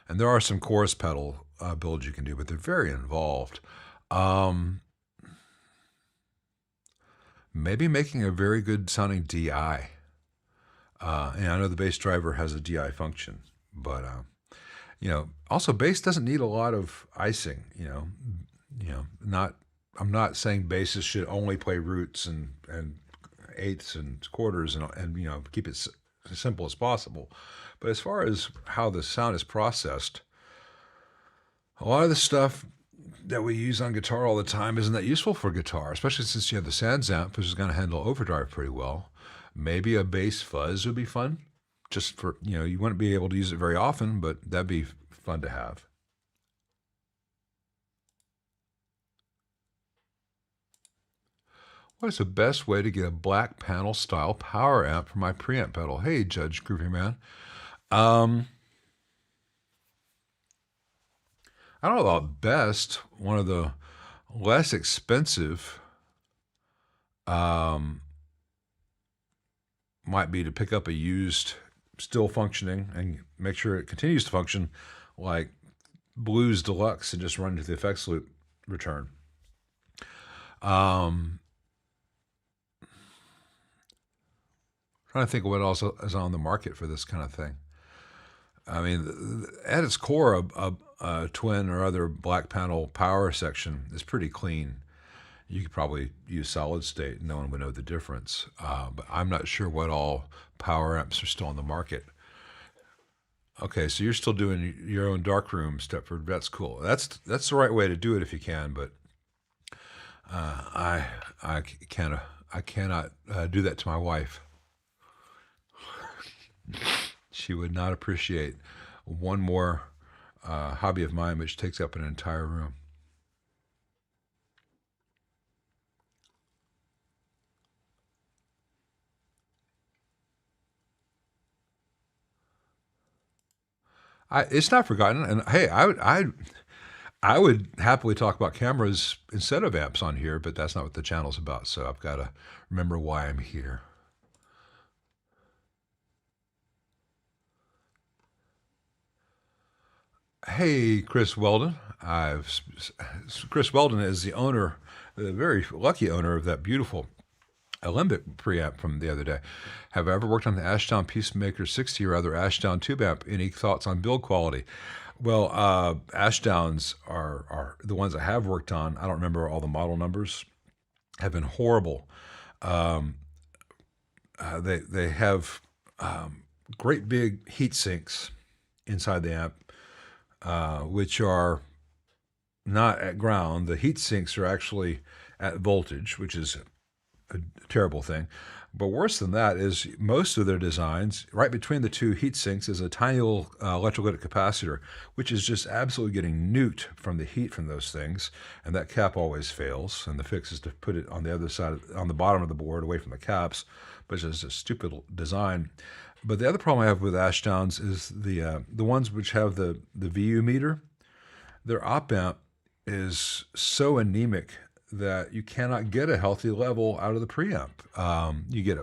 And there are some chorus pedal builds you can do, but they're very involved. Maybe making a very good sounding DI. And I know the bass driver has a DI function, but also bass doesn't need a lot of icing. I'm not saying basses should only play roots and eighths and quarters and keep it as simple as possible. But as far as how the sound is processed, a lot of the stuff that we use on guitar all the time isn't that useful for guitar, especially since you have the SansAmp, which is going to handle overdrive pretty well. Maybe a bass fuzz would be fun, just for, you wouldn't be able to use it very often, but that'd be fun to have. What is the best way to get a black panel style power amp for my preamp pedal? Hey, Judge Groovy Man. I don't know about best. One of the less expensive might be to pick up a used, still functioning, and make sure it continues to function, like Blues Deluxe, and just run into the effects loop return. Trying to think of what else is on the market for this kind of thing. I mean, at its core, a twin or other black panel power section is pretty clean. You could probably use solid state. No one would know the difference. But I'm not sure what all power amps are still on the market. Okay, so you're still doing your own dark room, Stepford. That's cool. That's the right way to do it if you can. But uh, I I can't I cannot do that to my wife. She would not appreciate one more hobby of mine, which takes up an entire room. It's not forgotten. And hey, I would happily talk about cameras instead of amps on here, but that's not what the channel's about. So I've got to remember why I'm here. Hey, Chris Weldon. Chris Weldon is the owner, the very lucky owner of that beautiful Alembic preamp from the other day. Have I ever worked on the Ashdown Peacemaker 60 or other Ashdown tube amp? Any thoughts on build quality? Well, Ashdowns are the ones I have worked on. I don't remember all the model numbers. Have been horrible. Um, they have great big heat sinks inside the amp, which are not at ground. The heat sinks are actually at voltage, which is a terrible thing. But worse than that is most of their designs, right between the two heat sinks, is a tiny little electrolytic capacitor, which is just absolutely getting nuked from the heat from those things. And that cap always fails. And the fix is to put it on the other side, on the bottom of the board, away from the caps, which is a stupid design. But the other problem I have with Ashdowns is the ones which have the VU meter. Their op amp is so anemic that you cannot get a healthy level out of the preamp. You get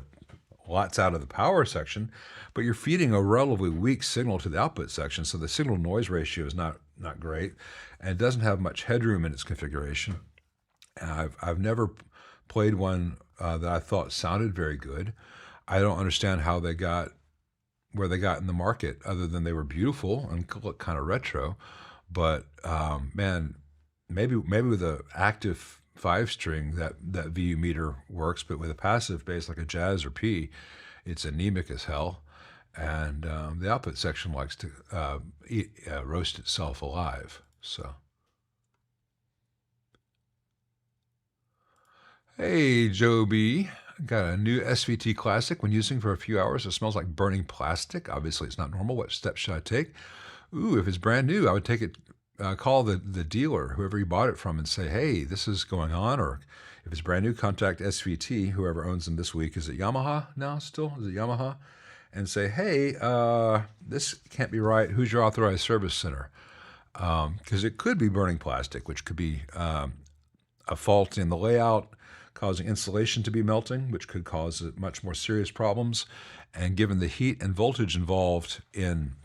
lots out of the power section, but you're feeding a relatively weak signal to the output section, so the signal noise ratio is not great, and it doesn't have much headroom in its configuration. I've never played one that I thought sounded very good. I don't understand how they got where they got in the market, other than they were beautiful and look kind of retro. But man, maybe with a active 5 string that VU meter works, but with a passive bass like a Jazz or P, it's anemic as hell, and the output section likes to roast itself alive. So, hey, Joe B. Got a new SVT Classic. When using for a few hours, it smells like burning plastic. Obviously, it's not normal. What steps should I take? Ooh, if it's brand new, I would take it, call the dealer, whoever you bought it from, and say, hey, this is going on. Or if it's brand new, contact SVT, whoever owns them this week. Is it Yamaha now still? Is it Yamaha? And say, hey, this can't be right. Who's your authorized service center? Because it could be burning plastic, which could be a fault in the layout, causing insulation to be melting, which could cause much more serious problems. And given the heat and voltage involved in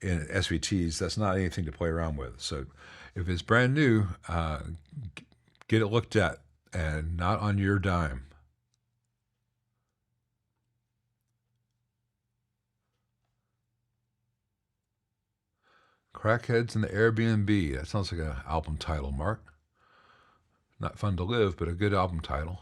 SVTs, that's not anything to play around with. So if it's brand new, get it looked at, and not on your dime. Crackheads in the Airbnb. That sounds like an album title, Mark. Not fun to live, but a good album title.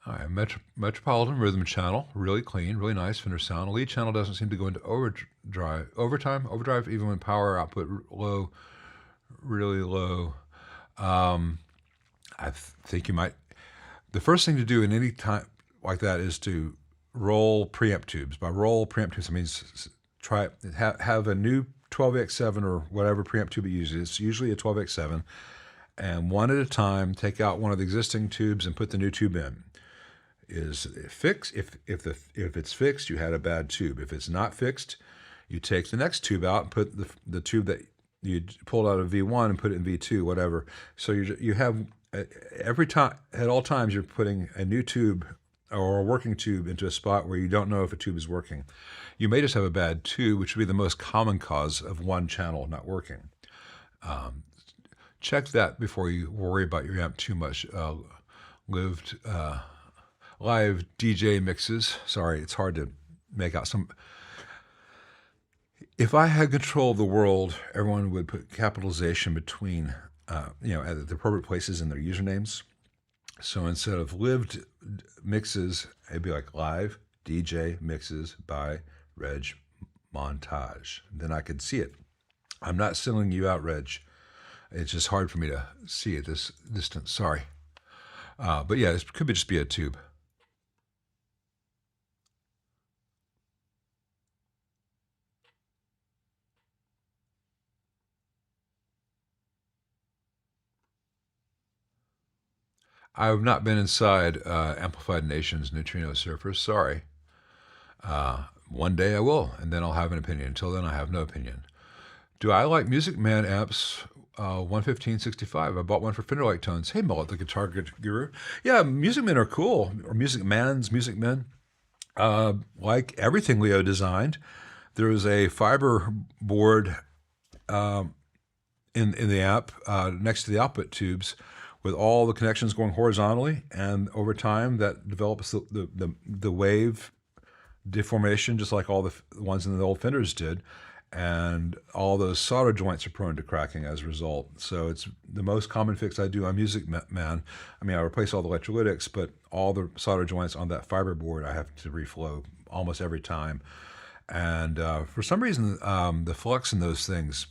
All right, Metropolitan Rhythm Channel, really clean, really nice Fender sound. Lead channel doesn't seem to go into overdrive, even when power output low, really low. I think you might. The first thing to do in any time like that is to roll preamp tubes. By roll preamp tubes, I mean have a new 12x7 or whatever preamp tube it uses. It's usually a 12x7, and one at a time, take out one of the existing tubes and put the new tube in. Is it fixed? If it's fixed, you had a bad tube. If it's not fixed, you take the next tube out and put the tube that you pulled out of V1 and put it in V2, whatever. So you have every time, at all times, you're putting a new tube or a working tube into a spot where you don't know if a tube is working. You may just have a bad tube, which would be the most common cause of one channel not working. Check that before you worry about your amp too much. lived live DJ mixes. Sorry, it's hard to make out some. If I had control of the world, everyone would put capitalization between, at the appropriate places in their usernames. So instead of lived mixes, it'd be like live DJ mixes by Reg Montage. Then I could see it. I'm not singling you out, Reg. It's just hard for me to see at this distance. Sorry. But yeah, it could just be a tube. I've not been inside Amplified Nation's neutrino surfers. Sorry. One day I will, and then I'll have an opinion. Until then, I have no opinion. Do I like Music Man amps? 11565. I bought one for Fender Like Tones. Hey, Mullet, the guitar guru. Yeah, Music Men are cool. Or Music Men. Like everything Leo designed, there is a fiber board in the amp next to the output tubes with all the connections going horizontally, and over time that develops the wave deformation, just like all the ones in the old Fenders did, and all those solder joints are prone to cracking as a result. So it's the most common fix I do on Music Man. I mean, I replace all the electrolytics, but all the solder joints on that fiber board I have to reflow almost every time. And for some reason, the flux in those things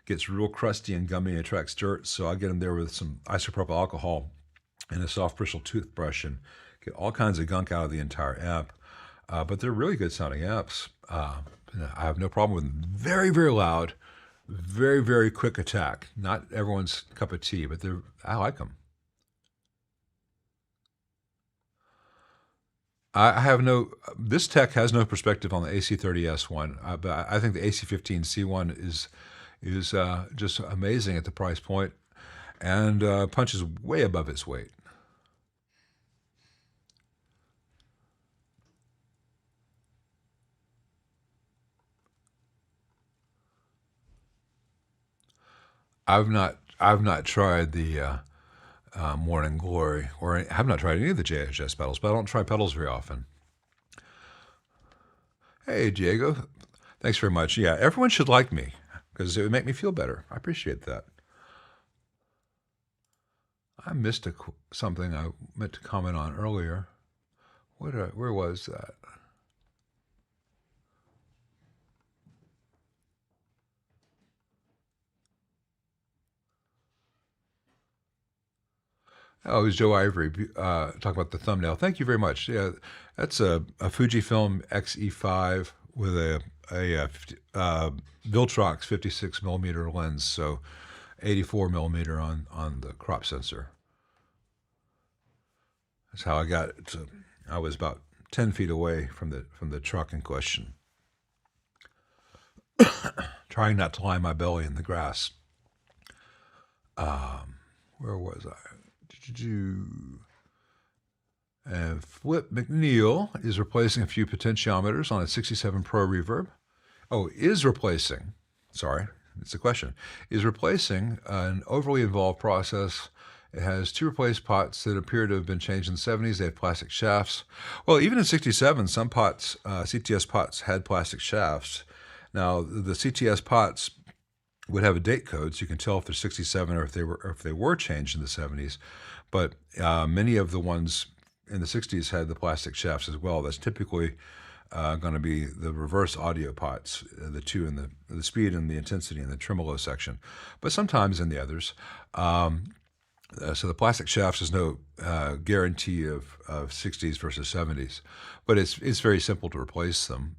gets real crusty and gummy and attracts dirt, so I get them there with some isopropyl alcohol and a soft bristle toothbrush and get all kinds of gunk out of the entire amp. But they're really good sounding amps. I have no problem with them. Very, very loud, very, very quick attack. Not everyone's cup of tea, but I like them. This tech has no perspective on the AC30S one, but I think the AC15C1 is just amazing at the price point and punches way above its weight. I've not tried the Morning Glory, or I have not tried any of the JHS pedals, but I don't try pedals very often. Hey, Diego, thanks very much. Yeah, everyone should like me because it would make me feel better. I appreciate that. I missed something I meant to comment on earlier. Where was that? Oh, it was Joe Ivory talking about the thumbnail. Thank you very much. Yeah, that's a Fujifilm X-E5 with a Viltrox 56 millimeter lens, so 84 millimeter on the crop sensor. That's how I got it. I was about 10 feet away from the truck in question, trying not to lie my belly in the grass. Where was I? And Flip McNeil is replacing a few potentiometers on a 67 Pro Reverb. Oh, is replacing. Sorry, it's a question. Is replacing an overly involved process. It has two replaced pots that appear to have been changed in the 70s. They have plastic shafts. Well, even in 67, some pots, CTS pots, had plastic shafts. Now, the CTS pots would have a date code, so you can tell if they're 67 or if they were changed in the 70s. But many of the ones in the 60s had the plastic shafts as well. That's typically going to be the reverse audio pots, the two in the speed and the intensity in the tremolo section, but sometimes in the others. So the plastic shafts is no guarantee of 60s versus 70s, but it's very simple to replace them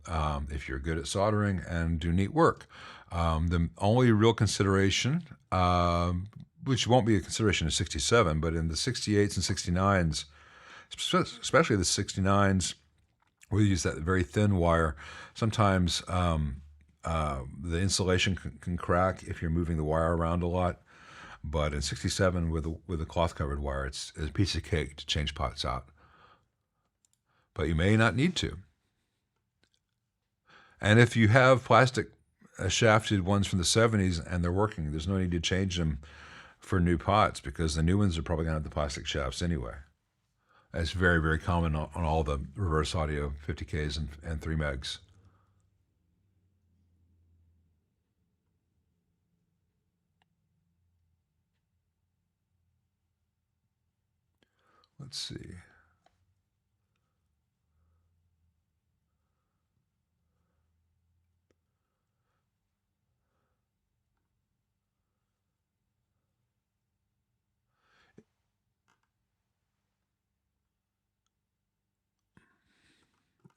if you're good at soldering and do neat work. The only real consideration, which won't be a consideration in 67, but in the 68s and 69s, especially the 69s, we use that very thin wire. Sometimes the insulation can crack if you're moving the wire around a lot. But in 67, with a cloth-covered wire, it's a piece of cake to change pots out. But you may not need to. And if you have plastic shafted ones from the 70s and they're working, there's no need to change them for new pots because the new ones are probably going to have the plastic shafts anyway. That's very, very common on all the reverse audio 50Ks and 3 megs. Let's see.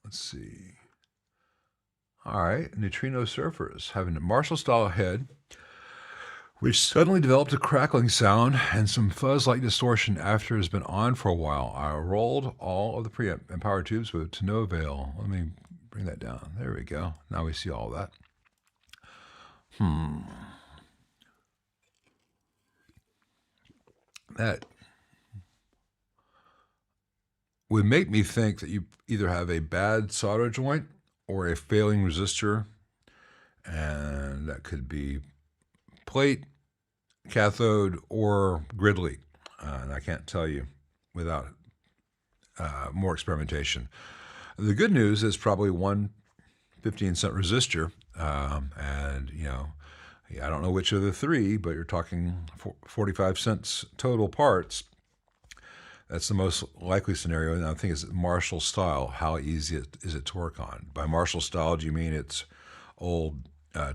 Let's see. All right, neutrino surfers having a Marshall-style head, which suddenly developed a crackling sound and some fuzz-like distortion after it has been on for a while. I rolled all of the preamp and power tubes, but to no avail. Let me bring that down. There we go. Now we see all that. That would make me think that you either have a bad solder joint or a failing resistor, and that could be plate, cathode, or grid leak. And I can't tell you without more experimentation. The good news is probably one 15-cent resistor, and I don't know which of the three, but you're talking 45 cents total parts. That's the most likely scenario, and I think it's Marshall style. How easy is it to work on? By Marshall style, do you mean it's old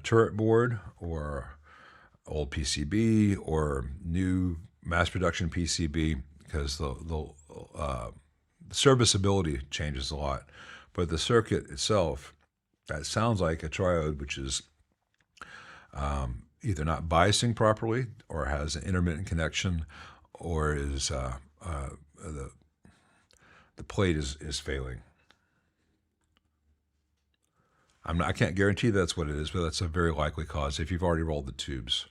turret board or old PCB or new mass production PCB? Because the serviceability changes a lot, but the circuit itself, that sounds like a triode, which is either not biasing properly or has an intermittent connection, or is the plate is failing. I can't guarantee that's what it is, but that's a very likely cause if you've already rolled the tubes.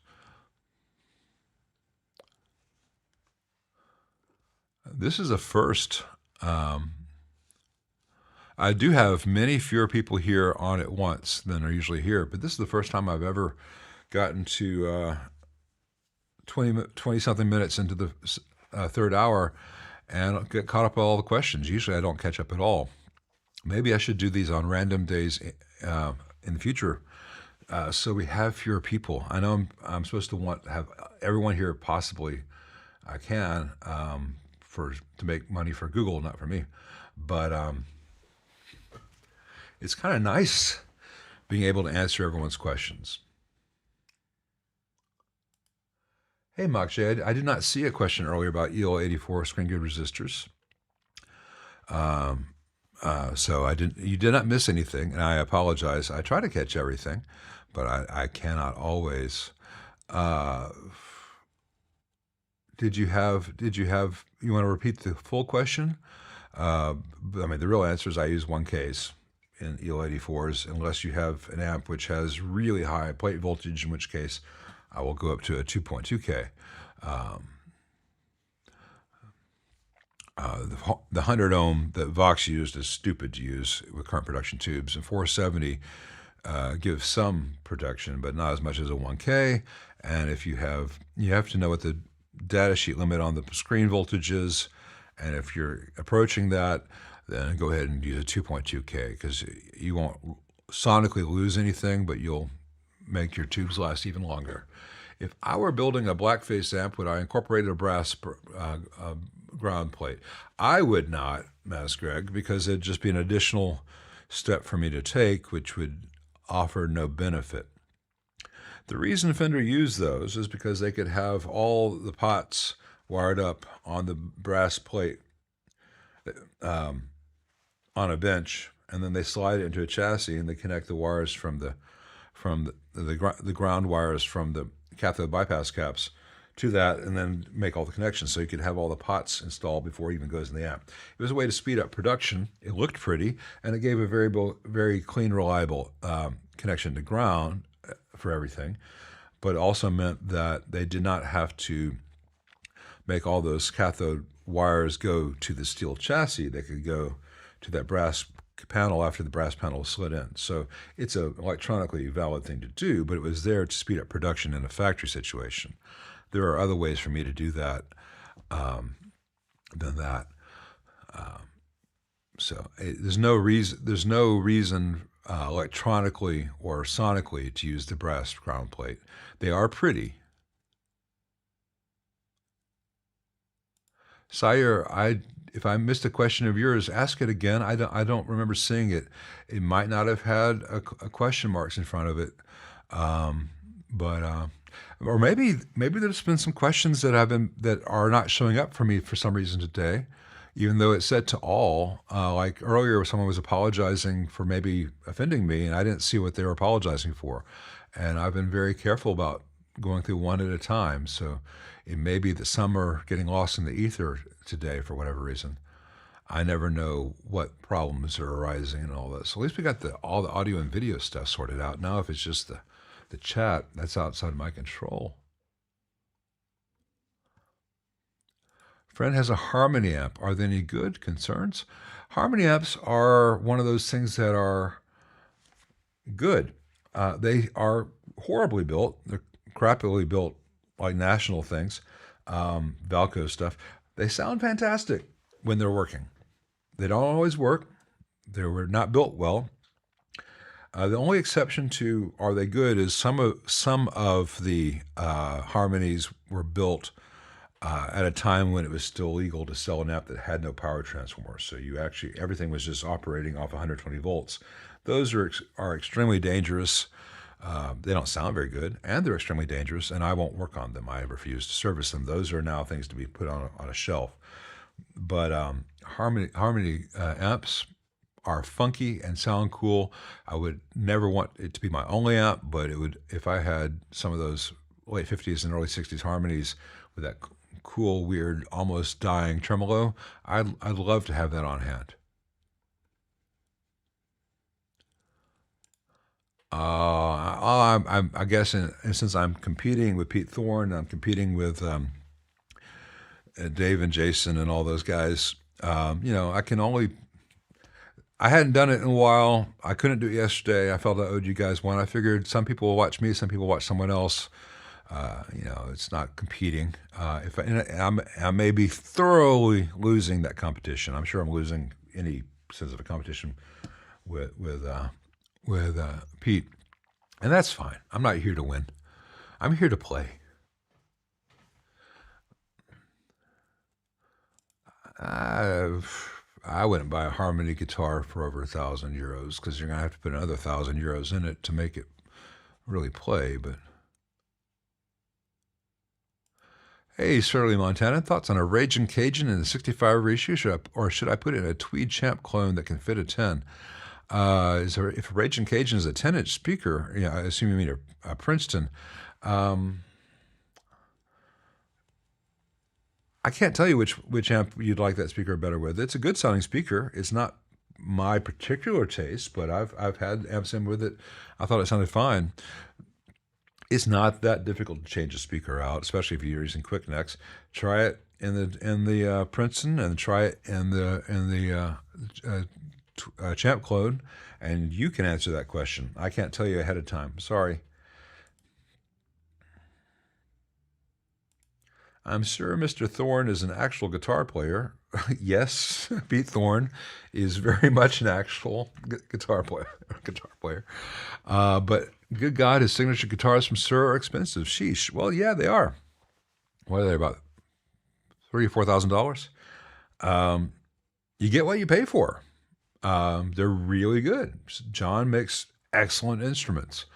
This is a first. I do have many fewer people here on at once than are usually here, but this is the first time I've ever gotten to 20-something minutes into the third hour and get caught up with all the questions. Usually I don't catch up at all. Maybe I should do these on random days in the future, so we have fewer people. I know I'm supposed to have everyone here possibly I can to make money for Google, not for me. But it's kind of nice being able to answer everyone's questions. Hey, Mokshay, I did not see a question earlier about EL84 screen grid resistors. So you did not miss anything, and I apologize. I try to catch everything, but I cannot always. Did you want to repeat the full question? I mean, the real answer is I use one case in EL84s, unless you have an amp which has really high plate voltage, in which case I will go up to a 2.2K. The 100 ohm that Vox used is stupid to use with current production tubes, and 470 gives some protection, but not as much as a 1K. And if you have to know what the data sheet limit on the screen voltage is, and if you're approaching that, then go ahead and use a 2.2K, because you won't sonically lose anything, but you'll make your tubes last even longer. If I were building a blackface amp, would I incorporate a brass ground plate? I would not, Mass Greg, because it'd just be an additional step for me to take, which would offer no benefit. The reason Fender used those is because they could have all the pots wired up on the brass plate on a bench, and then they slide it into a chassis, and they connect the wires from the ground wires from the cathode bypass caps to that, and then make all the connections. So you could have all the pots installed before it even goes in the amp. It was a way to speed up production. It looked pretty, and it gave a very clean, reliable connection to ground for everything, but it also meant that they did not have to make all those cathode wires go to the steel chassis. They could go to that brass panel after the brass panel was slid in. So it's an electronically valid thing to do, but it was there to speed up production in a factory situation. There are other ways for me to do that than that. There's no reason. There's no reason electronically or sonically to use the brass crown plate. They are pretty. Sire, if I missed a question of yours, ask it again. I don't remember seeing it. It might not have had a question marks in front of it, um, but or maybe there's been some questions that are not showing up for me for some reason today, even though it said to all. Like earlier, someone was apologizing for maybe offending me, and I didn't see what they were apologizing for, and I've been very careful about going through one at a time. So it may be that some are getting lost in the ether today for whatever reason. I never know what problems are arising and all this. So at least we got all the audio and video stuff sorted out. Now, if it's just the chat, that's outside my control. Friend has a Harmony amp. Are they any good? Concerns? Harmony amps are one of those things that are good. They are horribly built. They're crappily built, like national things, Valco stuff. They sound fantastic when they're working. They don't always work. They were not built well. The only exception to are they good is some of the Harmonies were built at a time when it was still legal to sell an amp that had no power transformer. So everything was just operating off 120 volts. Those are extremely dangerous. They don't sound very good, and they're extremely dangerous, and I won't work on them. I refuse to service them. Those are now things to be put on a shelf. But Harmony amps are funky and sound cool. I would never want it to be my only amp, but it would if I had some of those late 50s and early 60s Harmonies with that cool, weird, almost dying tremolo. I'd love to have that on hand. I guess since I'm competing with Pete Thorne, I'm competing with Dave and Jason and all those guys. I hadn't done it in a while. I couldn't do it yesterday. I felt I owed you guys one. I figured some people will watch me, some people watch someone else. It's not competing. I may be thoroughly losing that competition. I'm sure I'm losing any sense of a competition with Pete, and that's fine. I'm not here to win. I'm here to play. I wouldn't buy a Harmony guitar for over €1,000 because you're gonna have to put another €1,000 in it to make it really play. But hey, Shirley Montana, thoughts on a Raging Cajun in the 65 reissue? Should I put it in a Tweed Champ clone that can fit a 10? If a Raging Cajun is a 10-inch speaker, I assume you mean a Princeton. I can't tell you which amp you'd like that speaker better with. It's a good sounding speaker. It's not my particular taste, but I've had amps in with it. I thought it sounded fine. It's not that difficult to change a speaker out, especially if you're using quick necks. Try it in the Princeton and try it in the Champ clone, and you can answer that question. I can't tell you ahead of time. Sorry. I'm sure Mr. Thorne is an actual guitar player. Yes, Pete Thorne is very much an actual guitar player. But good God, his signature guitars from Suhr are expensive. Sheesh. Well, yeah, they are. What are they, about $3,000 or $4,000? You get what you pay for. They're really good. John makes excellent instruments.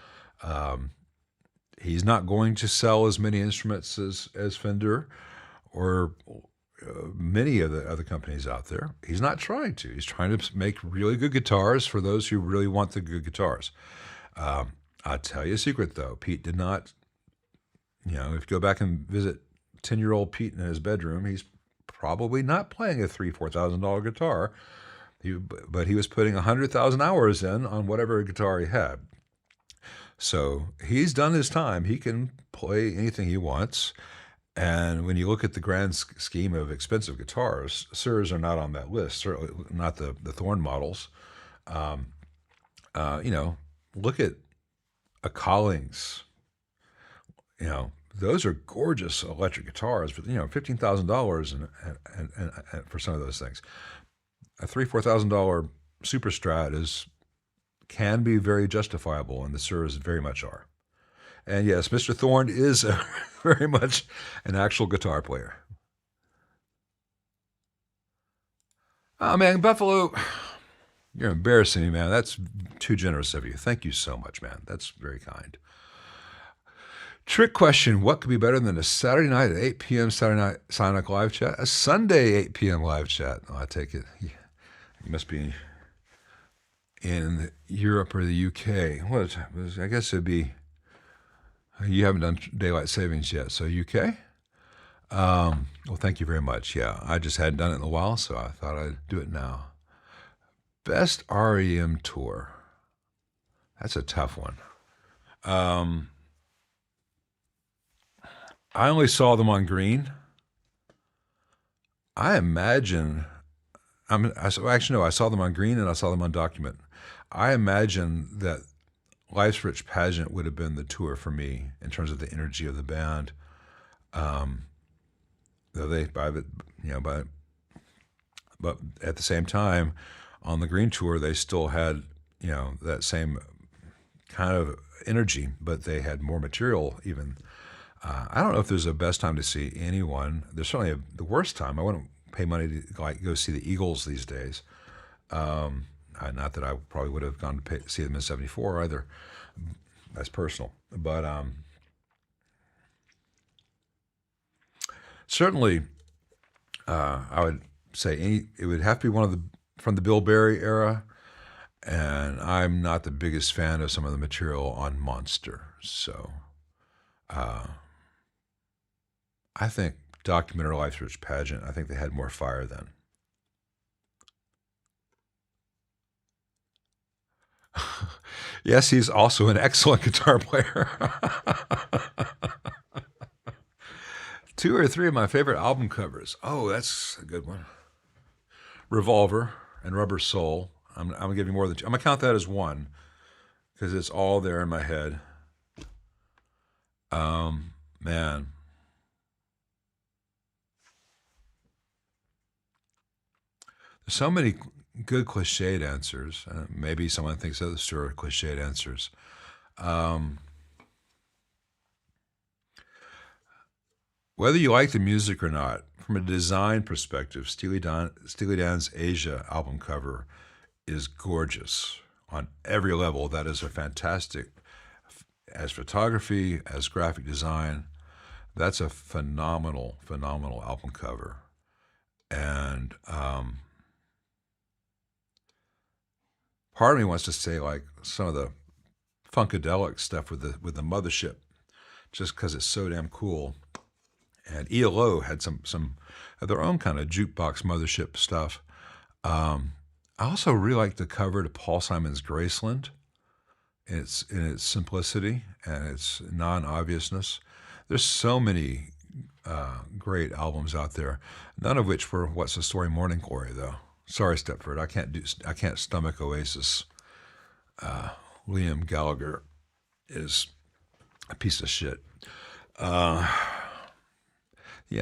He's not going to sell as many instruments as Fender or many of the other companies out there. He's not trying to. He's trying to make really good guitars for those who really want the good guitars. I'll tell you a secret, though. Pete did not, if you go back and visit 10-year-old Pete in his bedroom, he's probably not playing a $3,000, $4,000 guitar, but he was putting 100,000 hours in on whatever guitar he had. So he's done his time. He can play anything he wants. And when you look at the grand scheme of expensive guitars, Suhrs are not on that list, certainly not the Thorne models. Look at a Collings. Those are gorgeous electric guitars, but $15,000 and for some of those things. a $3,000-$4,000 Super Strat is can be very justifiable, and the Suras very much are. And yes, Mr. Thorne is very much an actual guitar player. Oh man, Buffalo, you're embarrassing me, man. That's too generous of you. Thank you so much, man. That's very kind. Trick question: what could be better than a Saturday night at 8 p.m. Saturday night Sonic live chat? A Sunday 8 p.m. live chat. Oh, I take it. You must be in Europe or the UK. What? I guess it'd be. You haven't done daylight savings yet, so UK. Well, thank you very much. Yeah, I just hadn't done it in a while, so I thought I'd do it now. Best REM tour. That's a tough one. I only saw them on Green. I imagine. Actually, no, I saw them on Green and I saw them on Document. I imagine that Life's Rich Pageant would have been the tour for me in terms of the energy of the band. Though but at the same time, on the Green tour, they still had that same kind of energy, but they had more material even. I don't know if there's a best time to see anyone. There's certainly the worst time. I wouldn't pay money to go see the Eagles these days. Not that I probably would have gone to see them in '74 either. That's personal, but certainly I would say it would have to be one of from the Bill Berry era, and I'm not the biggest fan of some of the material on Monster, so I think Document or Life's Rich Pageant. I think they had more fire then. Yes, he's also an excellent guitar player. 2 or 3 of my favorite album covers. Oh, that's a good one. Revolver and Rubber Soul. I'm gonna give you more than 2. I'm gonna count that as 1 because it's all there in my head. Man. There's so many good cliched answers. Maybe someone thinks others are cliched answers. Whether you like the music or not, from a design perspective, Steely Dan's Asia album cover is gorgeous on every level. That is a fantastic, as photography, as graphic design. That's a phenomenal, phenomenal album cover. And part of me wants to say like some of the funkadelic stuff with the Mothership, just because it's so damn cool. And ELO had some of their own kind of jukebox Mothership stuff. I also really like the cover to Paul Simon's Graceland. In its simplicity and its non-obviousness. There's so many great albums out there, none of which were What's the Story Morning Glory though. Sorry, Stepford, I can't stomach Oasis. Liam Gallagher is a piece of shit. Yeah,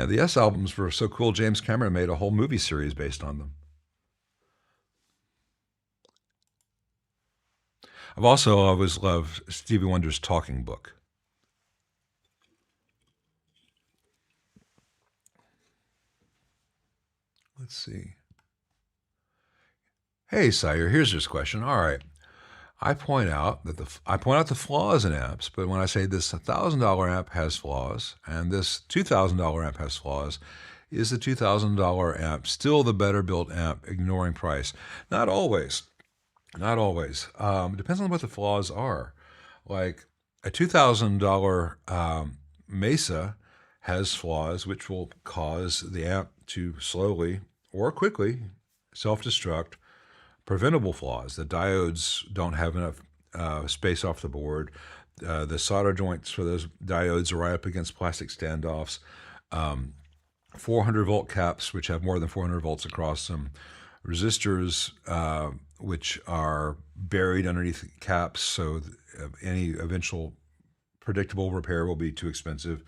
the S albums were so cool. James Cameron made a whole movie series based on them. I've also always loved Stevie Wonder's Talking Book. Let's see. Hey, Sire, here's this question. All right. I point out the flaws in amps, but when I say this $1,000 amp has flaws and this $2,000 amp has flaws, is the $2,000 amp still the better built amp, ignoring price? Not always. Not always. Depends on what the flaws are. Like a $2,000 Mesa has flaws which will cause the amp to slowly or quickly self-destruct. Preventable flaws. The diodes don't have enough space off the board. The solder joints for those diodes are right up against plastic standoffs. 400 volt caps, which have more than 400 volts across them. Resistors, which are buried underneath caps, so any eventual predictable repair will be too expensive.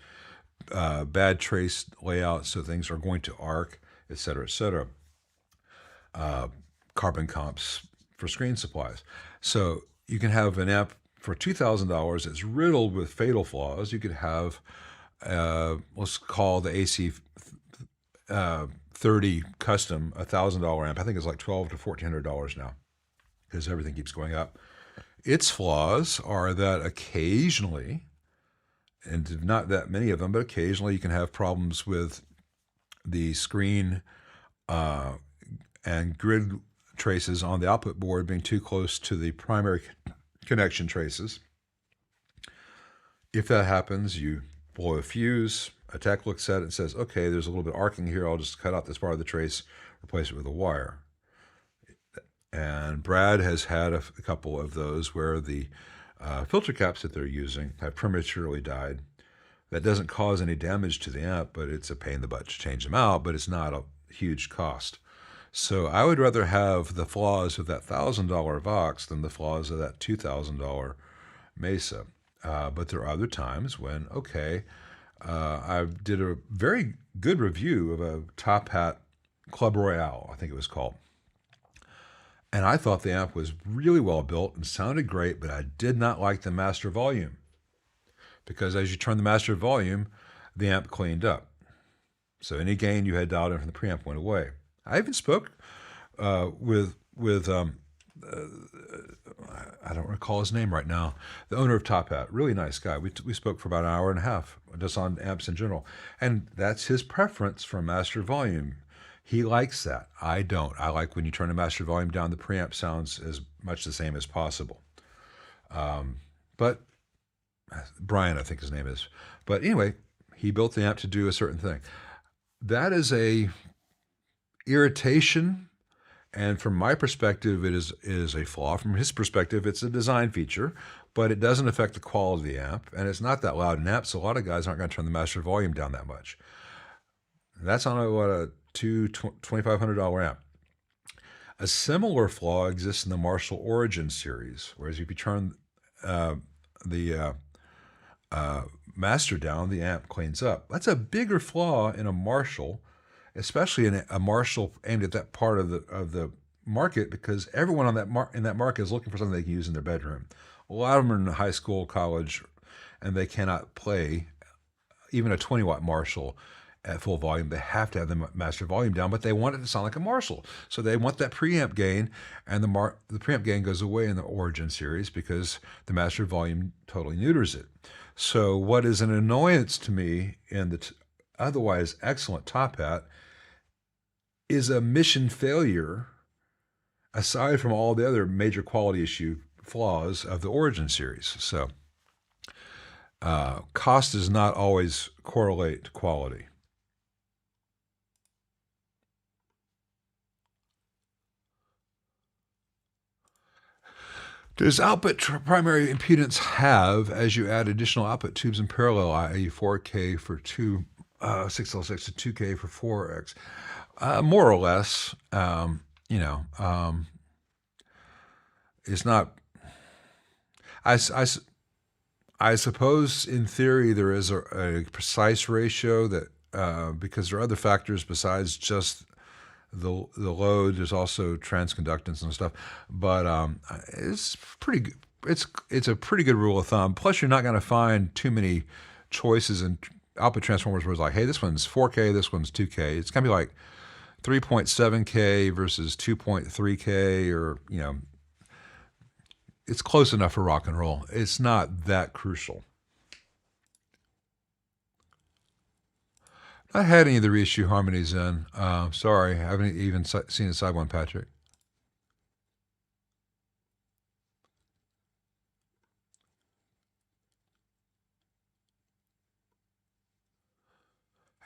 Bad trace layout, so things are going to arc, et cetera, et cetera. carbon comps for screen supplies. So you can have an amp for $2,000 that's riddled with fatal flaws. You could have, let's call the AC 30 custom $1,000 amp. I think it's like $1,200 to $1,400 now because everything keeps going up. Its flaws are that occasionally, and not that many of them, but occasionally you can have problems with the screen and grid traces on the output board being too close to the primary connection traces. If that happens, you blow a fuse. A tech looks at it and says, okay, there's a little bit of arcing here. I'll just cut out this part of the trace, replace it with a wire. And Brad has had a couple of those where the filter caps that they're using have prematurely died. That doesn't cause any damage to the amp, but it's a pain in the butt to change them out, but it's not a huge cost. So I would rather have the flaws of that $1,000 Vox than the flaws of that $2,000 Mesa. But there are other times when, okay, I did a very good review of a Top Hat Club Royale, I think it was called. And I thought the amp was really well built and sounded great, but I did not like the master volume. Because as you turn the master volume, the amp cleaned up. So any gain you had dialed in from the preamp went away. I even spoke with I don't recall his name right now, the owner of Top Hat, really nice guy. We spoke for about an hour and a half, just on amps in general. And that's his preference for master volume. He likes that. I don't. I like when you turn the master volume down, the preamp sounds as much the same as possible. But Brian, I think his name is. But anyway, he built the amp to do a certain thing. That is a irritation, and from my perspective, it is a flaw. From his perspective, it's a design feature, but it doesn't affect the quality of the amp, and it's not that loud an amp, so a lot of guys aren't going to turn the master volume down that much. That's on a $2,500 amp. A similar flaw exists in the Marshall Origin series, whereas if you turn the master down, the amp cleans up. That's a bigger flaw in a Marshall, especially in a Marshall aimed at that part of the market, because everyone on in that market is looking for something they can use in their bedroom. A lot of them are in high school, college, and they cannot play even a 20-watt Marshall at full volume. They have to have the master volume down, but they want it to sound like a Marshall. So they want that preamp gain, and the preamp gain goes away in the Origin series because the master volume totally neuters it. So what is an annoyance to me in the otherwise excellent Top Hat is a mission failure, aside from all the other major quality issue flaws of the Origin series. So cost does not always correlate to quality. Does output primary impedance have, as you add additional output tubes in parallel, i.e. 4K for 6L6 to 2K for 4X? More or less, it's not. I suppose in theory there is a precise ratio that because there are other factors besides just the load. There's also transconductance and stuff, but it's pretty good. It's a pretty good rule of thumb. Plus, you're not going to find too many choices in output transformers where it's like, hey, this one's 4K, this one's 2K. It's going to be like 3.7K versus 2.3K, or it's close enough for rock and roll. It's not that crucial. I had any of the reissue harmonies in. Sorry, I haven't even seen the side one, Patrick.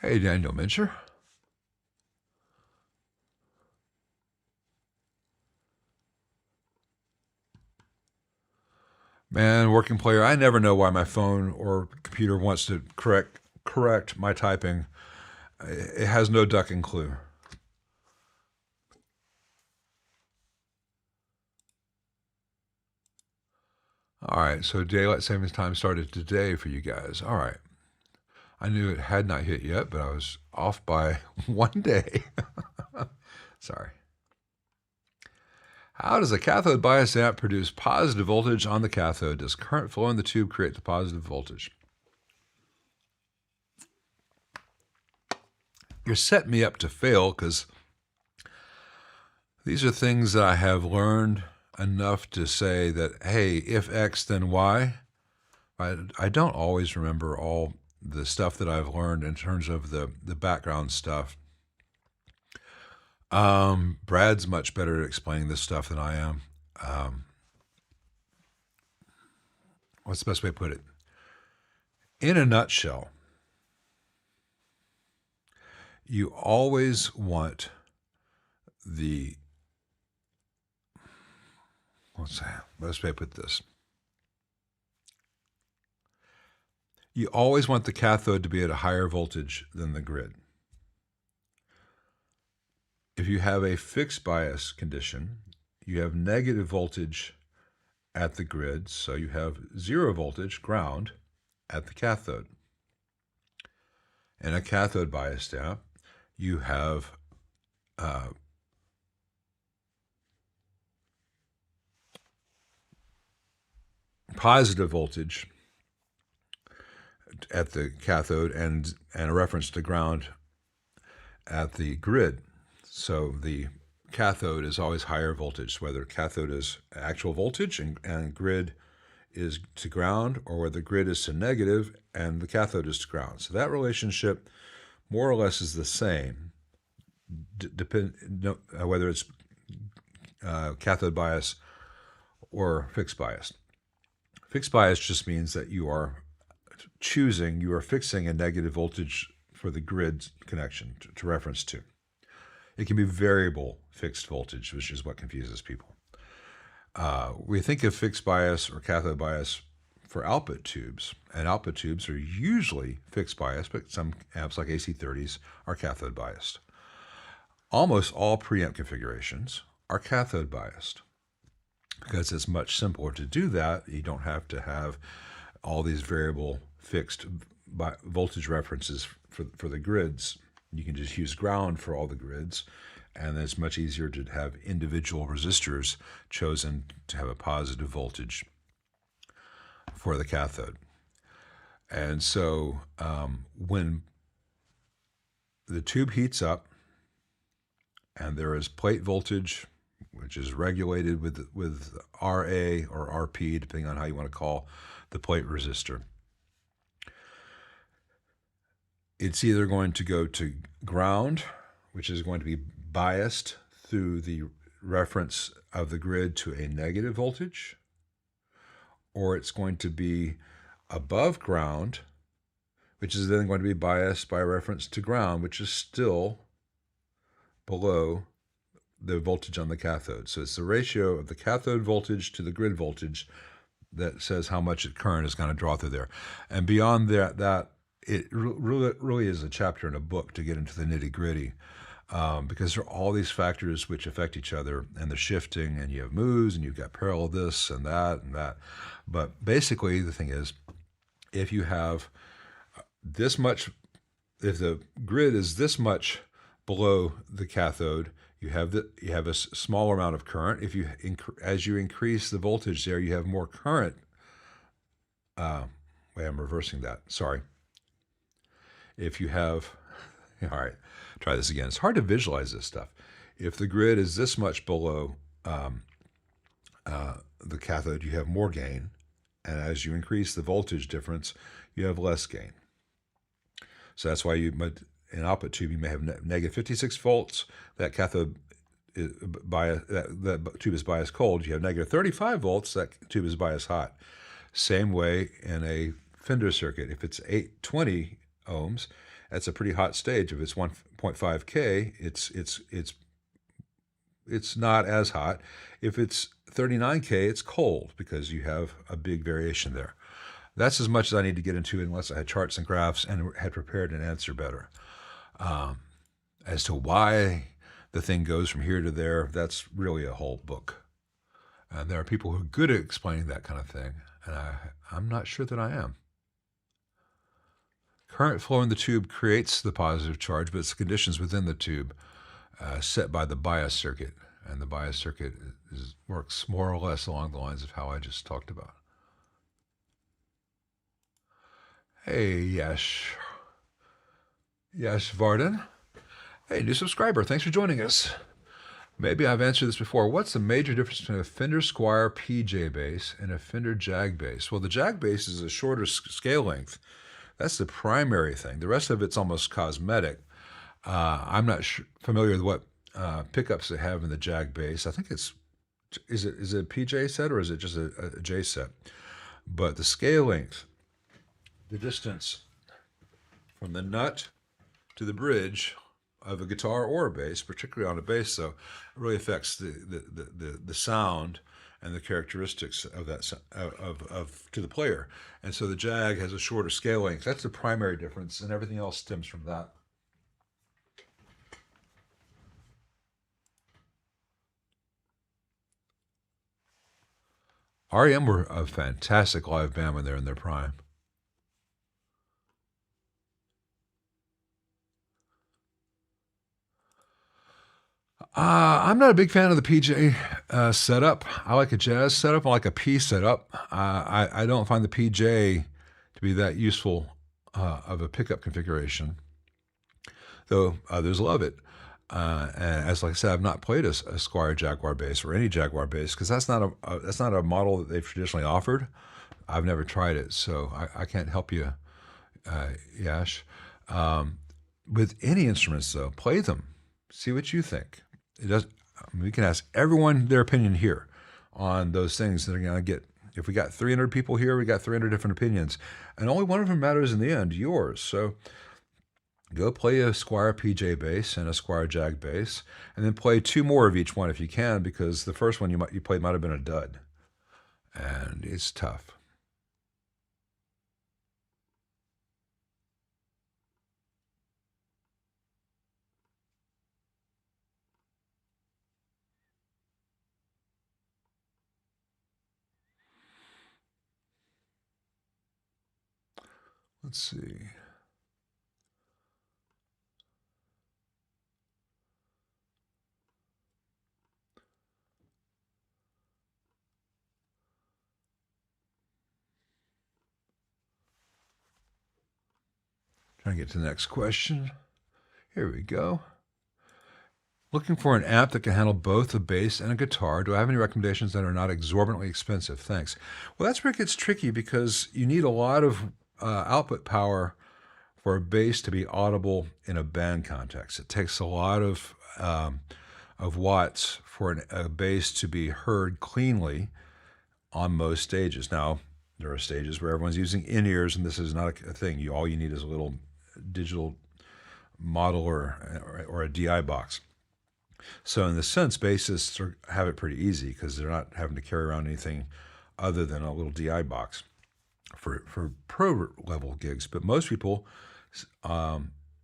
Hey, Daniel Mincher. Man, working player, I never know why my phone or computer wants to correct my typing. It has no ducking clue. All right, so daylight savings time started today for you guys. All right. I knew it had not hit yet, but I was off by 1 day. Sorry. How does a cathode bias amp produce positive voltage on the cathode? Does current flow in the tube create the positive voltage? You're setting me up to fail because these are things that I have learned enough to say that, hey, if X, then Y. I don't always remember all the stuff that I've learned in terms of the background stuff. Brad's much better at explaining this stuff than I am. What's the best way to put it? In a nutshell, you always want the, what's that? Best way to put this? You always want the cathode to be at a higher voltage than the grid. If you have a fixed bias condition, you have negative voltage at the grid, so you have zero voltage, ground, at the cathode. In a cathode bias amp, you have positive voltage at the cathode and a reference to ground at the grid. So the cathode is always higher voltage, whether cathode is actual voltage and grid is to ground, or whether grid is to negative and the cathode is to ground. So that relationship more or less is the same, whether it's cathode bias or fixed bias. Fixed bias just means that you are fixing a negative voltage for the grid connection to reference to. It can be variable fixed voltage, which is what confuses people. We think of fixed bias or cathode bias for output tubes, and output tubes are usually fixed bias, but some amps like AC30s are cathode biased. Almost all preamp configurations are cathode biased because it's much simpler to do that. You don't have to have all these variable fixed voltage references for the grids. You can just use ground for all the grids, and it's much easier to have individual resistors chosen to have a positive voltage for the cathode. And so when the tube heats up and there is plate voltage, which is regulated with RA or RP, depending on how you want to call the plate resistor, it's either going to go to ground, which is going to be biased through the reference of the grid to a negative voltage, or it's going to be above ground, which is then going to be biased by reference to ground, which is still below the voltage on the cathode. So it's the ratio of the cathode voltage to the grid voltage that says how much current is going to draw through there. And beyond that it really is a chapter in a book to get into the nitty-gritty, because there are all these factors which affect each other, and the shifting, and you have moves, and you've got parallel this and that and that. But basically, the thing is, if you have this much, if the grid is this much below the cathode, you have a smaller amount of current. If you as you increase the voltage there, you have more current. Wait, I'm reversing that. Sorry. If you have, all right, try this again. It's hard to visualize this stuff. If the grid is this much below the cathode, you have more gain. And as you increase the voltage difference, you have less gain. So that's why in output tube, you may have negative 56 volts. That cathode that tube is biased cold. You have negative 35 volts. That tube is biased hot. Same way in a Fender circuit. If it's 820 ohms, that's a pretty hot stage. If it's 1.5K, it's not as hot. If it's 39K, it's cold because you have a big variation there. That's as much as I need to get into unless I had charts and graphs and had prepared an answer better. As to why the thing goes from here to there, that's really a whole book. And there are people who are good at explaining that kind of thing, and I'm not sure that I am. Current flow in the tube creates the positive charge, but it's the conditions within the tube set by the bias circuit. and the bias circuit works more or less along the lines of how I just talked about. Hey, Yash Varden. Hey, new subscriber. Thanks for joining us. Maybe I've answered this before. What's the major difference between a Fender Squier PJ bass and a Fender Jag bass? Well, the Jag bass is a shorter scale length. That's the primary thing. The rest of it's almost cosmetic. I'm not familiar with what pickups they have in the Jag bass. I think is it a PJ set or is it just a J set? But the scale length, the distance from the nut to the bridge of a guitar or a bass, particularly on a bass, though, really affects the sound and the characteristics of that to the player. And so the Jag has a shorter scale length. That's the primary difference, and everything else stems from that. REM were a fantastic live band when they're in their prime. I'm not a big fan of the PJ setup. I like a jazz setup. I like a P setup. I don't find the PJ to be that useful of a pickup configuration, though others love it. And as like I said, I've not played a Squier Jaguar bass or any Jaguar bass because that's not a model that they've traditionally offered. I've never tried it, so I can't help you, Yash. With any instruments, though, play them. See what you think. We can ask everyone their opinion here on those things that are going to get. If we got 300 people here, we got 300 different opinions, and only one of them matters in the end, yours. So go play a Squier PJ bass and a Squier Jag bass, and then play 2 more of each one if you can, because the first one you played might have been a dud, and it's tough. Let's see. Trying to get to the next question. Here we go. Looking for an amp that can handle both a bass and a guitar. Do I have any recommendations that are not exorbitantly expensive? Thanks. Well, that's where it gets tricky because you need a lot of output power for a bass to be audible in a band context. It takes a lot of watts for a bass to be heard cleanly on most stages. Now, there are stages where everyone's using in-ears, and this is not a thing. All you need is a little digital model or a DI box. So in the sense, bassists have it pretty easy because they're not having to carry around anything other than a little DI box for pro level gigs. But most people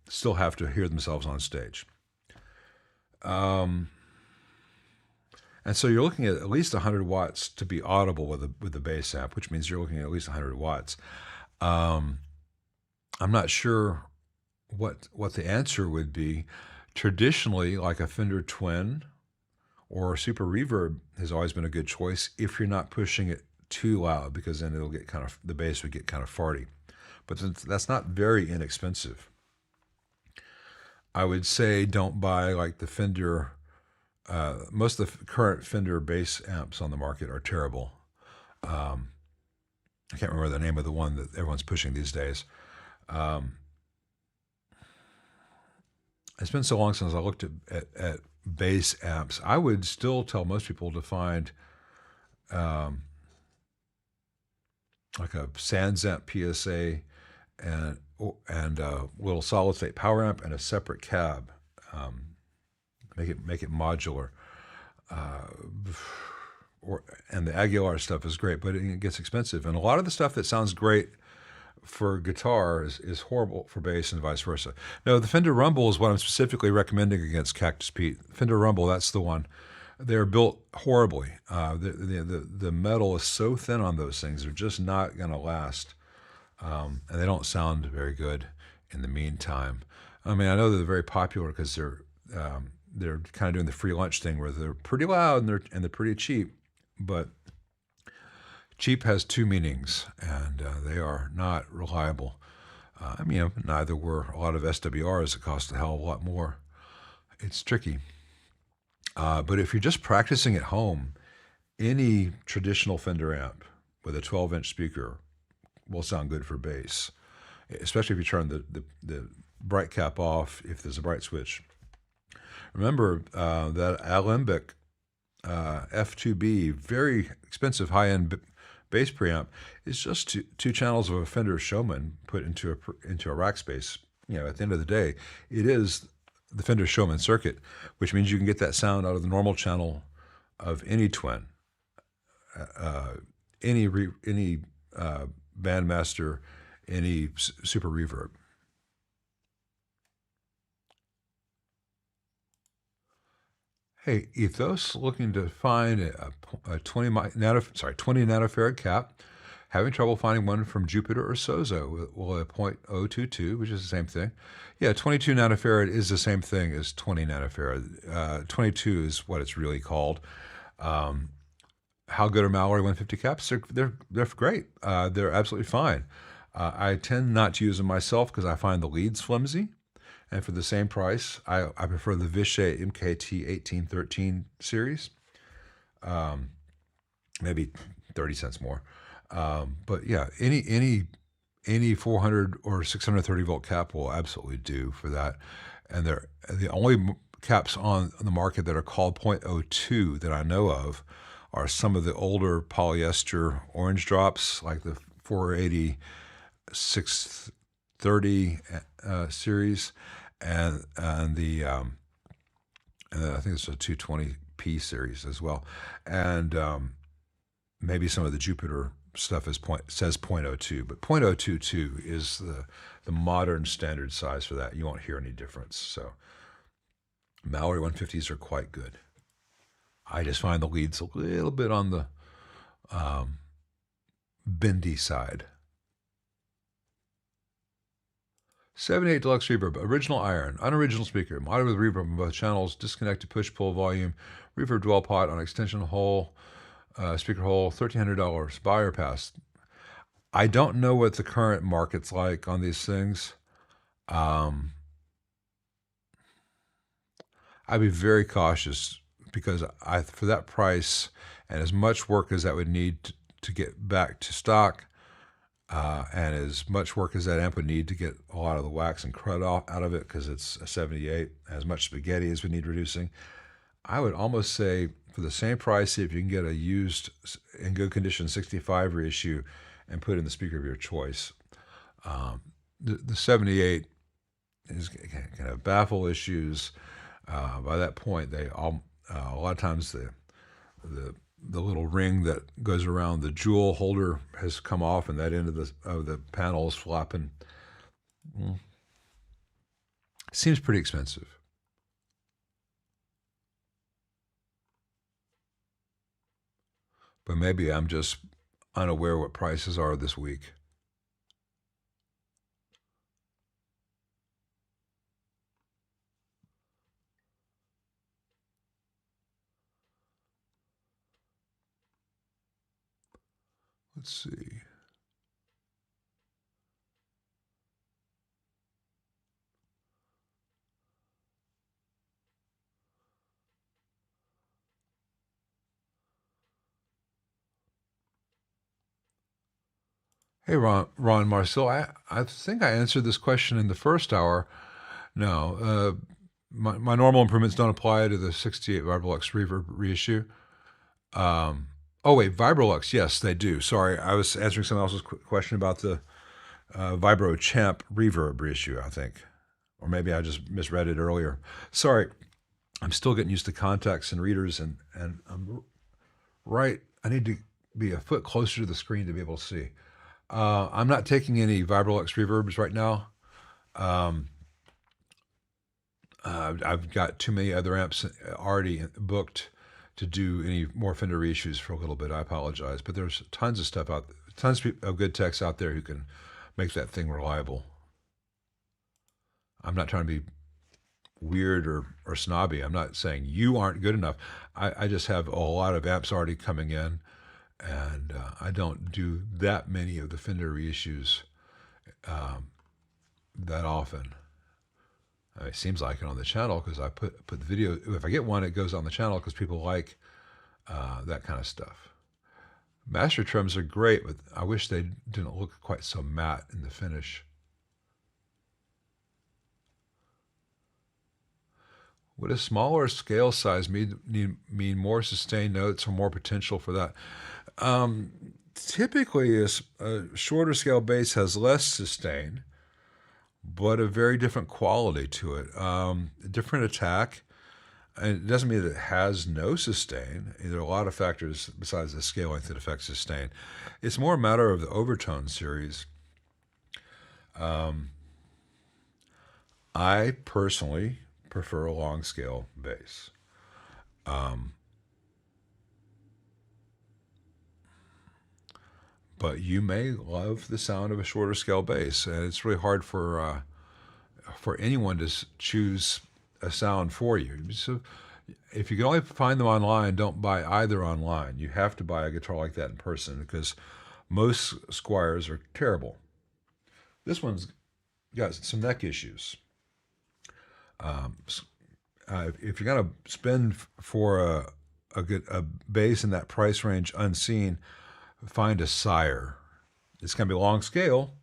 still have to hear themselves on stage. And so you're looking at least 100 watts to be audible with the bass amp, which means you're looking at least 100 watts. I'm not sure what the answer would be. Traditionally, like a Fender Twin or Super Reverb has always been a good choice if you're not pushing it too loud, because then it'll get the bass would get kind of farty. But that's not very inexpensive. I would say don't buy like the Fender. Most of the current Fender bass amps on the market are terrible. I can't remember the name of the one that everyone's pushing these days. It's been so long since I looked at bass amps. I would still tell most people to find like a Sansamp PSA and a little solid state power amp and a separate cab. Make it modular. And the Aguilar stuff is great, but it gets expensive. And a lot of the stuff that sounds great for guitar is horrible for bass and vice versa. No, the Fender Rumble is what I'm specifically recommending against Cactus Pete. Fender Rumble, that's the one. They're built horribly. The metal is so thin on those things; they're just not going to last, and they don't sound very good in the meantime. I mean, I know they're very popular because they're kind of doing the free lunch thing where they're pretty loud and they're pretty cheap, but cheap has two meanings, and they are not reliable. I mean, neither were a lot of SWRs that cost a hell of a lot more. It's tricky. But if you're just practicing at home, any traditional Fender amp with a 12-inch speaker will sound good for bass, especially if you turn the bright cap off if there's a bright switch. Remember that Alembic F2B, very expensive high-end bass preamp, is just two channels of a Fender Showman put into a rack space. At the end of the day, it is the Fender Showman circuit, which means you can get that sound out of the normal channel of any Twin, any Bandmaster, any Super Reverb. Hey, Ethos, looking to find a 20 nanofarad cap. Having trouble finding one from Jupiter or Sozo. Well, a 0.022, which is the same thing. Yeah, 22 nanofarad is the same thing as 20 nanofarad. 22 is what it's really called. How good are Mallory 150 caps? They're great. They're absolutely fine. I tend not to use them myself because I find the leads flimsy. And for the same price, I prefer the Vishay MKT 1813 series. Maybe 30 cents more. But yeah, any 400 or 630 volt cap will absolutely do for that. And they're the only caps on the market that are called 0.02 that I know of are some of the older polyester orange drops, like the 480 630 series, and the and I think it's a 220p series as well, and maybe some of the Jupiter stuff says 0.02, but 0.022 is the modern standard size for that. You won't hear any difference. So Mallory 150s are quite good. I just find the leads a little bit on the bendy side. 78 Deluxe Reverb, original iron, unoriginal speaker, modded with reverb on both channels, disconnected push-pull volume, reverb dwell pot on extension hole, speaker hole, $1,300, buy or pass. I don't know what the current market's like on these things. I'd be very cautious because for that price and as much work as that would need to get back to stock, and as much work as that amp would need to get a lot of the wax and crud out of it because it's a 78, as much spaghetti as we need reducing, I would almost say for the same price, if you can get a used, in good condition 65 reissue and put in the speaker of your choice. The 78 is going to baffle issues. By that point, a lot of times the little ring that goes around the jewel holder has come off, and that end of the panel is flopping. Seems pretty expensive. But maybe I'm just unaware what prices are this week. Let's see. Hey, Ron Marcel, I think I answered this question in the first hour. No, my normal improvements don't apply to the 68 Vibrolux Reverb reissue. Oh, wait, Vibrolux, yes, they do. Sorry, I was answering someone else's question about the Vibro Champ Reverb reissue, I think. Or maybe I just misread it earlier. Sorry, I'm still getting used to contacts and readers, and I'm right. I need to be a foot closer to the screen to be able to see. I'm not taking any Vibrolux reverbs right now. I've got too many other amps already booked to do any more Fender reissues for a little bit. I apologize, but there's tons of stuff out there, tons of good techs out there who can make that thing reliable. I'm not trying to be weird or snobby. I'm not saying you aren't good enough. I just have a lot of amps already coming in, and I don't do that many of the Fender reissues that often. It seems like it on the channel because I put the video. If I get one, it goes on the channel because people like that kind of stuff. Master trims are great, but I wish they didn't look quite so matte in the finish. Would a smaller scale size mean more sustained notes or more potential for that? Typically, a shorter scale bass has less sustain, but a very different quality to it. A different attack. And it doesn't mean that it has no sustain. There are a lot of factors besides the scale length that affect sustain. It's more a matter of the overtone series. I personally prefer a long scale bass. But you may love the sound of a shorter scale bass, and it's really hard for anyone to choose a sound for you. So if you can only find them online, don't buy either online. You have to buy a guitar like that in person because most Squiers are terrible. This one's got some neck issues. If you're going to spend for a bass in that price range unseen, find a Sire. It's going to be long scale,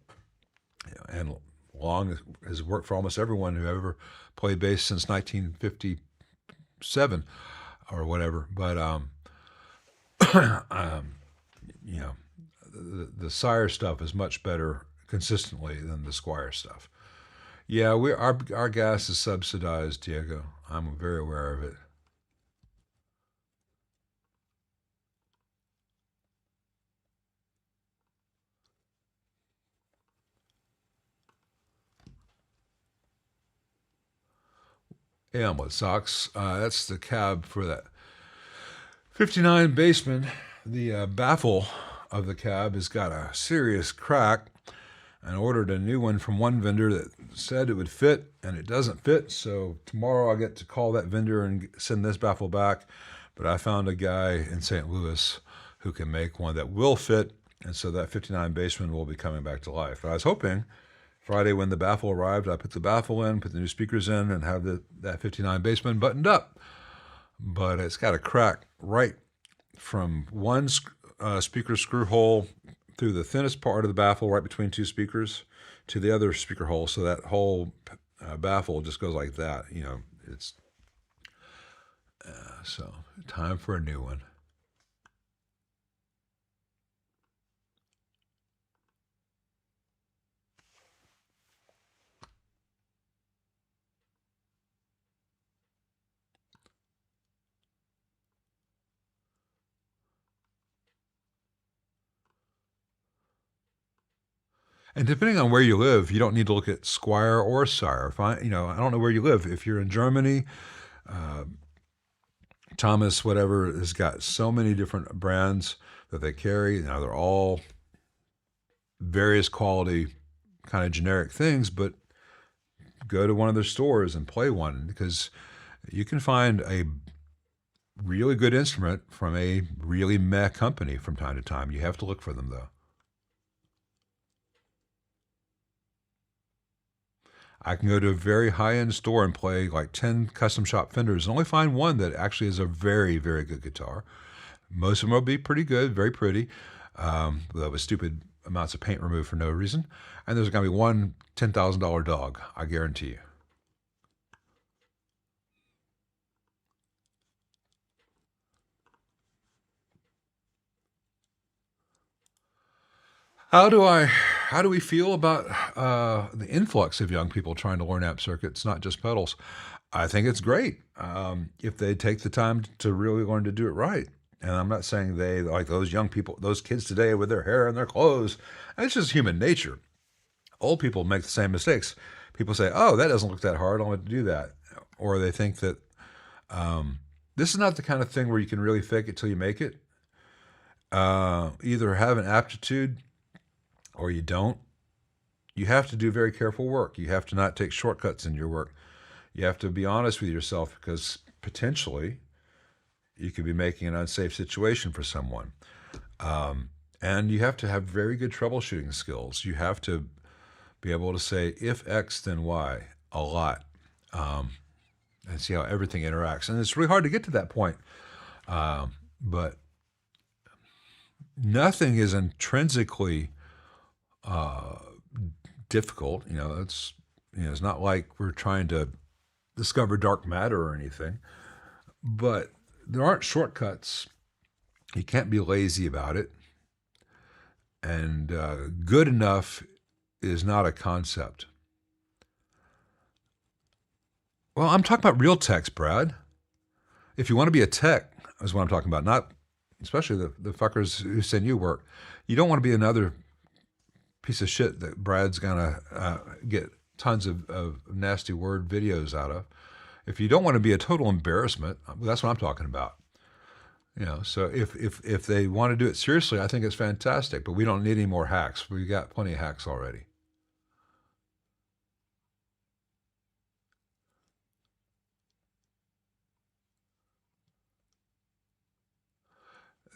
and long has worked for almost everyone who ever played bass since 1957 or whatever. But you know, the Sire stuff is much better consistently than the Squier stuff. Yeah, our gas is subsidized, Diego. I'm very aware of it. Yeah, what socks? That's the cab for that 59 Bassman. The baffle of the cab has got a serious crack. And ordered a new one from one vendor that said it would fit, and it doesn't fit. So tomorrow I get to call that vendor and send this baffle back. But I found a guy in St. Louis who can make one that will fit, and so that 59 Bassman will be coming back to life. But I was hoping Friday when the baffle arrived, I put the baffle in, put the new speakers in, and have that 59 Bassman buttoned up. But it's got a crack right from one speaker screw hole through the thinnest part of the baffle, right between two speakers, to the other speaker hole. So that whole baffle just goes like that. You know, it's so time for a new one. And depending on where you live, you don't need to look at Squier or Sire. I don't know where you live. If you're in Germany, Thomas, whatever, has got so many different brands that they carry. Now they're all various quality, kind of generic things, but go to one of their stores and play one because you can find a really good instrument from a really meh company from time to time. You have to look for them though. I can go to a very high-end store and play like 10 custom shop Fenders and only find one that actually is a very, very good guitar. Most of them will be pretty good, very pretty, with stupid amounts of paint removed for no reason. And there's going to be one $10,000 dog, I guarantee you. How do we feel about the influx of young people trying to learn amp circuits, not just pedals? I think it's great if they take the time to really learn to do it right. And I'm not saying they, like those young people, those kids today with their hair and their clothes. It's just human nature. Old people make the same mistakes. People say, "Oh, that doesn't look that hard. I want to do that," or they think that this is not the kind of thing where you can really fake it till you make it. Either have an aptitude or you don't. You have to do very careful work. You have to not take shortcuts in your work. You have to be honest with yourself because potentially you could be making an unsafe situation for someone. And you have to have very good troubleshooting skills. You have to be able to say, if X, then Y, a lot, and see how everything interacts. And it's really hard to get to that point. But nothing is intrinsically difficult. It's not like we're trying to discover dark matter or anything. But there aren't shortcuts. You can't be lazy about it. And good enough is not a concept. Well, I'm talking about real techs, Brad. If you want to be a tech, is what I'm talking about, not especially the fuckers who send you work. You don't want to be another piece of shit that Brad's going to get tons of nasty word videos out of. If you don't want to be a total embarrassment, that's what I'm talking about. So if they want to do it seriously, I think it's fantastic, but we don't need any more hacks. We've got plenty of hacks already.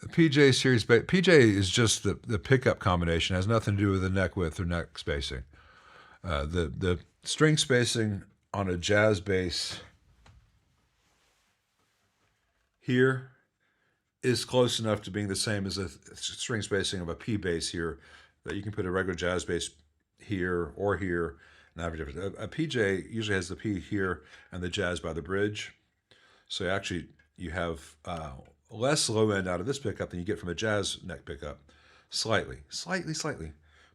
The PJ series, PJ is just the pickup combination. It has nothing to do with the neck width or neck spacing. The string spacing on a jazz bass here is close enough to being the same as a string spacing of a P bass here, that you can put a regular jazz bass here or here. And have a difference. A PJ usually has the P here and the jazz by the bridge. So actually you have less low end out of this pickup than you get from a jazz neck pickup. Slightly.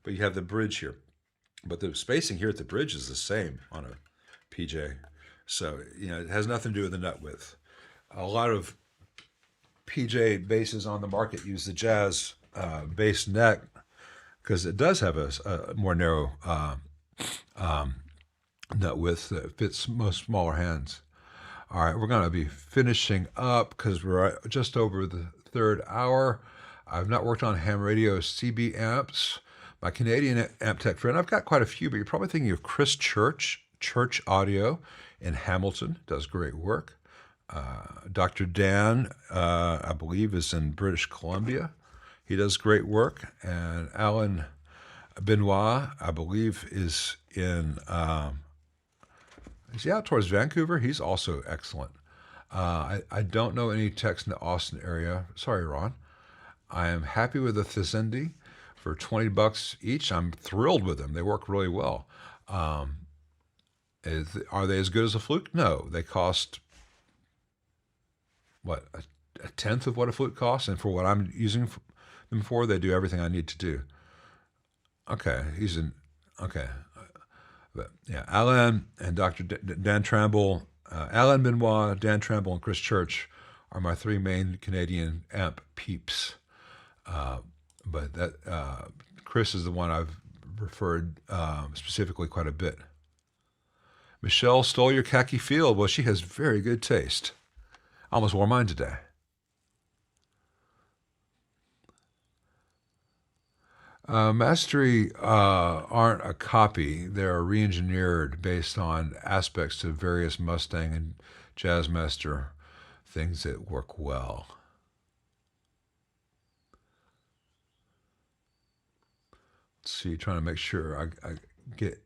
But you have the bridge here. But the spacing here at the bridge is the same on a PJ. So, it has nothing to do with the nut width. A lot of PJ basses on the market use the jazz bass neck because it does have a more narrow nut width that fits most smaller hands. All right, we're going to be finishing up because we're just over the third hour. I've not worked on ham radio CB amps. My Canadian amp tech friend, I've got quite a few, but you're probably thinking of Chris Church Audio in Hamilton, does great work. Dr. Dan, I believe, is in British Columbia. He does great work. And Alan Benoit, I believe, is in... is he out towards Vancouver? He's also excellent. I don't know any techs in the Austin area. Sorry, Ron. I am happy with the Thisendi for $20 each. I'm thrilled with them. They work really well. Are they as good as a Fluke? No. They cost, what, a tenth of what a Fluke costs? And for what I'm using them for, they do everything I need to do. Okay, okay. But yeah, Alan and Dr. Dan Tramble, Alan Benoit, Dan Tramble, and Chris Church are my three main Canadian amp peeps. But that Chris is the one I've referred specifically quite a bit. Michelle stole your khaki field. Well, she has very good taste. I almost wore mine today. Mastery aren't a copy. They're re-engineered based on aspects of various Mustang and Jazzmaster things that work well. Let's see, trying to make sure I get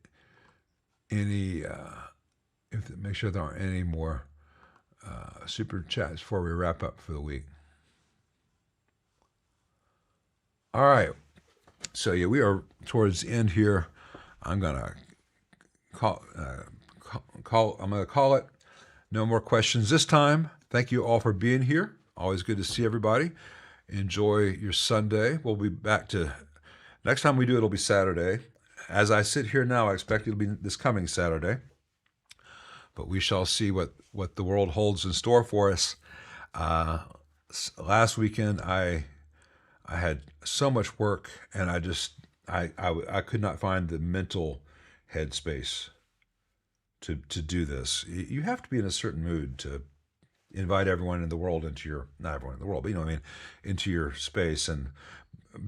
any, make sure there aren't any more super chats before we wrap up for the week. All right. So yeah, we are towards the end here. I'm gonna call. I'm gonna call it. No more questions this time. Thank you all for being here. Always good to see everybody. Enjoy your Sunday. We'll be back to next time we do. It'll be Saturday. As I sit here now, I expect it'll be this coming Saturday. But we shall see what the world holds in store for us. Last weekend, I had so much work, and I could not find the mental headspace to do this. You have to be in a certain mood to invite everyone in the world into your, not everyone in the world, but into your space and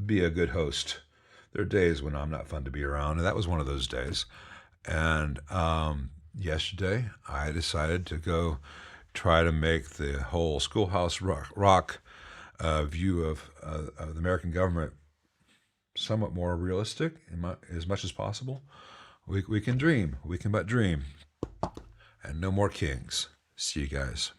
be a good host. There are days when I'm not fun to be around, and that was one of those days. And yesterday I decided to go try to make the whole Schoolhouse Rock view of the American government somewhat more realistic as much as possible. We can dream. We can but dream. And no more kings. See you guys.